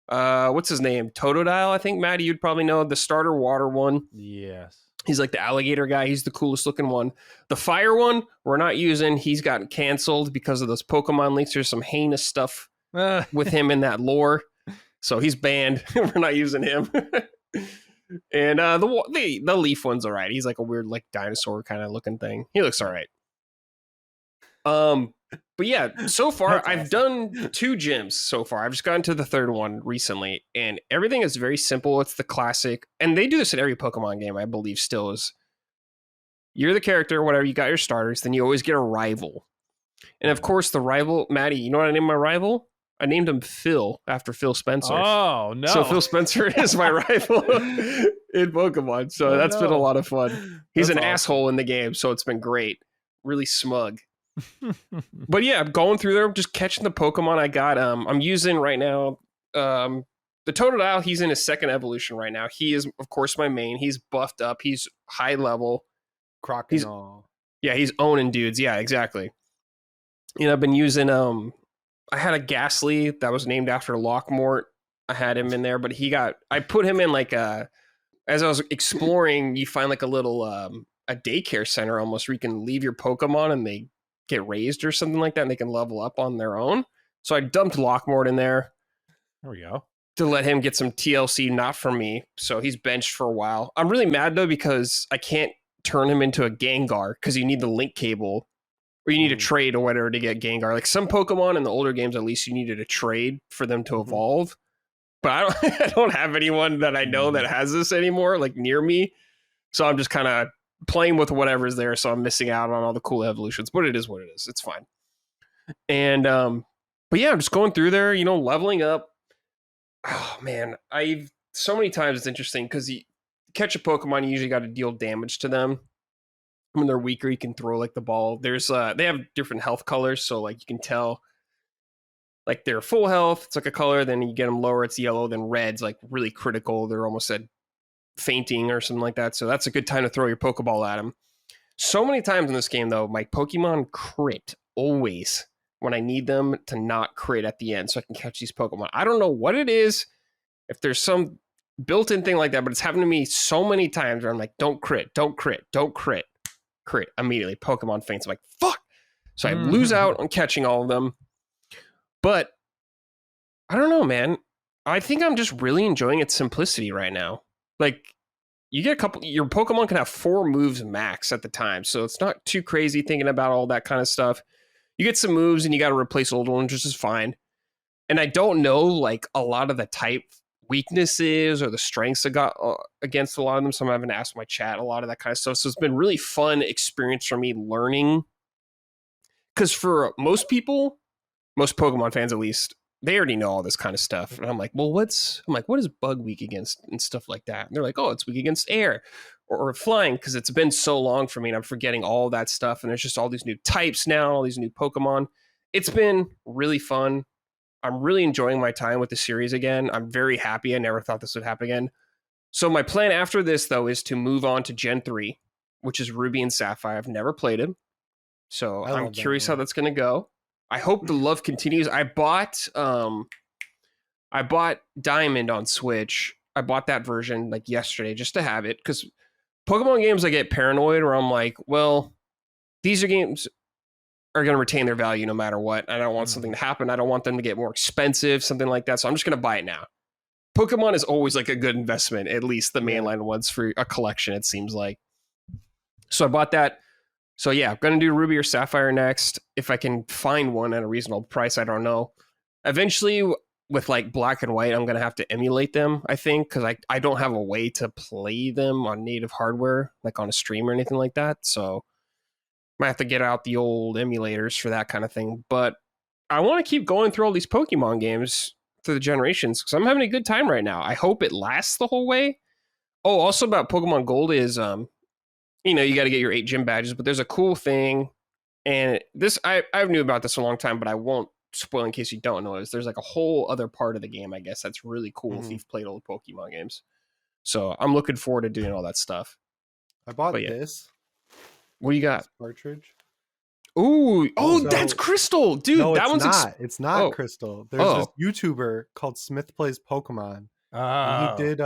what's his name? Totodile, I think. Matty, you'd probably know the starter water one. Yes. He's like the alligator guy. He's the coolest looking one. The fire one, we're not using. He's gotten canceled because of those Pokemon leaks. There's some heinous stuff with him in that lore. So he's banned. We're not using him. And the leaf one's all right. He's like a weird like dinosaur kind of looking thing. He looks all right. But yeah, so far I've done 2 gyms so far. I've just gotten to the 3rd one recently, and everything is very simple. It's the classic, and they do this in every Pokemon game, I believe. Still is you're the character, whatever. You got your starters, then you always get a rival, and of course the rival, Matty. You know what I named my rival? I named him Phil after Phil Spencer. Oh no! So Phil Spencer is my rival in Pokemon. So that's been a lot of fun. He's an asshole in the game, so it's been great. Really smug. But yeah, I'm going through there, just catching the Pokemon I got. I'm using right now the Totodile. He's in his 2nd evolution right now. He is, of course, my main. He's buffed up. He's high level. Croconaw. He's owning dudes. Yeah, exactly. I've been using I had a Ghastly that was named after Lockmort. I had him in there, but I put him in like as I was exploring, you find like a little a daycare center almost where you can leave your Pokemon and they get raised or something like that, and they can level up on their own. So I dumped Lockmort in there. There we go. To let him get some TLC, not from me. So he's benched for a while. I'm really mad though because I can't turn him into a Gengar because you need the link cable, or you need a trade or whatever to get Gengar. Like some Pokemon in the older games, at least you needed a trade for them to evolve. But I don't have anyone that I know that has this anymore, like near me. So I'm just kind of playing with whatever's there, so I'm missing out on all the cool evolutions, but it is what it is. It's fine. And but yeah, I'm just going through there, leveling up. Oh man, I've so many times it's interesting because you catch a Pokemon, you usually got to deal damage to them. When they're weaker, you can throw like the ball. There's they have different health colors, so like you can tell like they're full health, it's like a color, then you get them lower, it's yellow, then red's like really critical, they're almost at fainting or something like that. So that's a good time to throw your Pokeball at them. So many times in this game, though, my Pokemon crit always when I need them to not crit at the end so I can catch these Pokemon. I don't know what it is, if there's some built-in thing like that, but it's happened to me so many times where I'm like, don't crit, don't crit, don't crit. Crit immediately. Pokemon faints. I'm like, fuck. So I lose out on catching all of them. But I don't know, man. I think I'm just really enjoying its simplicity right now. Like, you get your Pokemon can have 4 moves max at the time, so it's not too crazy thinking about all that kind of stuff. You get some moves and you got to replace old ones, which is fine. And I don't know, like, a lot of the type weaknesses or the strengths I got against a lot of them, so I'm having to ask my chat a lot of that kind of stuff. So it's been really fun experience for me learning because for most people, most Pokemon fans at least, they already know all this kind of stuff. And I'm like, well, what is bug weak against and stuff like that? And they're like, oh, it's weak against air or flying, because it's been so long for me and I'm forgetting all that stuff. And there's just all these new types now, all these new Pokemon. It's been really fun. I'm really enjoying my time with the series again. I'm very happy. I never thought this would happen again. So my plan after this, though, is to move on to Gen 3, which is Ruby and Sapphire. I've never played it. So I'm curious how that's going to go. I hope the love continues. I bought Diamond on Switch. I bought that version like yesterday just to have it, because Pokemon games, I get paranoid where I'm like, well, these games are going to retain their value no matter what. I don't want something to happen. I don't want them to get more expensive, something like that. So I'm just going to buy it now. Pokemon is always like a good investment, at least the mainline ones for a collection, it seems like. So I bought that. So yeah, I'm going to do Ruby or Sapphire next. If I can find one at a reasonable price, I don't know. Eventually, with like Black and White, I'm going to have to emulate them, I think, because I don't have a way to play them on native hardware, like on a stream or anything like that. So I might have to get out the old emulators for that kind of thing. But I want to keep going through all these Pokemon games through the generations, because I'm having a good time right now. I hope it lasts the whole way. Oh, also about Pokemon Gold is... you know, you got to get your 8 gym badges, but there's a cool thing. And this, I knew about this a long time, but I won't spoil in case you don't know, is there's like a whole other part of the game, I guess, that's really cool if you've played old Pokemon games. So I'm looking forward to doing all that stuff. I bought this. What do you got? This cartridge. Ooh, that's Crystal, dude. No, that one's it's not Crystal. There's this YouTuber called Smith Plays Pokemon. He did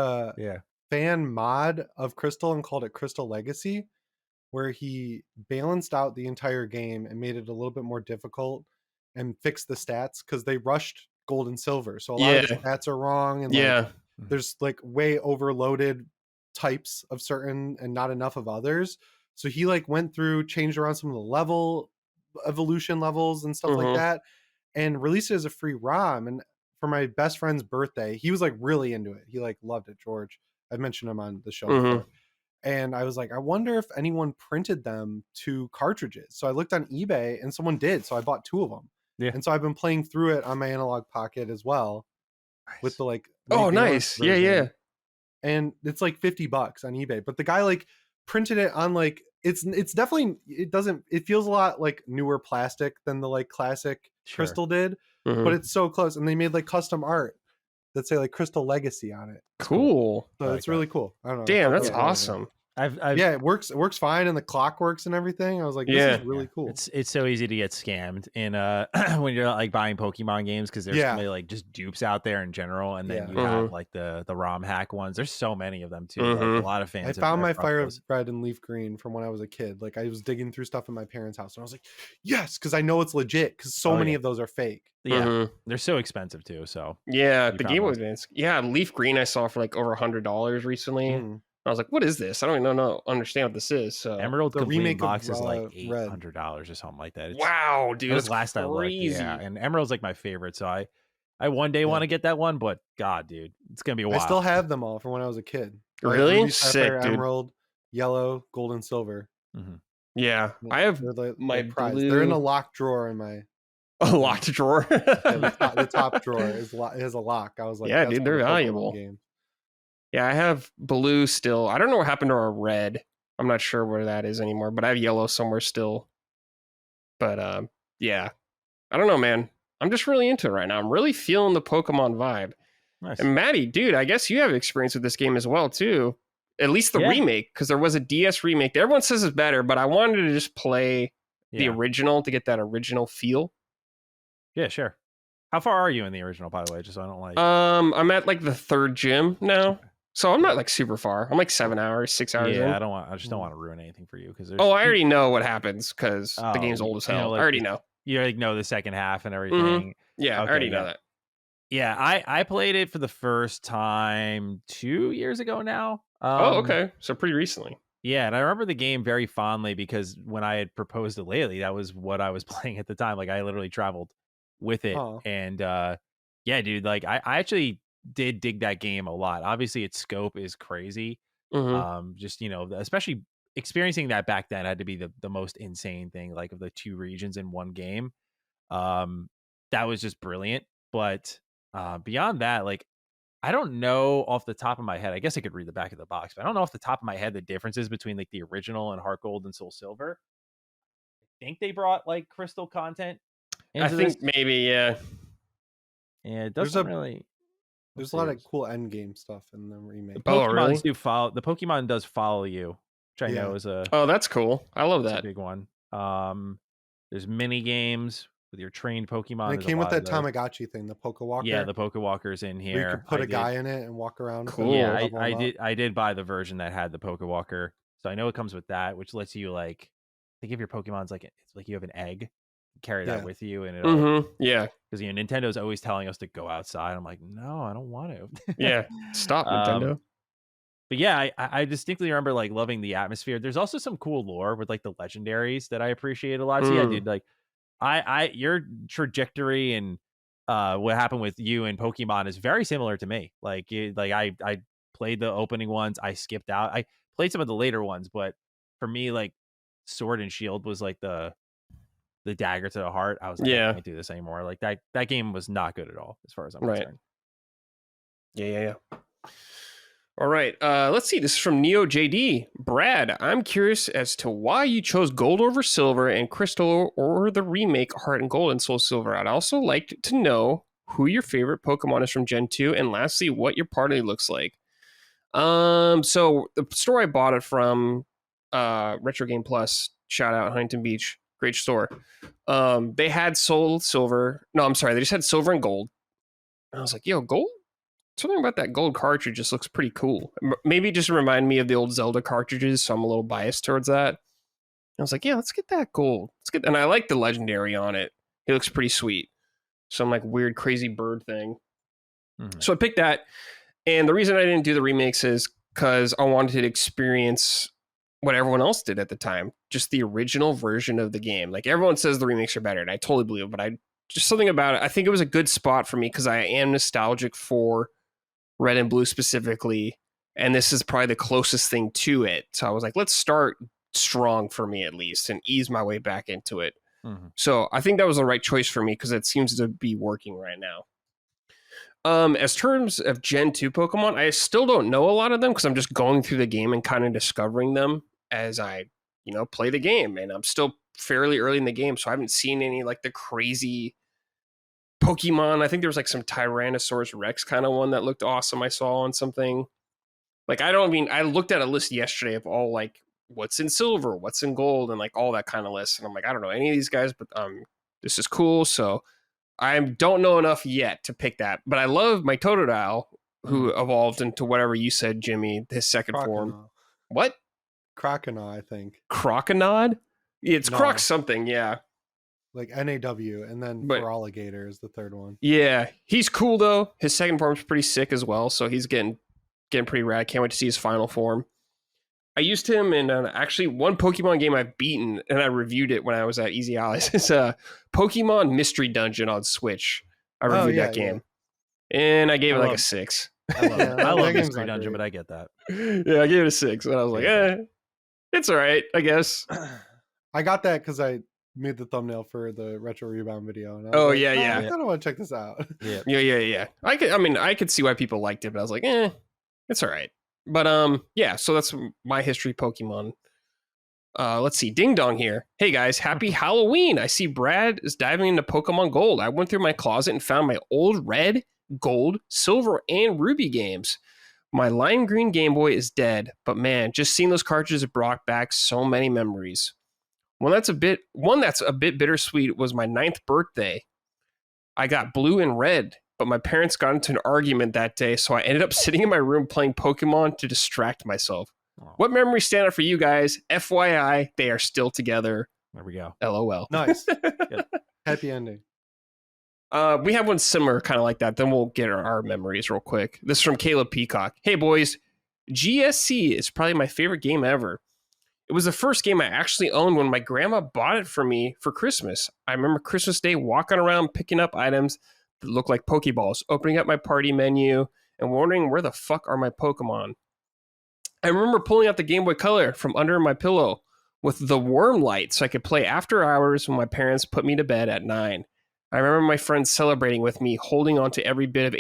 fan mod of Crystal and called it Crystal Legacy, where he balanced out the entire game and made it a little bit more difficult and fixed the stats, because they rushed Gold and Silver, so a lot of the stats are wrong, and like, there's like way overloaded types of certain and not enough of others. So he like went through, changed around some of the level evolution levels and stuff like that, and released it as a free ROM. And for my best friend's birthday, he was like really into it. He like loved it. George, I've mentioned him on the show before. And I was like, I wonder if anyone printed them to cartridges. So I looked on eBay and someone did. So I bought 2 of them. Yeah. And so I've been playing through it on my Analog Pocket as well. With the like, nice. Version. Yeah. And it's like $50 on eBay. But the guy like printed it on like, it's definitely, it feels a lot like newer plastic than the like classic Crystal did. But it's so close. And they made like custom art that say like Crystal Legacy on it. Cool. So it's really cool. I don't know. Damn, that's awesome. It works fine, and the clock works and everything. I was like, this is really cool. It's so easy to get scammed in when you're like buying Pokemon games, because there's so many like just dupes out there in general, and then you have like the ROM hack ones. There's so many of them too. Like, a lot of fans. I found my Fire Red and Leaf Green from when I was a kid. Like I was digging through stuff in my parents' house, and I was like, yes, because I know it's legit. Because so many of those are fake. Yeah, they're so expensive too. So the Game Boy Advance. Yeah, Leaf Green I saw for like over $100 recently. I was like, what is this? I don't even understand what this is. So Emerald the remake box is like $800 or something like that. Wow, dude, that's last I looked. Yeah, and Emerald's like my favorite. So I one day want to get that one, but God, dude, it's gonna be a while. I still have them all from when I was a kid. Really? Like, Sick, dude. Emerald, Yellow, Gold, and Silver. Yeah, I have my prize. They're in a locked drawer in my. A locked drawer. The top drawer has a lock. I was like, yeah, dude, they're valuable. Yeah, I have blue still. I don't know what happened to our red. I'm not sure where that is anymore, but I have yellow somewhere still. But yeah, I don't know, man. I'm just really into it right now. I'm really feeling the Pokemon vibe. Nice. And Matty, dude, I guess you have experience with this game as well, too. At least the remake, because there was a DS remake. Everyone says it's better, but I wanted to just play the original to get that original feel. Yeah, sure. How far are you in the original, by the way? Just so I don't like. I'm at like the 3rd gym now, so I'm not like super far. I'm like 7 hours, 6 hours. Yeah, in. I just don't want to ruin anything for you because. I already know what happens because the game's old as hell. Like, I already know. You like know the second half and everything. Yeah, I already know that. Yeah, I played it for the first time 2 years ago now. Okay, so pretty recently. Yeah, and I remember the game very fondly because when I had proposed it lately, that was what I was playing at the time. Like I literally traveled with it, and yeah, dude, like I actually did dig that game a lot. Obviously, its scope is crazy. Just especially experiencing that back then had to be the most insane thing, like of the 2 regions in one game. That was just brilliant. But beyond that, like, I don't know off the top of my head. I guess I could read the back of the box, but I don't know off the top of my head the differences between like the original and Heart Gold and Soul Silver. I think they brought like crystal content into I think this. maybe, yeah. Yeah, it There's doesn't really. There's a lot of cool end game stuff in the remake. Oh, Pokemons really? do follow. The Pokemon does follow you, which I know is a Oh, that's cool. I love a that. big one. There's mini games with your trained Pokemon. And it There's came a with lot of that those. Tamagotchi thing, the Pokewalker. Yeah, the Pokewalker's in where you here. could put I a did- guy in it and walk around. with Cool. him, Yeah, level him up. I did buy the version that had the Pokewalker, so I know it comes with that, which lets you like think of your Pokemon's like it's like you have an egg, carry that Yeah. with you, and it Yeah. because Nintendo's always telling us to go outside. I'm like, no, I don't want to. Yeah. Stop, Nintendo. But yeah, I distinctly remember like loving the atmosphere. There's also some cool lore with like the legendaries that I appreciate a lot. So yeah, dude, like your trajectory and what happened with you and Pokemon is very similar to me. Like I played the opening ones, I skipped out. I played some of the later ones, but for me, like Sword and Shield was like the dagger to the heart. I was like, Yeah. I can't do this anymore. Like that game was not good at all as far as I'm Right. concerned. Yeah. All right. Let's see. This is from Neo JD. Brad, I'm curious as to why you chose Gold over Silver and Crystal or the remake Heart and Gold and Soul Silver. I'd also like to know who your favorite Pokemon is from Gen 2, and lastly, what your party looks like. So the store I bought it from, Retro Game Plus, shout out Huntington Beach, great store. They had Soul Silver. No, I'm sorry. They just had Silver and Gold. And I was like, yo, Gold? Something about that gold cartridge just looks pretty cool. Maybe just remind me of the old Zelda cartridges, so I'm a little biased towards that. I was like, yeah, let's get that gold. And I like the legendary on it. It looks pretty sweet. Some like weird, crazy bird thing. Mm-hmm. So I picked that. And the reason I didn't do the remakes is because I wanted to experience what everyone else did at the time. Just the original version of the game. Like everyone says the remakes are better, and I totally believe it, but just something about it. I think it was a good spot for me because I am nostalgic for Red and Blue specifically, and this is probably the closest thing to it. So I was like, let's start strong for me at least and ease my way back into it. Mm-hmm. So I think that was the right choice for me because it seems to be working right now. As terms of Gen 2 Pokemon, I still don't know a lot of them because I'm just going through the game and kind of discovering them as I, play the game, and I'm still fairly early in the game, so I haven't seen any like the crazy Pokemon. I think there was like some Tyrannosaurus Rex kind of one that looked awesome I saw on something. Like, I looked at a list yesterday of all like what's in silver, what's in gold, and like all that kind of list. And I'm like, I don't know any of these guys, but this is cool. So I don't know enough yet to pick that. But I love my Totodile, who evolved into whatever you said, Jimmy, his second form. What? Croconaw, I think. Croconod? It's Croc something, yeah. Like NAW, and then Feraligatr is the third one. Yeah, he's cool though. His second form's pretty sick as well, so he's getting pretty rad. Can't wait to see his final form. I used him in actually one Pokemon game I've beaten, and I reviewed it when I was at Easy Allies. It's a Pokemon Mystery Dungeon on Switch. I reviewed that game, and I gave it like a 6. I love Mystery Dungeon, but I get that. Yeah, I gave it a 6, and I was like, it's all right, I guess. I got that because I made the thumbnail for the Retro Rebound video. And I was yeah. I kind of want to check this out. Yeah. I could see why people liked it, but I was like, it's all right. But so that's my history Pokemon. Let's see, Ding Dong here. Hey guys, happy Halloween. I see Brad is diving into Pokemon Gold. I went through my closet and found my old Red, Gold, Silver, and Ruby games. My lime green Game Boy is dead, but man, just seeing those cartridges brought back so many memories. One that's a bit bittersweet was my 9th birthday. I got blue and red, but my parents got into an argument that day, so I ended up sitting in my room playing Pokemon to distract myself. Oh. What memories stand out for you guys? FYI, they are still together. There we go. LOL. Nice. Happy ending. We have one similar kind of like that. Then we'll get our memories real quick. This is from Caleb Peacock. Hey boys, GSC is probably my favorite game ever. It was the first game I actually owned when my grandma bought it for me for Christmas. I remember Christmas Day walking around picking up items that looked like Pokeballs, opening up my party menu, and wondering where the fuck are my Pokemon. I remember pulling out the Game Boy Color from under my pillow with the worm light so I could play after hours when my parents put me to bed at 9. I remember my friends celebrating with me, holding on to every bit of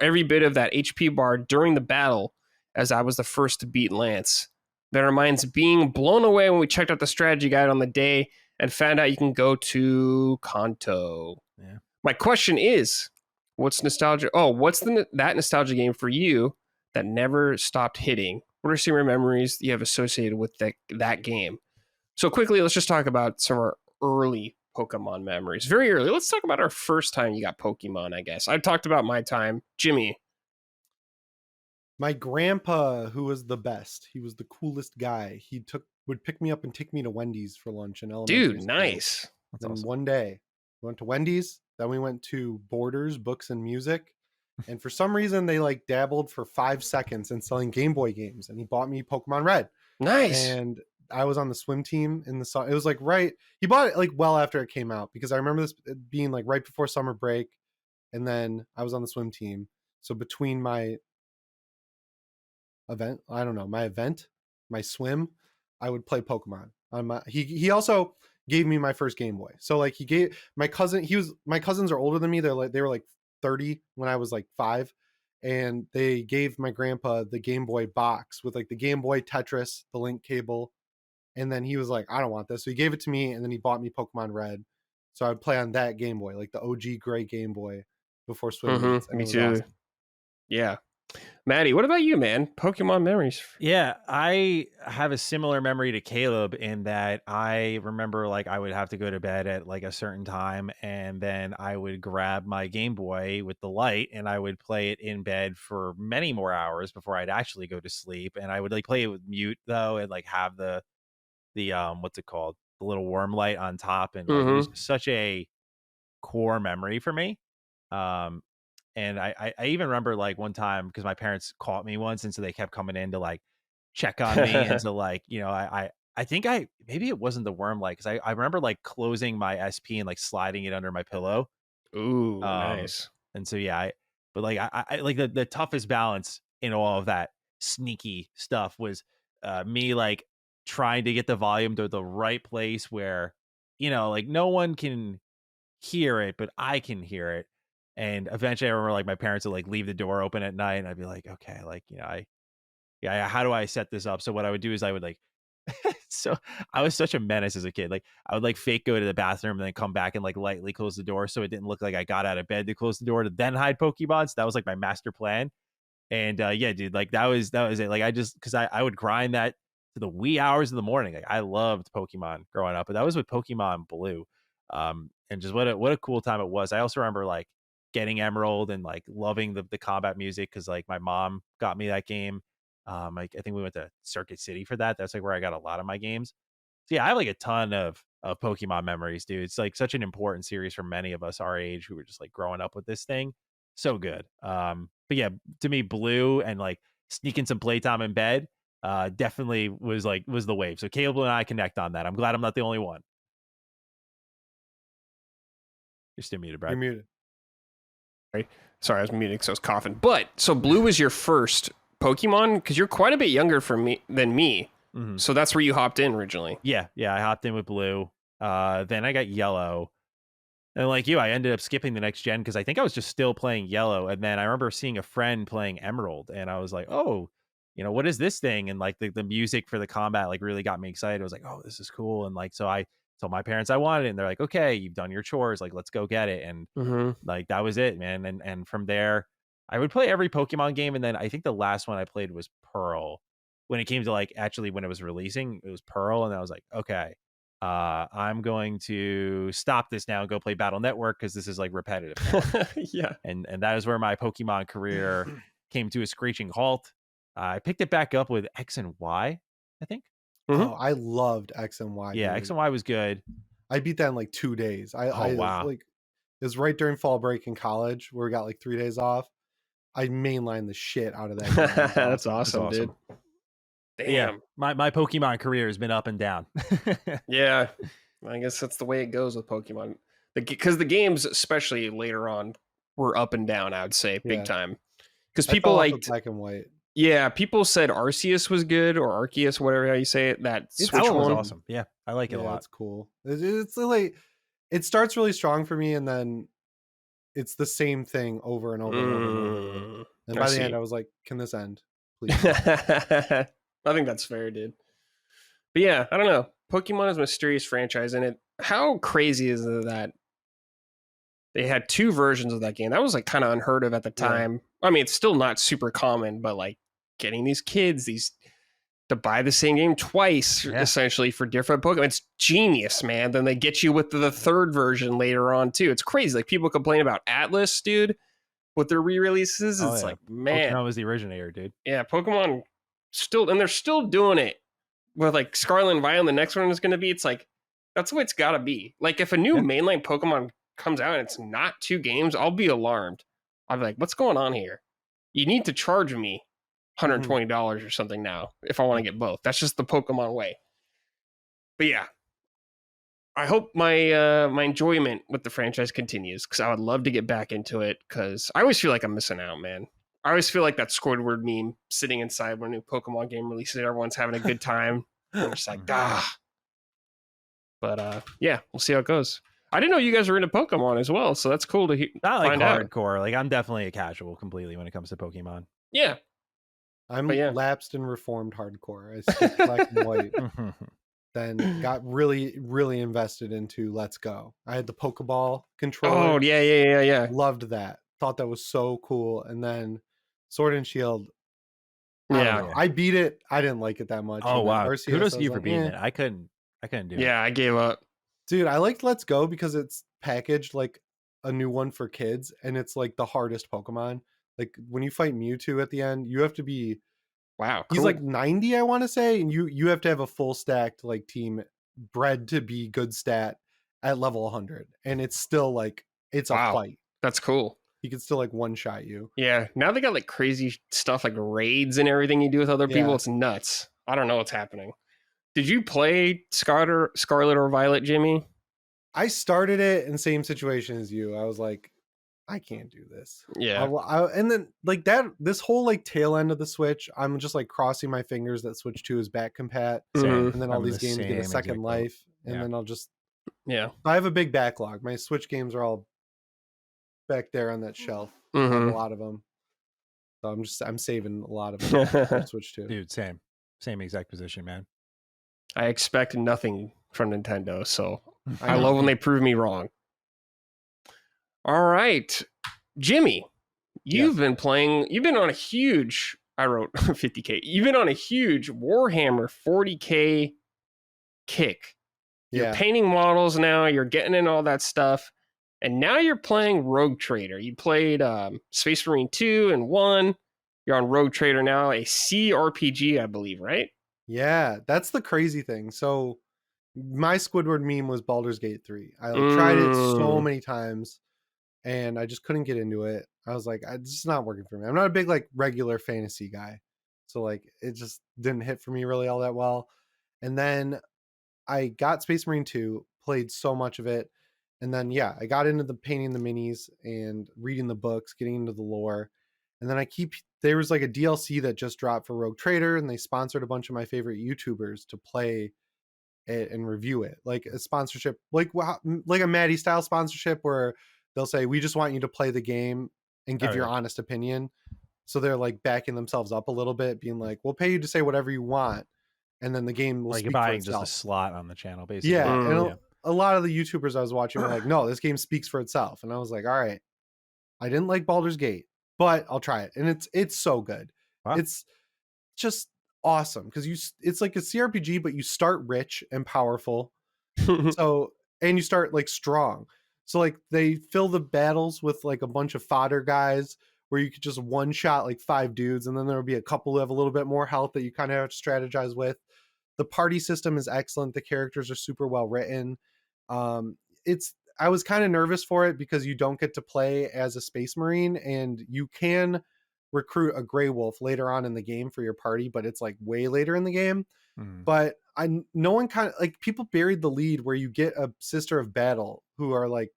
every bit of that HP bar during the battle, as I was the first to beat Lance. That reminds being blown away when we checked out the strategy guide on the day and found out you can go to Kanto. Yeah. My question is, what's nostalgia? Oh, what's that nostalgia game for you that never stopped hitting? What are some of your memories you have associated with that game? So quickly, let's just talk about some of our early Pokemon memories. Very early. Let's talk about our first time you got Pokemon, I guess. I talked about my time. Jimmy. My grandpa, who was the best, he was the coolest guy. He would pick me up and take me to Wendy's for lunch in elementary Dude, school. nice. That's Then awesome. one day, we went to Wendy's. Then we went to Borders, Books and Music. And for some reason, they like dabbled for 5 seconds in selling Game Boy games. And he bought me Pokemon Red. Nice. And I was on the swim team in the summer. It was like he bought it like well after it came out, because I remember this being like right before summer break. And then I was on the swim team. So between my my swim, I would play Pokemon on my. He also gave me my first Game Boy. So like he gave my cousin. My cousins are older than me. They were like 30 when I was like 5, and they gave my grandpa the Game Boy box with like the Game Boy Tetris, the link cable, and then he was like, I don't want this, so he gave it to me, and then he bought me Pokemon Red, so I would play on that Game Boy, like the OG gray Game Boy before swim meets. Me too. Awesome. Yeah. Matty, what about you, man? Pokemon memories. Yeah, I have a similar memory to Caleb in that I remember like I would have to go to bed at like a certain time, and then I would grab my Game Boy with the light and I would play it in bed for many more hours before I'd actually go to sleep. And I would like play it with mute though, and like have the what's it called? The little worm light on top. And like, it was such a core memory for me. And I even remember like one time, because my parents caught me once, and so they kept coming in to like check on me, and to like, you know, I think maybe it wasn't the worm light, because I remember like closing my SP and like sliding it under my pillow. Ooh, nice. And so yeah, but like I like the toughest balance in all of that sneaky stuff was me like trying to get the volume to the right place where, you know, like no one can hear it, but I can hear it. And eventually I remember like my parents would like leave the door open at night, and I'd be like, okay, like, you know, how do I set this up? So what I would do is I would like, so I was such a menace as a kid. Like I would like fake go to the bathroom and then come back and like lightly close the door, so it didn't look like I got out of bed to close the door to then hide Pokemon. So that was like my master plan. And yeah, dude, like that was it. Like because I would grind that to the wee hours of the morning. Like I loved Pokemon growing up, but that was with Pokemon Blue. And just what a cool time it was. I also remember like getting Emerald and like loving the combat music, because like my mom got me that game. Like I think we went to Circuit City for that. That's like where I got a lot of my games. So yeah, I have like a ton of Pokemon memories, dude. It's like such an important series for many of us our age who were just like growing up with this thing. So good. But yeah, to me, Blue and like sneaking some playtime in bed definitely was the wave. So Caleb and I connect on that. I'm glad I'm not the only one. You're still muted, Brad. You're muted. Sorry, I was muted because I was coughing. But so Blue was your first Pokemon, because you're quite a bit younger than me. Mm-hmm. So that's where you hopped in originally. Yeah, I hopped in with Blue. Then I got Yellow. And like you, I ended up skipping the next gen because I think I was just still playing Yellow. And then I remember seeing a friend playing Emerald, and I was like, oh, you know, what is this thing? And like the music for the combat like really got me excited. I was like, oh, this is cool. And like, so I told my parents I wanted it, and they're like, okay, you've done your chores, like let's go get it. And like that was it, man. And from there, I would play every Pokemon game. And then I think the last one I played was Pearl. When it came to like actually when it was releasing, it was Pearl, and I was like, okay, I'm going to stop this now and go play Battle Network, because this is like repetitive. Yeah. And that is where my Pokemon career came to a screeching halt. I picked it back up with X and Y, I think. Oh, I loved X and Y. Yeah, dude. X and Y was good. I beat that in like 2 days. Wow. Like, it was right during fall break in college where we got like 3 days off. I mainlined the shit out of that game. That's awesome, dude. Damn. Yeah, my Pokemon career has been up and down. Yeah, I guess that's the way it goes with Pokemon. Because the games, especially later on, were up and down, I would say, big time. Because people liked Black and White. Yeah, people said Arceus was good, or Arceus, whatever how you say it. That It's Switch That one was one. awesome. Yeah, I like it a lot. It's cool. It's like it starts really strong for me, and then it's the same thing over and over and over and over again. Mm, And I by the see. end, I was like, "Can this end, please?" I think that's fair, dude. But yeah, I don't know. Pokemon is a mysterious franchise, and how crazy is it that they had two versions of that game? That was like kind of unheard of at the Yeah. time. I mean, it's still not super common, but like getting these kids to buy the same game twice, Yeah. essentially for different Pokemon. It's genius, man. Then they get you with the third version later on too. It's crazy. Like people complain about Atlas, dude, with their re-releases. Oh, It's yeah. like, man, Pokemon was the originator, dude. yeah, Pokemon still, and they're still doing it with like Scarlet and Violet. The next one is going to be. It's like that's what it's got to be. Like if a new Yeah. mainline Pokemon comes out and it's not 2 games, I'll be alarmed. I'll be like, what's going on here? You need to charge me $120 or something now if I want to get both. That's just the Pokemon way. But yeah, I hope my my enjoyment with the franchise continues because I would love to get back into it because I always feel like I'm missing out, man. I always feel like that Squidward meme sitting inside when a new Pokemon game releases, everyone's having a good time. And I'm just like, ah. But yeah, we'll see how it goes. I didn't know you guys were into Pokemon as well, so that's cool to Not like find out. hardcore. Like I'm definitely a casual completely when it comes to Pokemon. Yeah, I'm But yeah. lapsed and reformed hardcore. I skipped black and white, then got really, really invested into Let's Go. I had the Pokeball controller. Oh yeah. Loved that. Thought that was so cool. And then Sword and Shield. I don't know. Yeah, I beat it. I didn't like it that much. Oh And then wow! RCS, Kudos I to you was for like, beating eh. it. I couldn't do it. yeah. I gave up. Dude, I liked Let's Go because it's packaged like a new one for kids, and it's like the hardest Pokemon. Like when you fight Mewtwo at the end, you have to be Wow, he's cool. like 90, I want to say, and you have to have a full stacked like team bred to be good stat at level 100, and it's still like it's a Wow. fight. That's cool. He can still like one shot you. Yeah, now they got like crazy stuff like raids and everything you do with other people. Yeah. It's nuts. I don't know what's happening. Did you play Scarlet or Violet, Jimmy? I started it in the same situation as you. I was like, I can't do this. Yeah. And then like that, this whole like tail end of the Switch, I'm just like crossing my fingers that Switch 2 is back compat, Mhm. and then all I'm in these the games get a same second exact boat. life, and Yeah. then I'll just. Yeah. I have a big backlog. My Switch games are all back there on that shelf. I have a Mhm. lot of them, so I'm saving a lot of them for Switch 2. Dude, same exact position, man. I expect nothing from Nintendo, so I know. love when they prove me wrong. All right, Jimmy, you've been playing. You've been on a huge. I wrote 50K. You've been on a huge Warhammer 40K kick. You're Yeah, painting models now. You're getting in all that stuff, and now you're playing Rogue Trader. You played Space Marine 2 and 1. You're on Rogue Trader now, a CRPG, I believe, right? yeah, that's the crazy thing. So my Squidward meme was Baldur's Gate 3. I like tried it so many times, and I just couldn't get into it. I was like, this is not working for me. I'm not a big like regular fantasy guy, so like it just didn't hit for me really all that well. And then I got Space Marine 2, played so much of it, and then yeah, I got into the painting the minis and reading the books, getting into the lore. And then there was like a DLC that just dropped for Rogue Trader, and they sponsored a bunch of my favorite YouTubers to play it and review it, like a sponsorship, like a Matty style sponsorship where they'll say, we just want you to play the game and give your honest opinion. So they're like backing themselves up a little bit, being like, we'll pay you to say whatever you want, and then the game will Like speak for buying just itself. a slot on the channel, basically. Yeah, and Yeah. a lot of the YouTubers I was watching were like, no, this game speaks for itself. And I was like, all right, I didn't like Baldur's Gate, but I'll try it. And it's so good. Wow. It's just awesome because it's like a CRPG, but you start rich and powerful. So, and you start like strong. So like they fill the battles with like a bunch of fodder guys where you could just one shot like 5 dudes, and then there'll be a couple who have a little bit more health that you kind of have to strategize with. The party system is excellent. The characters are super well written. I was kind of nervous for it because you don't get to play as a Space Marine, and you can recruit a Grey Wolf later on in the game for your party, but it's like way later in the game. But no one kind of like, people buried the lead where you get a Sister of Battle who are like,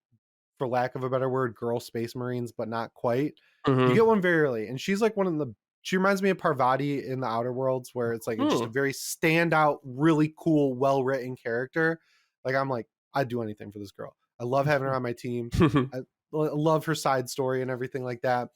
for lack of a better word, girl Space Marines, but not quite. You get one very early, and she's like one of the she reminds me of Parvati in the Outer Worlds, where it's like it's just a Hmm. very standout, really cool, well-written character. Like I'm like, I'd do anything for this girl. I love having her on my team. I love her side story and everything like that.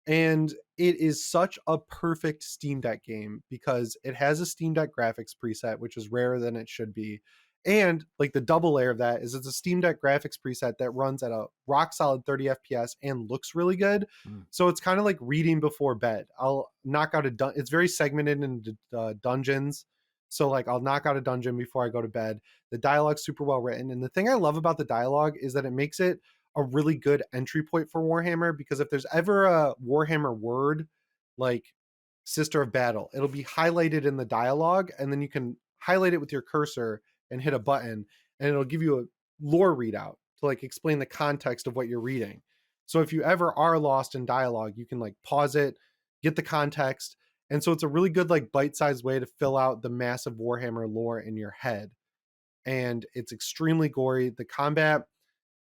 And it is such a perfect Steam Deck game because it has a Steam Deck graphics preset, which is rarer than it should be. And like the double layer of that is it's a Steam Deck graphics preset that runs at a rock solid 30 FPS and looks really good. Mm. So it's kind of like reading before bed. I'll knock out it's very segmented into dungeons. So like I'll knock out a dungeon before I go to bed. The dialogue's super well written. And the thing I love about the dialogue is that it makes it a really good entry point for Warhammer, because if there's ever a Warhammer word like Sister of Battle, it'll be highlighted in the dialogue, and then you can highlight it with your cursor and hit a button, and it'll give you a lore readout to like explain the context of what you're reading. So if you ever are lost in dialogue, you can like pause it, get the context. And so it's a really good like bite-sized way to fill out the massive Warhammer lore in your head. And it's extremely gory. The combat,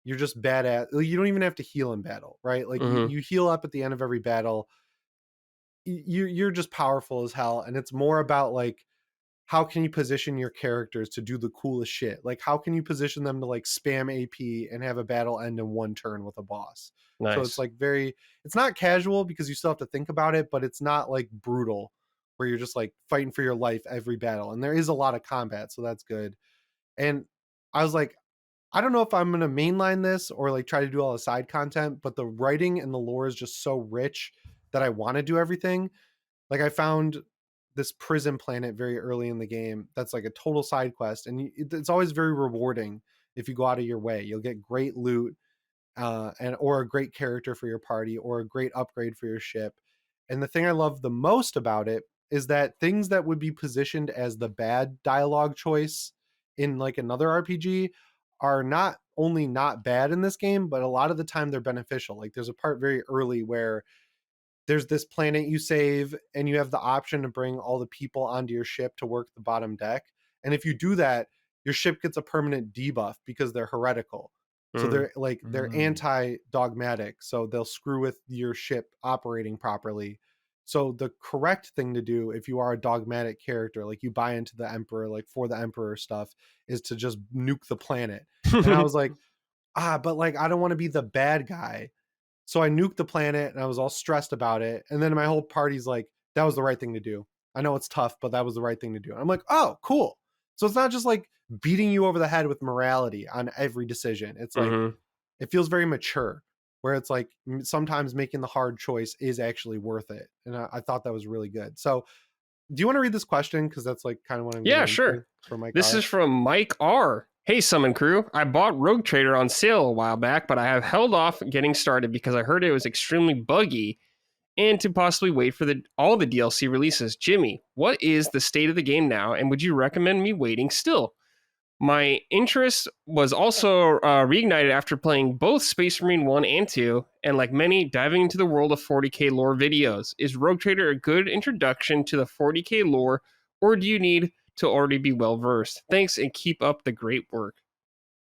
you're just bad at. You don't even have to heal in battle, right? Like you heal up at the end of every battle. You're just powerful as hell, and it's more about like how can you position your characters to do the coolest shit? Like how can you position them to like spam AP and have a battle end in one turn with a boss? So it's Nice. like it's not casual because you still have to think about it, but it's not like brutal where you're just like fighting for your life every battle. And there is a lot of combat, so that's good. And I was like, I don't know if I'm going to mainline this or like try to do all the side content, but the writing and the lore is just so rich that I want to do everything. Like I found this prison planet very early in the game that's like a total side quest, and it's always very rewarding if you go out of your way. You'll get great loot, and or a great character for your party, or a great upgrade for your ship. And the thing I love the most about it is that things that would be positioned as the bad dialogue choice in like another RPG are not only not bad in this game, but a lot of the time they're beneficial. Like there's a part very early where there's this planet you save and you have the option to bring all the people onto your ship to work the bottom deck. And if you do that, your ship gets a permanent debuff because they're heretical. So they're anti-dogmatic. So they'll screw with your ship operating properly. So the correct thing to do if you are a dogmatic character, like you buy into the Emperor, like for the Emperor stuff, is to just nuke the planet. And I was like, but like I don't want to be the bad guy. So I nuked the planet and I was all stressed about it. And then my whole party's like, that was the right thing to do. I know it's tough, but that was the right thing to do. And I'm like, oh, cool. So it's not just like beating you over the head with morality on every decision. It's like, it feels very mature, where it's like sometimes making the hard choice is actually worth it. And I thought that was really good. So do you want to read this question? Because that's like kind of what I'm Yeah, getting sure. into from Mike This R. is from Mike R. Hey, Summon Crew. I bought Rogue Trader on sale a while back, but I have held off getting started because I heard it was extremely buggy and to possibly wait for all the DLC releases. Jimmy, what is the state of the game now, and would you recommend me waiting still? My interest was also reignited after playing both Space Marine 1 and 2, and like many, diving into the world of 40k lore videos. Is Rogue Trader a good introduction to the 40k lore, or do you need to already be well versed? Thanks, and keep up the great work.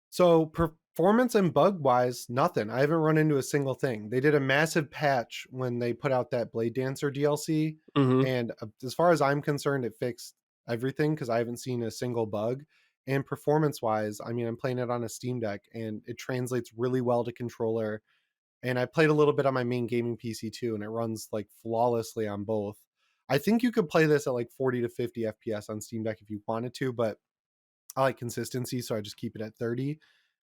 So performance and bug wise, nothing. I haven't run into a single thing. They did a massive patch when they put out that Blade Dancer DLC. And as far as I'm concerned, it fixed everything because I haven't seen a single bug. And performance wise, I mean, I'm playing it on a Steam Deck and it translates really well to controller. And I played a little bit on my main gaming PC too, and it runs like flawlessly on both. I think you could play this at like 40 to 50 FPS on Steam Deck if you wanted to, but I like consistency, so I just keep it at 30.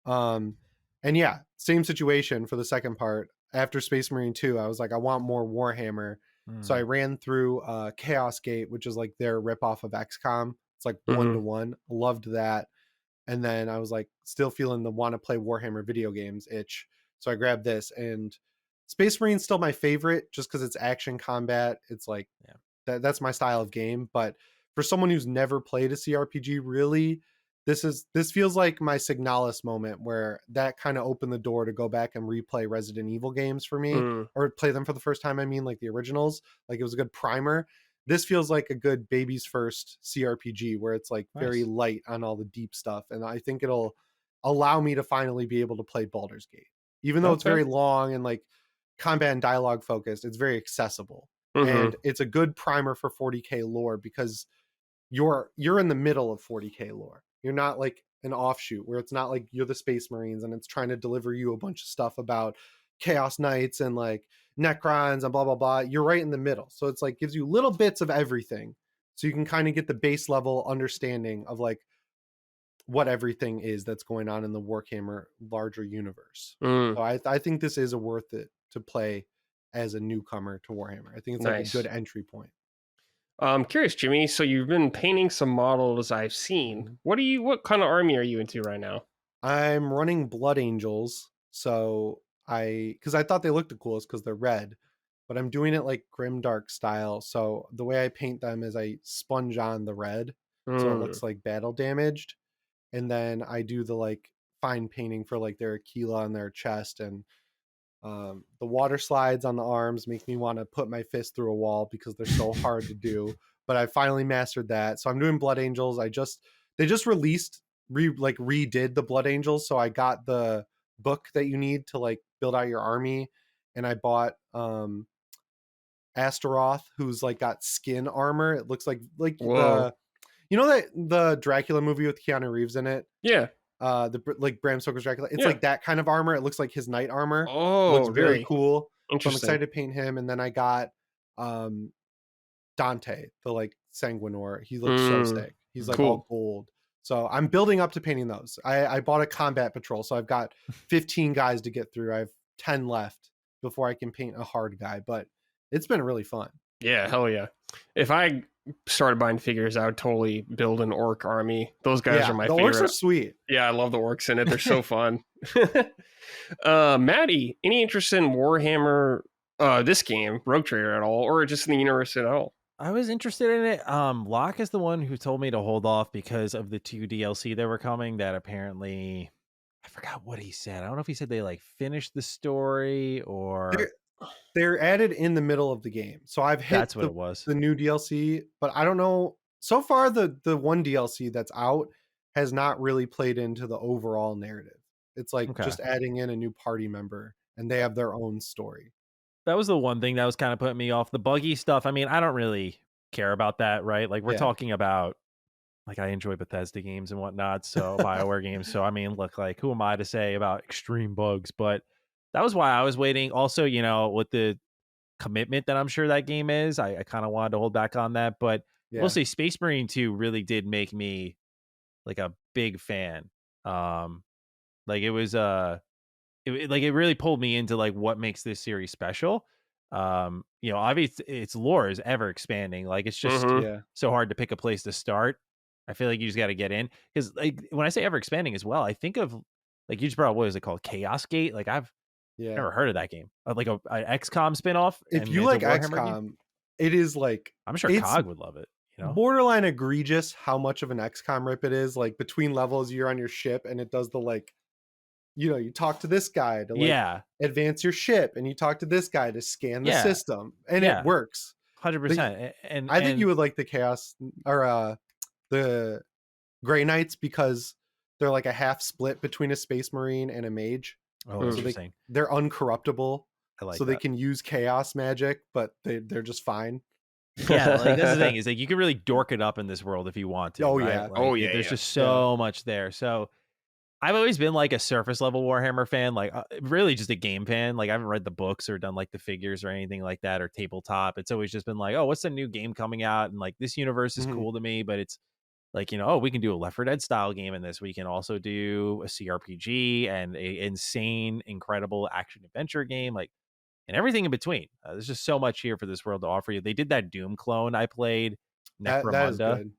And yeah, same situation for the second part. After Space Marine 2, I was like, I want more Warhammer. So I ran through Chaos Gate, which is like their ripoff of XCOM. It's like 1-to-1. Loved that. And then I was like, still feeling the want to play Warhammer video games itch. So I grabbed this, and Space Marine's still my favorite just because it's action combat. It's like, that's my style of game. But for someone who's never played a CRPG, really, this feels like my Signalis moment, where that kind of opened the door to go back and replay Resident Evil games for me, or play them for the first time. I mean, like the originals, like it was a good primer. This feels like a good baby's first CRPG, where it's like very light on all the deep stuff. And I think it'll allow me to finally be able to play Baldur's Gate, even though it's very long and like combat and dialogue focused. It's very accessible. and it's a good primer for 40k lore because you're in the middle of 40k lore. You're not like an offshoot where it's not like you're the Space Marines and it's trying to deliver you a bunch of stuff about Chaos Knights and like Necrons and blah blah blah. You're right in the middle, so it's like gives you little bits of everything, so you can kind of get the base level understanding of like what everything is that's going on in the Warhammer larger universe. So I think this is a worth it to play as a newcomer to Warhammer. I think it's like a good entry point. I'm curious, Jimmy. So you've been painting some models I've seen. What kind of army are you into right now? I'm running Blood Angels, so because I thought they looked the coolest because they're red, but I'm doing it like Grimdark style. So the way I paint them is I sponge on the red, so it looks like battle damaged, and then I do the like fine painting for like their Aquila on their chest, and the water slides on the arms make me want to put my fist through a wall because they're so hard to do. But I finally mastered that, so I'm doing Blood Angels. They just released redid the Blood Angels, so I got the book that you need to like build out your army, and I bought Astaroth, who's like got skin armor. It looks like the that the Dracula movie with Keanu Reeves in it. Yeah. The like Bram Stoker's Dracula. It's like that kind of armor. It looks like his knight armor. Oh, looks very cool. Interesting. So I'm excited to paint him. And then I got Dante, the like Sanguinor. He looks so sick. He's like all gold. So I'm building up to painting those. I bought a combat patrol, so I've got 15 guys to get through. I have 10 left before I can paint a hard guy, but it's been really fun. Yeah, hell yeah. If I started buying figures, I would totally build an orc army. Those guys are my favorite. The orcs are sweet. Yeah, I love the orcs in it. They're so fun. Matty, any interest in Warhammer, this game, Rogue Trader at all, or just in the universe at all? I was interested in it. Locke is the one who told me to hold off because of the 2 DLC that were coming that apparently, I forgot what he said. I don't know if he said they like finished the story or... They're added in the middle of the game. So I've hit what it was. The new DLC, but I don't know. So far, the one DLC that's out has not really played into the overall narrative. It's like just adding in a new party member and they have their own story. That was the one thing that was kind of putting me off. The buggy stuff, I mean, I don't really care about that, right? Like we're talking about, like I enjoy Bethesda games and whatnot, so BioWare games. So I mean, look, like who am I to say about extreme bugs? But that was why I was waiting. Also, you know, with the commitment that I'm sure that game is, I kind of wanted to hold back on that. But we'll say Space Marine 2 really did make me like a big fan. Like it was it really pulled me into like what makes this series special. You know, obviously its lore is ever expanding. Like it's just so hard to pick a place to start. I feel like you just got to get in because like when I say ever expanding as well, I think of like you just brought what is it called, Chaos Gate? Like I've never heard of that game. Like a XCOM spinoff. If you like XCOM, it is like I'm sure Cog would love it. You know, borderline egregious how much of an XCOM rip it is. Like between levels, you're on your ship and it does the like, you know, you talk to this guy to like advance your ship, and you talk to this guy to scan the system, and it works 100%. And I think you would like the Chaos or the Grey Knights because they're like a half split between a Space Marine and a mage. Oh, so interesting. They're uncorruptible. I like so they can use chaos magic, but they're just fine. Yeah, like that's the thing is like you can really dork it up in this world if you want to. Oh right? yeah, like, There's just so much there. So I've always been like a surface level Warhammer fan, like really just a game fan. Like I haven't read the books or done like the figures or anything like that or tabletop. It's always just been like, oh, what's the new game coming out? And like this universe is cool to me, but it's like, you know, oh, we can do a Left 4 Dead style game in this. We can also do a CRPG and a insane, incredible action adventure game, like, and everything in between. There's just so much here for this world to offer you. They did that Doom clone I played, Necromunda. That is good.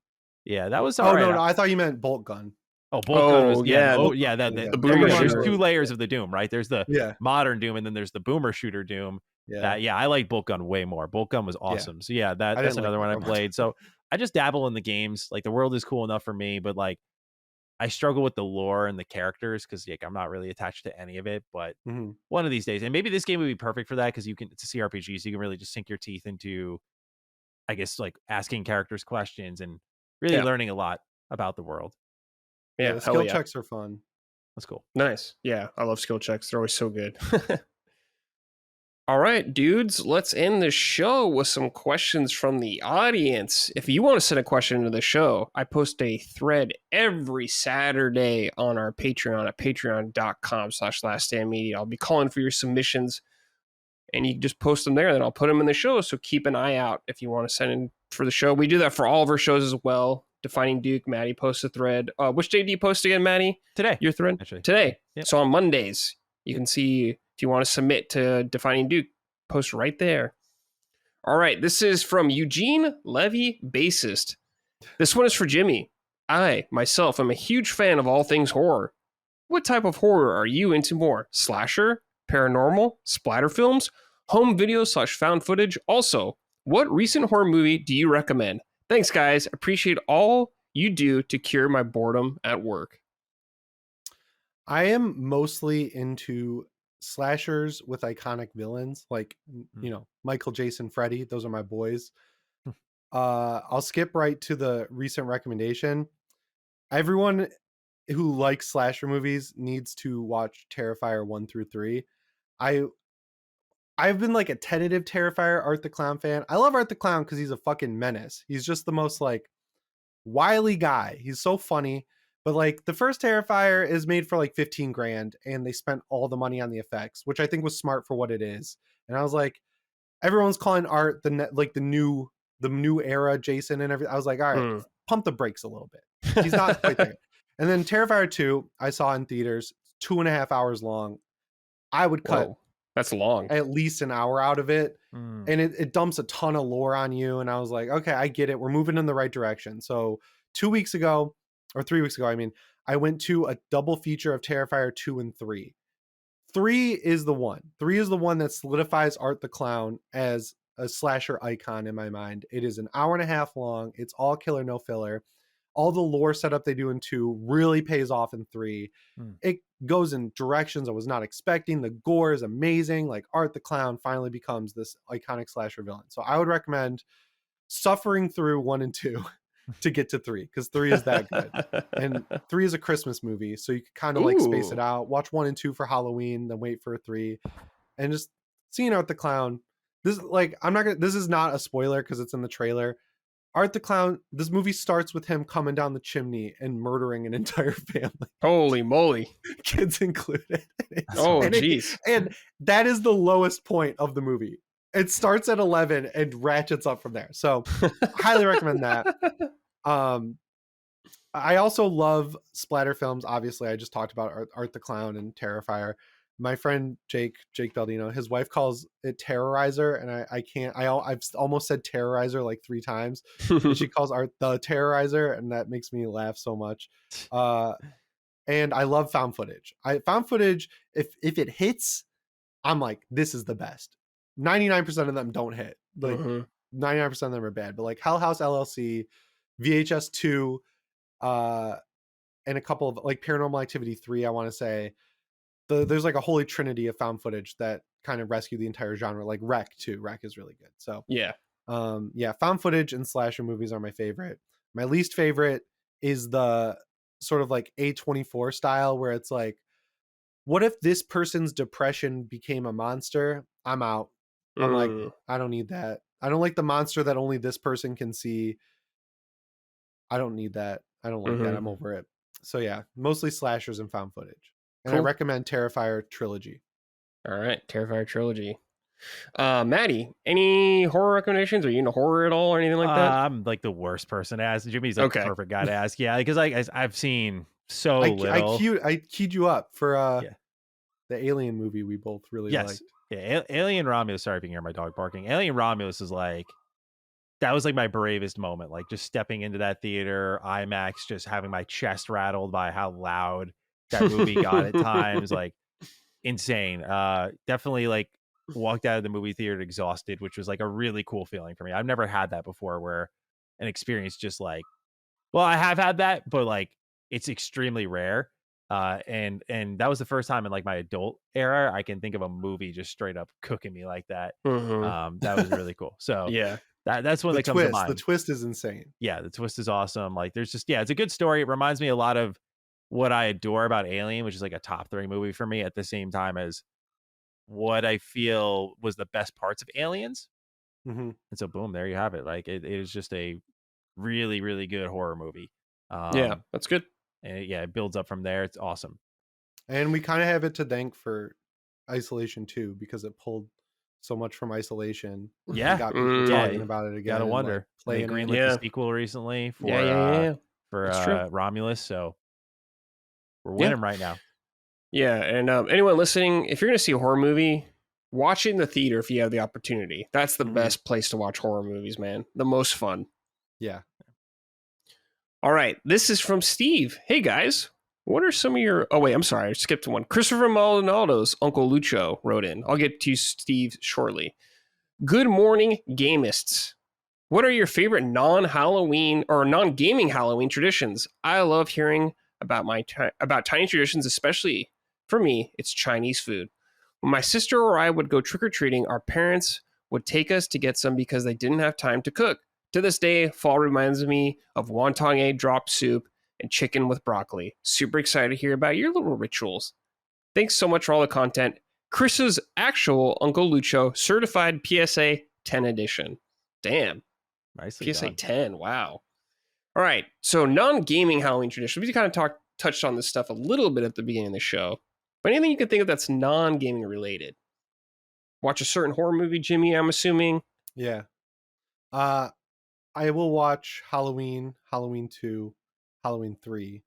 Yeah, that was all right. No, I thought you meant Bolt Gun. Oh, Bolt Gun was the boomer shooter. There's 2 layers of the Doom, right? There's the modern Doom, and then there's the boomer shooter Doom. I like Bolt Gun way more. Bolt Gun was awesome. So that's another one I played. So I just dabble in the games. Like the world is cool enough for me, but like I struggle with the lore and the characters because like I'm not really attached to any of it. But one of these days, and maybe this game would be perfect for that because it's a CRPG, so you can really just sink your teeth into, I guess, like asking characters questions and really learning a lot about the world. Yeah, the skill checks are fun. That's cool. Nice. Yeah, I love skill checks. They're always so good. All right, dudes, let's end the show with some questions from the audience. If you want to send a question into the show, I post a thread every Saturday on our Patreon at patreon.com/laststandmedia. I'll be calling for your submissions, and you can just post them there, and then I'll put them in the show. So keep an eye out if you want to send in for the show. We do that for all of our shows as well. Defining Duke, Matty posts a thread. Which day do you post again, Matty? Today. Your thread? Actually. Today. Yep. So on Mondays, you can see if you want to submit to Defining Duke, post right there. All right, this is from Eugene Levy, bassist. This one is for Jimmy. I, myself, am a huge fan of all things horror. What type of horror are you into more? Slasher? Paranormal? Splatter films? Home video / found footage? Also, what recent horror movie do you recommend? Thanks, guys. Appreciate all you do to cure my boredom at work. I am mostly into slashers with iconic villains, like, you know, Michael, Jason, Freddy. Those are my boys. I'll skip right to the recent recommendation. Everyone who likes slasher movies needs to watch Terrifier 1 through 3. I've been like a tentative Terrifier Art the Clown fan. I love Art the Clown because he's a fucking menace. He's just the most like wily guy. He's so funny. But like the first Terrifier is made for like 15 grand and they spent all the money on the effects, which I think was smart for what it is. And I was like, everyone's calling Art the new era Jason and everything. I was like, all right, pump the brakes a little bit. He's not quite there. And then Terrifier 2, I saw in theaters, 2.5 hours long. I would cut that's long. At least an hour out of it. And it dumps a ton of lore on you. And I was like, okay, I get it. We're moving in the right direction. So 3 weeks ago, I went to a double feature of Terrifier 2 and 3. 3 is the one. 3 is the one that solidifies Art the Clown as a slasher icon in my mind. It is an hour and a half long. It's all killer, no filler. All the lore setup they do in 2 really pays off in 3. It goes in directions I was not expecting. The gore is amazing. Like Art the Clown finally becomes this iconic slasher villain. So I would recommend suffering through 1 and 2 to get to 3, because 3 is that good. And 3 is a Christmas movie, so you can kind of like space it out. Watch 1 and 2 for Halloween, then wait for 3, and just seeing Art the Clown. This is not a spoiler because it's in the trailer. Art the Clown, this movie starts with him coming down the chimney and murdering an entire family. Holy moly. Kids included. Oh, jeez. And that is the lowest point of the movie. It starts at 11 and ratchets up from there. So highly recommend that. I also love splatter films. Obviously, I just talked about Art the Clown and Terrifier. My friend Jake Baldino, his wife calls it Terrorizer, and I can't. I've almost said Terrorizer like 3 times. And she calls Art the Terrorizer, and that makes me laugh so much. And I love found footage. Found footage, if it hits, I'm like, this is the best. 99% of them don't hit. Like 99% of them are bad. But like Hell House LLC, VHS 2, and a couple of like Paranormal Activity 3, I want to say. There's like a holy trinity of found footage that kind of rescue the entire genre. Like Wreck too. Wreck is really good. So yeah, found footage and slasher movies are my favorite. My least favorite is the sort of like A24 style where it's like, what if this person's depression became a monster? I'm out. I'm like, I don't need that. I don't like the monster that only this person can see. I don't need that. I don't like that. I'm over it. So yeah, mostly slashers and found footage. And I recommend Terrifier Trilogy. All right, Terrifier Trilogy. Matty, any horror recommendations? Are you into horror at all or anything like that? I'm like the worst person to ask. Jimmy's like the perfect guy to ask. Yeah, because I've seen so little. I keyed you up for the Alien movie we both really liked. Yeah, Alien Romulus. Sorry if you can hear my dog barking. Alien Romulus is like, that was like my bravest moment. Like just stepping into that theater, IMAX, just having my chest rattled by how loud that movie got at times. Like insane. Definitely like walked out of the movie theater exhausted, which was like a really cool feeling for me. I've never had that before, where an experience just like, well, I have had that, but like it's extremely rare. And that was the first time in like my adult era I can think of a movie just straight up cooking me like that. That was really cool. So yeah, that's one that comes to mind. The twist is insane. Yeah, the twist is awesome. Like there's just, it's a good story. It reminds me a lot of what I adore about Alien, which is like a top 3 movie for me, at the same time as what I feel was the best parts of Aliens. Mm-hmm. And so boom, there you have it. Like it is just a really, really good horror movie. Yeah, that's good. And it builds up from there. It's awesome. And we kind of have it to thank for Isolation 2 because it pulled so much from Isolation. Yeah. It got people Yeah, talking about it again. Gotta and, wonder. Like, They playing greenlit it. Yeah. the sequel recently for Yeah. That's true. Romulus. So we're winning right now. Yeah, and anyone listening, if you're going to see a horror movie, watch it in the theater if you have the opportunity. That's the Mhm. best place to watch horror movies, man. The most fun. Yeah. All right, this is from Steve. Hey, guys. What are some of your... Oh, wait, I'm sorry. I skipped one. Christopher Maldonado's Uncle Lucho wrote in. I'll get to Steve shortly. Good morning, gamists. What are your favorite non-Halloween or non-gaming Halloween traditions? I love hearing about about tiny traditions, especially for me, it's Chinese food. When my sister or I would go trick-or-treating, our parents would take us to get some because they didn't have time to cook. To this day, fall reminds me of wonton egg drop soup and chicken with broccoli. Super excited to hear about your little rituals. Thanks so much for all the content. Chris's actual Uncle Lucho, certified PSA 10 edition. Damn. Nicely PSA done. 10. Wow. All right. So non-gaming Halloween tradition. We kind of touched on this stuff a little bit at the beginning of the show. But anything you can think of that's non-gaming related. Watch a certain horror movie, Jimmy, I'm assuming. Yeah. I will watch Halloween, Halloween 2, Halloween 3.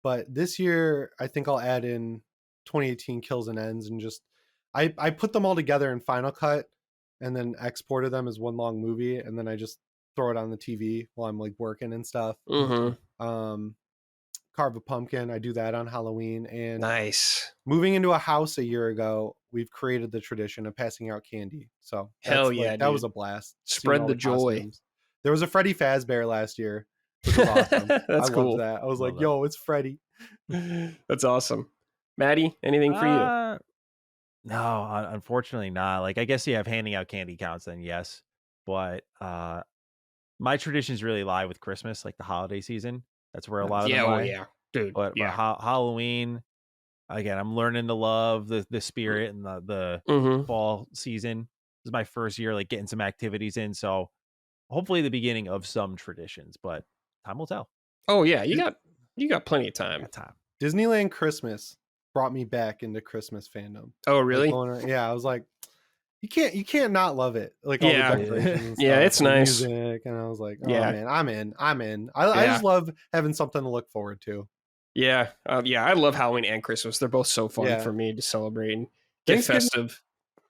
But this year, I think I'll add in 2018 Kills and Ends and just... I put them all together in Final Cut and then exported them as one long movie. And then I just throw it on the TV while I'm like working and stuff. Mm-hmm. Carve a pumpkin. I do that on Halloween. And Nice. moving into a house a year ago, we've created the tradition of passing out candy. So Hell that's, yeah, like, that dude. was a blast. Spread Seeing all the joy. costumes. There was a Freddy Fazbear last year, which was awesome. That's I cool. loved that. I was Love like, that. yo, it's Freddy. That's awesome. Maddie, anything for you? No, unfortunately not. Like, I guess if handing out candy counts, then yes. But my traditions really lie with Christmas, like the holiday season. That's where a lot of them lie. Yeah. Dude, But Halloween, again, I'm learning to love the spirit and the Mm-hmm. fall season. This is my first year, like getting some activities in. So hopefully the beginning of some traditions, but time will tell. Oh, yeah. You got plenty of time. Got time. Disneyland Christmas brought me back into Christmas fandom. Oh, Like, really? I was like, you can't not love it. Like all Yeah. the decorations and Yeah, stuff, it's the nice. music, and I was like, oh Yeah. man, I'm in. I just love having something to look forward to. Yeah. I love Halloween and Christmas. They're both so fun Yeah. for me to celebrate and get Thanksgiving festive.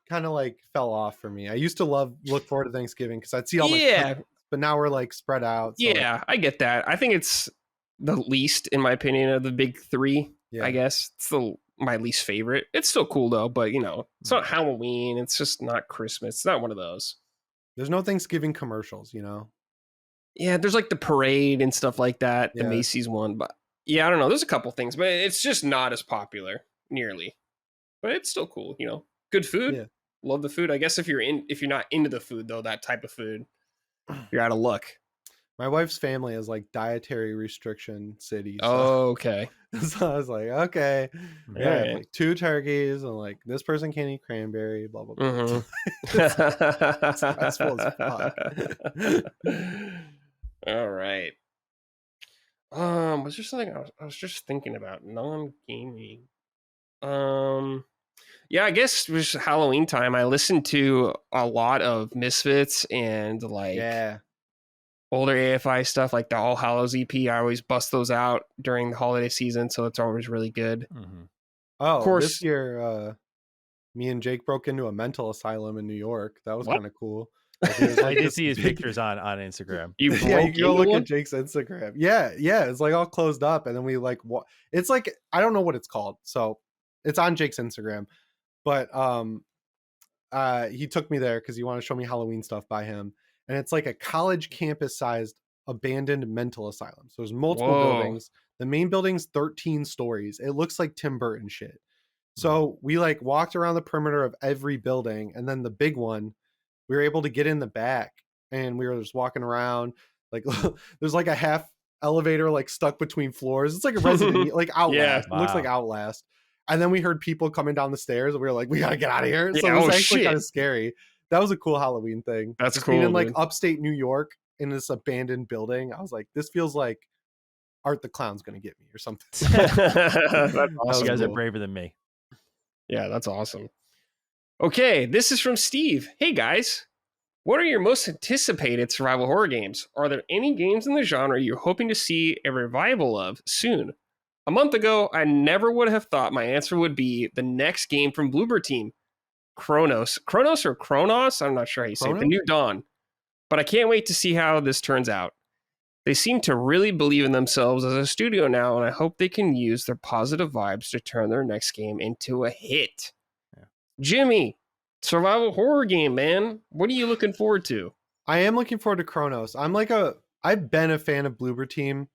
kind of like fell off for me. I used to look forward to Thanksgiving because I'd see all my Yeah. cousins, but now we're like spread out. So Yeah, I get that. I think it's the least, in my opinion, of the big three. yeah. I guess it's my least favorite. It's still cool though, but it's not Halloween. It's just not Christmas. It's not one of those. There's no Thanksgiving commercials, Yeah, there's like the parade and stuff like that, the Yeah. Macy's one, but yeah, I don't know. There's a couple things, but it's just not as popular nearly. But it's still cool, Good food. Yeah. Love the food. I guess if you're not into the food though, that type of food, you're out of luck. My wife's family is like dietary restriction city. So, Oh, okay. so I was like, okay, Mhm. yeah, Alright. like 2 turkeys and like this person can't eat cranberry, blah blah blah. Mm-hmm. Stressful as All right. Was there something I was just thinking about non-gaming? Yeah, I guess it was Halloween time. I listened to a lot of Misfits and like Yeah, older AFI stuff, like the All Hallows EP. I always bust those out during the holiday season, so it's always really good. Mhm. oh, course. this year, me and Jake broke into a mental asylum in New York. That was What? kind of cool. Like, it was I like did this see his big- pictures on Instagram. You Yeah, broke you can go into look one? at Jake's Instagram. Yeah, it's like all closed up, and then we like it's like I don't know what it's called, so it's on Jake's Instagram. But he took me there because he wanted to show me Halloween stuff by him, and it's like a college campus-sized abandoned mental asylum. So there's multiple Whoa. buildings. The main building's 13 stories. It looks like Tim Burton shit. So we like walked around the perimeter of every building, and then the big one, we were able to get in the back, and we were just walking around. Like there's like a half elevator like stuck between floors. It's like a Resident Evil, like Outlast. Yeah. It looks like Wow. Outlast. And then we heard people coming down the stairs, and we were like, we gotta get out of here. So Yeah, it was oh, actually shit. kind of scary. That was a cool Halloween thing. That's Just cool, being in like dude. upstate New York in this abandoned building. I was like, this feels like Art the Clown's gonna get me or something. That's You awesome. guys are cool. braver than me. Yeah, that's awesome. Okay, this is from Steve. Hey guys, what are your most anticipated survival horror games? Are there any games in the genre you're hoping to see a revival of soon? A month ago, I never would have thought my answer would be the next game from Bloober Team, Kronos. Kronos or Kronos? I'm not sure how you say it. The Kronos? New Dawn. But I can't wait to see how this turns out. They seem to really believe in themselves as a studio now, and I hope they can use their positive vibes to turn their next game into a hit. Yeah. Jimmy, survival horror game, man. What are you looking forward to? I am looking forward to Kronos. I've been a fan of Bloober Team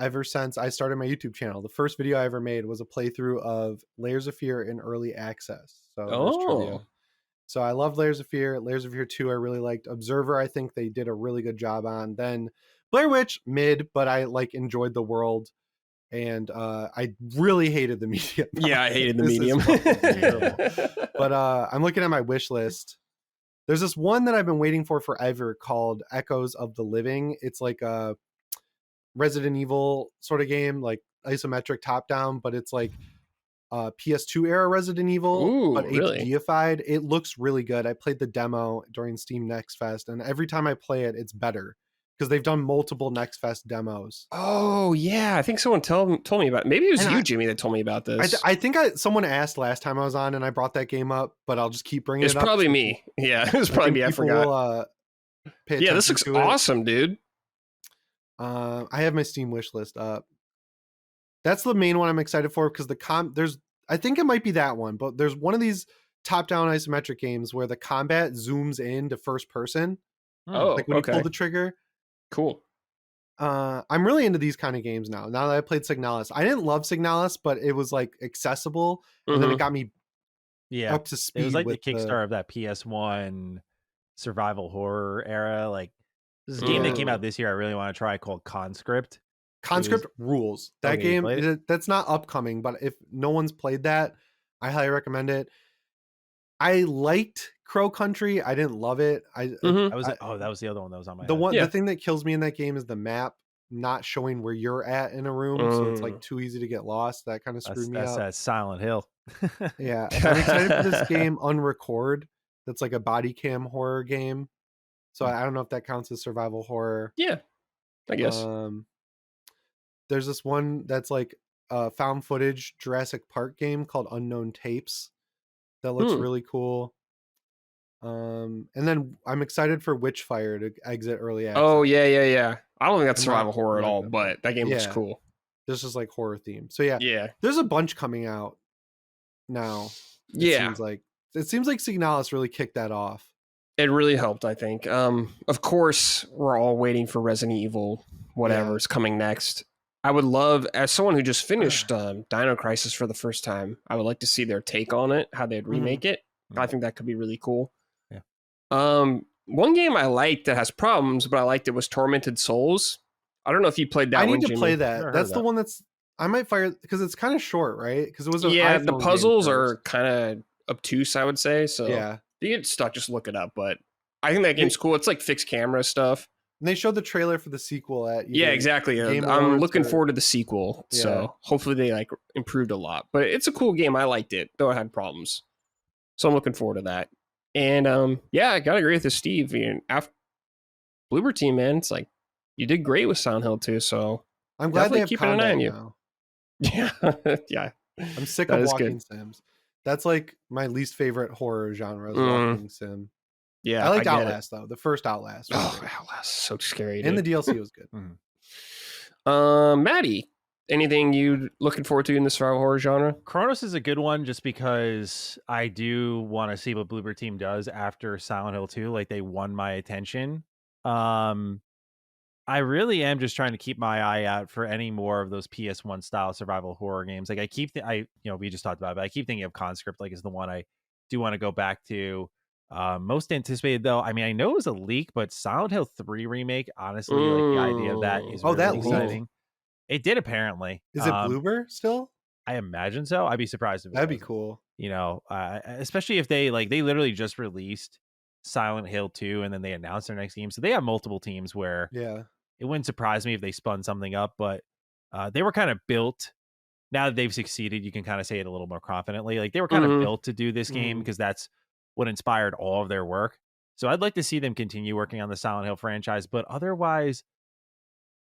ever since I started my YouTube channel. The first video I ever made was a playthrough of Layers of Fear in early access. So there's trivia. So I love Layers of Fear. Layers of Fear 2 I really liked. Observer, I think they did a really good job on. Then Blair Witch, mid, but I like enjoyed the world. And I really hated the medium. Yeah, I hated the This is medium. fucking terrible. But I'm looking at my wish list. There's this one that I've been waiting for forever called Echoes of the Living. It's like a Resident Evil sort of game, like isometric top down, but it's like PS2 era Resident Evil, Ooh, but really? HDified. It looks really good. I played the demo during Steam Next Fest, and every time I play it, it's better because they've done multiple Next Fest demos. Oh, yeah. I think someone told me about it. Maybe it was And you, Jimmy, that told me about this. I think someone asked last time I was on, and I brought that game up, but I'll just keep bringing It's it up. probably me. Yeah, it was probably me. I forgot. Yeah, this looks awesome, dude. I have my Steam wish list up. That's the main one I'm excited for because I think it might be that one, but there's one of these top-down isometric games where the combat zooms in to first person. Oh, Like when okay. you pull the trigger. Cool. I'm really into these kind of games now. Now that I played Signalis, I didn't love Signalis, but it was like accessible, and then it got me Yeah. up to speed. It was like the with Kickstarter of that PS1 survival horror era. Like this is a game that came out this year I really want to try called Conscript. Conscript rules. That Okay, you played game, that's not upcoming, but if no one's played that, I highly recommend it. I liked Crow Country. I didn't love it. That was the other one that was on my head. The thing that kills me in that game is the map not showing where you're at in a room, so it's like too easy to get lost. That kind of screwed me up. That's Silent Hill. Yeah, I'm excited for this game Unrecord. That's like a body cam horror game. So I don't know if that counts as survival horror. Yeah, I guess. There's this one that's like a found footage Jurassic Park game called Unknown Tapes that looks really cool. And then I'm excited for Witchfire to exit early access. Oh, yeah. I don't think that's I'm survival not horror at all, really but that game looks Yeah. cool. This is like horror theme. So yeah, there's a bunch coming out now. It seems like Signalis really kicked that off. It really helped, I think. Of course, we're all waiting for Resident Evil, whatever's coming next. I would love, as someone who just finished Dino Crisis for the first time, I would like to see their take on it, how they'd remake it. I think that could be really cool. Yeah. One game I liked that has problems, but I liked it was Tormented Souls. I don't know if you played that one, I need to Jimmy. play that. That's the one that's I might fire because it's kind of short, right? Because it was an the iPhone puzzles game are first. kind of obtuse, I would say. So Yeah. if you get stuck, just look it up. But I think that game's cool. It's like fixed camera stuff. And they showed the trailer for the sequel at Yeah, exactly. Game I'm Awards looking or- forward to the sequel. So hopefully they like improved a lot. But it's a cool game. I liked it, though it had problems. So I'm looking forward to that. And I gotta agree with this, Steve. After Bloober Team, man, it's like you did great with Silent Hill too. So I'm glad they have keeping an eye on you. now. Yeah. I'm sick That of is walking good. sims. That's like my least favorite horror genre is walking sim. Yeah, I liked get it. Outlast though. The first Outlast. was Oh, great. Outlast, so scary. And the Dude. DLC was good. Matty, anything you looking forward to in the survival horror genre? Kronos is a good one just because I do want to see what Bloober Team does after Silent Hill 2. Like they won my attention. I really am just trying to keep my eye out for any more of those PS1 style survival horror games. Like we just talked about it, but I keep thinking of Conscript like is the one I do want to go back to. Most anticipated though, I mean, I know it was a leak, but Silent Hill 3 remake, honestly, like the idea of that is really that exciting. It did apparently. Is it Bloober still? I imagine so. I'd be surprised if it That'd be wasn't. cool. You know, especially if they literally just released Silent Hill 2 and then they announced their next game. So they have multiple teams where Yeah. it wouldn't surprise me if they spun something up, but they were kind of built. Now that they've succeeded, you can kind of say it a little more confidently. Like they were kind of built to do this game because that's what inspired all of their work. So I'd like to see them continue working on the Silent Hill franchise, but otherwise,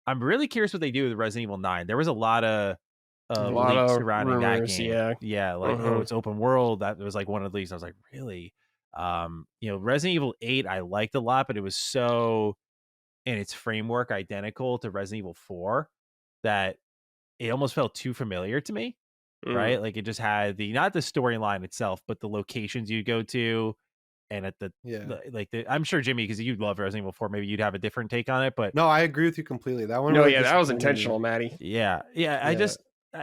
I'm really curious what they do with Resident Evil 9. There was a lot of leaks surrounding rumors, that game. yeah. Like oh, it's open world. That was like one of the leaks. I was like, really? You know, Resident Evil 8 I liked a lot, but it was so in its framework identical to Resident Evil 4 that it almost felt too familiar to me. Right? Like it just had not the storyline itself, but the locations you go to. And at I'm sure Jimmy, because you love Resident Evil 4, maybe you'd have a different take on it. But no, I agree with you completely. That one. No, really yeah, that was disappointed me. intentional, Matty. Yeah. I just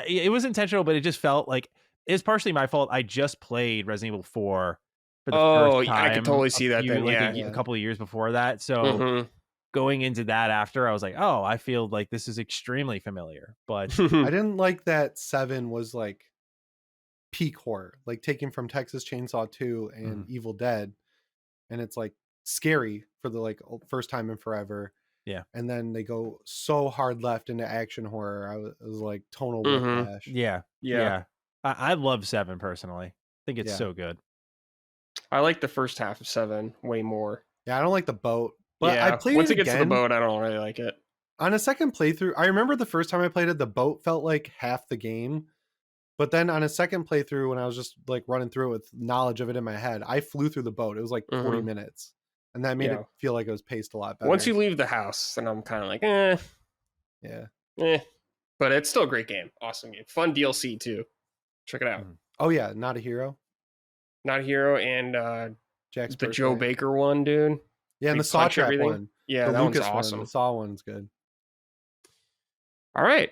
it was intentional, but it just felt like it's partially my fault. I just played Resident Evil 4 for the first time. I could totally see that then. A couple of years before that. So going into that after, I was like, oh, I feel like this is extremely familiar. But I didn't like that 7 was like peak horror, like taken from Texas Chainsaw 2 and Evil Dead, and it's like scary for the like first time in forever. Yeah, and then they go so hard left into action horror. I was like tonal whiplash. Yeah. I love 7 personally. I think it's so good. I like the first half of 7 way more. Yeah, I don't like the boat, but I played once it it gets again. to the boat, I don't really like it. On a second playthrough, I remember the first time I played it, the boat felt like half the game. But then on a second playthrough, when I was just like running through it with knowledge of it in my head, I flew through the boat. It was like 40 minutes. And that made it feel like it was paced a lot better. Once you leave the house, then I'm kind of like, But it's still a great game. Awesome game. Fun DLC too. Check it out. Oh yeah, Not a Hero. Not a Hero and Jack's the birthday. Joe Baker one, dude. Yeah, and the Saw Trap one. Yeah, the that Lucas one's awesome. One. The Saw one's good. All right.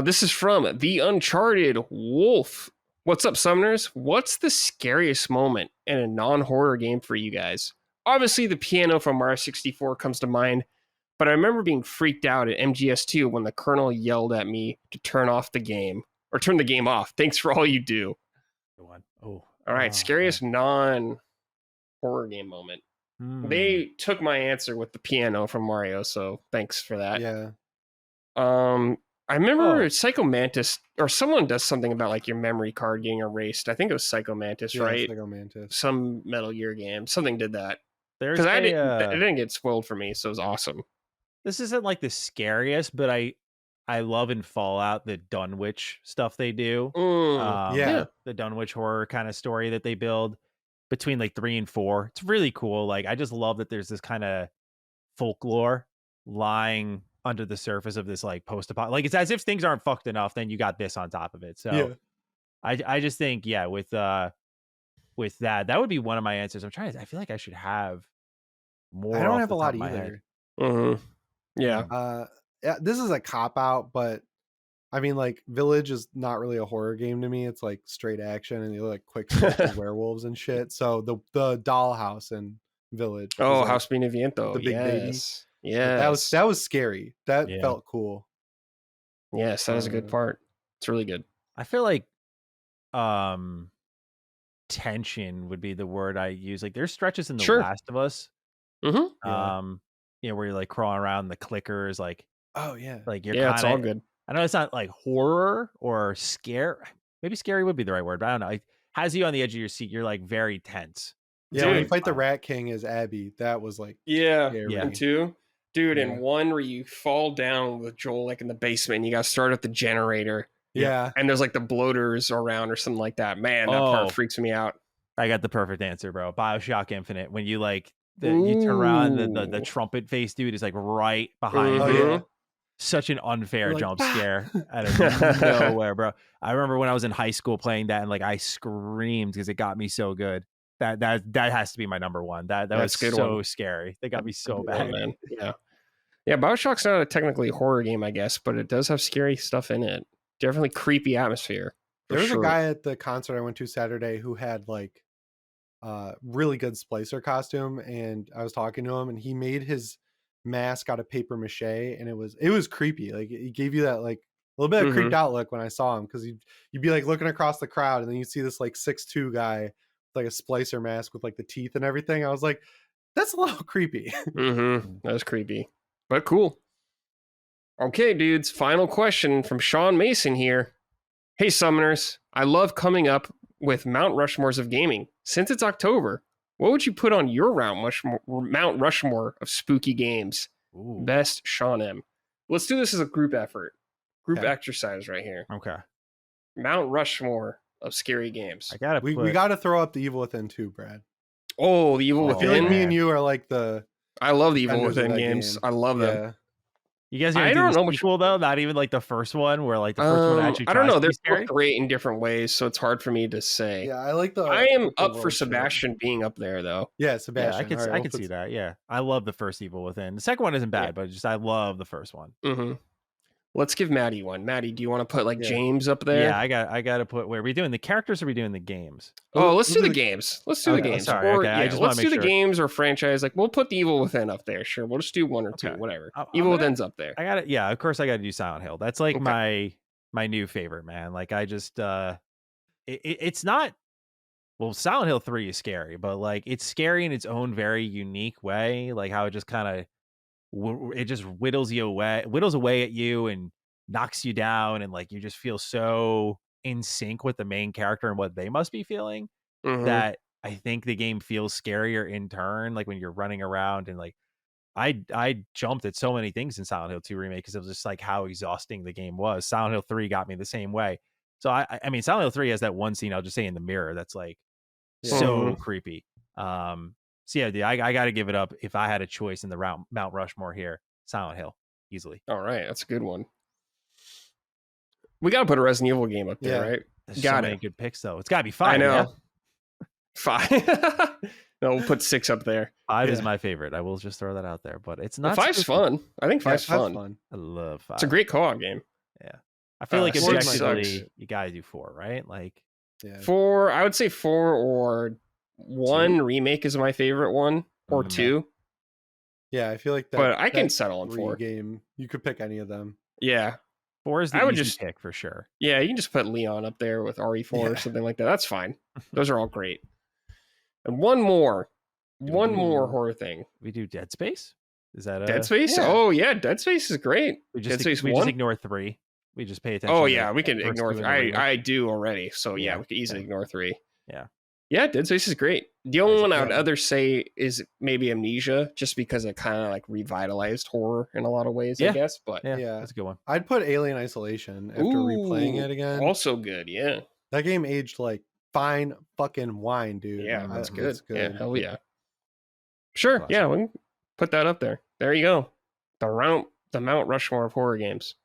This is from The Uncharted Wolf. What's up, Summoners? What's the scariest moment in a non-horror game for you guys? Obviously, the piano from Mario 64 comes to mind, but I remember being freaked out at MGS2 when the colonel yelled at me to turn the game off. Thanks for all you do. Oh. All right, scariest non-horror game moment. They took my answer with the piano from Mario, so thanks for that. Yeah. I remember Psycho Mantis, or someone does something about like your memory card getting erased. I think it was Psycho Mantis, right? Psycho Mantis. Some Metal Gear game. Something did that. Because it didn't get spoiled for me, so it was awesome. This isn't like the scariest, but I love in Fallout the Dunwich stuff they do. The Dunwich horror kind of story that they build between like 3 and 4. It's really cool. Like I just love that there's this kind of folklore lying under the surface of this like post-apocalyptic. Like it's as if things aren't fucked enough, then you got this on top of it. So I just think with that would be one of my answers. I feel like I should have more. I don't have a lot either. Yeah. This is a cop out, but I mean, like Village is not really a horror game to me. It's like straight action and you like quick werewolves and shit. So the dollhouse and Village. Oh, House Beneviento. The big baby. Yeah, that was scary. That felt cool. Yes, that was a good part. It's really good. I feel like tension would be the word I use. Like there's stretches in The Last of Us. You know, where you're like crawling around the clickers, like like you're it's all good. I know it's not like horror or scare. Maybe scary would be the right word, but I don't know. It has you on the edge of your seat. You're like very tense. Yeah, when you fight the Rat King as Abby, that was like scary. And 2. Dude, and 1 where you fall down with Joel like in the basement and you got to start up the generator. Yeah. And there's like the bloaters around or something like that. Man, that part freaks me out. I got the perfect answer, bro. BioShock Infinite. When you like you turn around, the trumpet face dude is like right behind you. Yeah. Such an unfair jump scare out of nowhere, bro. I remember when I was in high school playing that and like I screamed because it got me so good. That has to be my number one. That was so scary. They got me so bad. Man. Yeah, BioShock's not a technically horror game, I guess, but it does have scary stuff in it. Definitely creepy atmosphere. There was a guy at the concert I went to Saturday who had like really good Splicer costume, and I was talking to him and he made his mask out of paper mache, and it was creepy. Like it gave you that like A little bit of Mhm. creeped out look when I saw him, because you'd be like looking across the crowd, and then you see this like 6'2" guy with like a splicer mask with like the teeth and everything. I was like, that's a little creepy. That was creepy, but cool. Okay, dudes. Final question from Sean Mason here. Hey, summoners. I love coming up with Mount Rushmores of gaming. Since it's October, what would you put on your Mount Rushmore of spooky games? Ooh. Best Sean M. Let's do this as a group effort. Group Okay. exercise right here. Okay. Mount Rushmore of scary games. I gotta we got to throw up the Evil Within too, Brad. Oh, the Evil Oh, I feel Within. like me man. and you are like the I love the Evil defenders of Within that games. game. I love them. Yeah. You guys I gonna do don't the know which- sequel though? Not even like the first one, where like the first one actually. I don't tries know. to be They're scary? both great in different ways, so it's hard for me to say. Yeah, I like the. I am open up for world shit. Sebastian being up there, though. Yeah, Yeah, Sebastian. I All right, could we'll see put- that. Yeah, I love the first Evil Within. The second one isn't bad, Yeah. but just I love the first one. Mm-hmm. Let's give Matty one. Matty, do you want to put like Yeah. James up there? Yeah, I got to put. Where are we doing the characters? Or are we doing the games? Oh, let's We'll do do the the- games. Let's do the Okay, games. sorry, Or, okay, I yeah, just wanna let's make do the sure. games or franchise. Like we'll put the Evil Within up there. Sure, we'll just do one or two, Okay. whatever. I'm Evil gonna- Within's up there. I got it. Yeah, of course I got to do Silent Hill. That's like Okay. my new favorite, man. Like I just it's not. Well, Silent Hill 3 is scary, but like it's scary in its own very unique way. Like how it just kind of it just whittles away at you and knocks you down, and like you just feel so in sync with the main character and what they must be feeling Mhm. that I think the game feels scarier in turn. Like when you're running around and like I jumped at so many things in Silent Hill 2 remake because it was just like how exhausting the game was. Silent Hill 3 got me the same way. So I mean Silent Hill 3 has that one scene I'll just say in the mirror that's like so Mhm. creepy. So yeah, dude, I got to give it up. If I had a choice in the Mount Rushmore here, Silent Hill easily. All right, that's a good one. We got to put a Resident Evil game up there, Yeah. right? There's Got so it. many good picks though. It's got to be 5. I know. Yeah? 5. No, we'll put 6 up there. 5 is Yeah. my favorite. I will just throw that out there, but it's Well, not 5's spooky. fun. I think Yeah, 5's that's fun. I love 5. It's a great co-op game. I feel like 6 objectively sucks. you gotta do 4, right? Like Yeah. 4, I would say 4 or 1 remake is my favorite one, or Mhm. 2. Yeah, I feel like that. But I can that settle on 3 4. game. You could pick any of them. Yeah. 4 is the I would easy just- pick for sure. Yeah, you can just put Leon up there with RE4 or Yeah. something like that. That's fine. Those are all great. And one more horror thing. We do Dead Space? Is that Dead Space? yeah. Oh, yeah, Dead Space is great. We Dead just Space we 1? just ignore 3. We just pay attention. Oh, to yeah, the we can first ignore 2 3. and the remake. I do already. So, yeah, Yeah, we can easily yeah. ignore 3. Yeah. Yeah, Dead Space is great. The only one I would Yeah. other say is maybe Amnesia, just because it kind of like revitalized horror in a lot of ways, I Yeah. guess. But Yeah, Yeah. that's a good one. I'd put Alien Isolation after replaying Ooh, it again. also good. Yeah. That game aged like fine fucking wine, dude. Yeah, that's good. It's Yeah, hell yeah. Sure. Classic. Yeah, we can put that up there. There you go. The Mount Rushmore of horror games.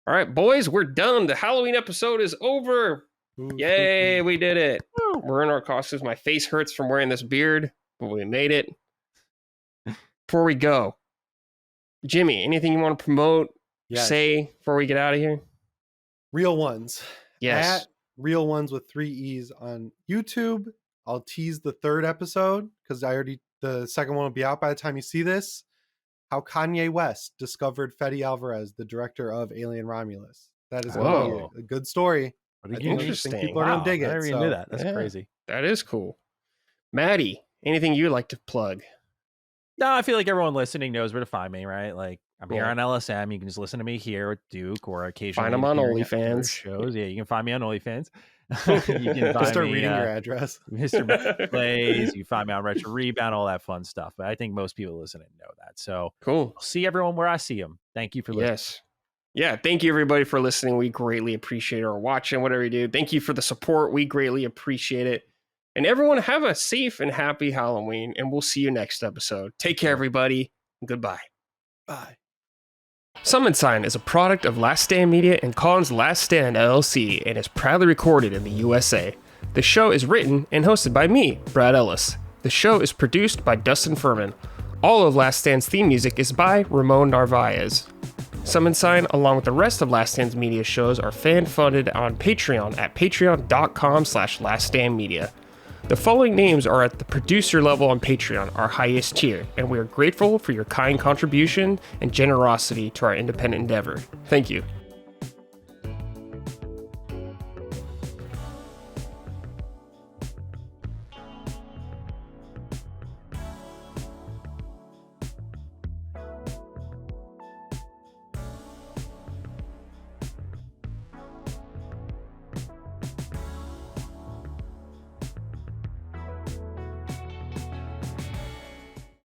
All right, boys, we're done. The Halloween episode is over. Ooh, Yay, spooky. we did it. We're in our costumes. My face hurts from wearing this beard, but we made it. Before we go, Jimmy, anything you want to promote, Yes. say before we get out of here? Real ones. Yes. At Real Ones with 3 E's on YouTube. I'll tease the 3rd episode because the second one will be out by the time you see this. How Kanye West discovered Fede Alvarez, the director of Alien Romulus. That is going to Whoa. be a good story. What a I game. think Interesting. people are Wow, going to dig I it. never even so- knew that. That's Yeah. crazy. That is cool. Maddie, anything you'd like to plug? No, I feel like everyone listening knows where to find me, right? Like I'm here Cool. on LSM. You can just listen to me here with Duke or occasionally Find him on appearing at other OnlyFans. shows. Yeah, you can find me on OnlyFans. You can Just find start me, reading your address. Mr. Matt Plays. You can find me on Retro Rebound, all that fun stuff. But I think most people listening know that. So Cool. I'll see everyone where I see them. Thank you for listening. Yes. Yeah. Thank you, everybody, for listening. We greatly appreciate it, or watching, whatever you do. Thank you for the support. We greatly appreciate it. And everyone, have a safe and happy Halloween. And we'll see you next episode. Take care, everybody. Goodbye. Bye. Summon Sign is a product of Last Stand Media and Collins Last Stand LLC and is proudly recorded in the USA. The show is written and hosted by me, Brad Ellis. The show is produced by Dustin Furman. All of Last Stand's theme music is by Ramon Narvaez. Summon Sign, along with the rest of Last Stand's media shows, are fan-funded on Patreon at patreon.com/laststandmedia. The following names are at the producer level on Patreon, our highest tier, and we are grateful for your kind contribution and generosity to our independent endeavor. Thank you.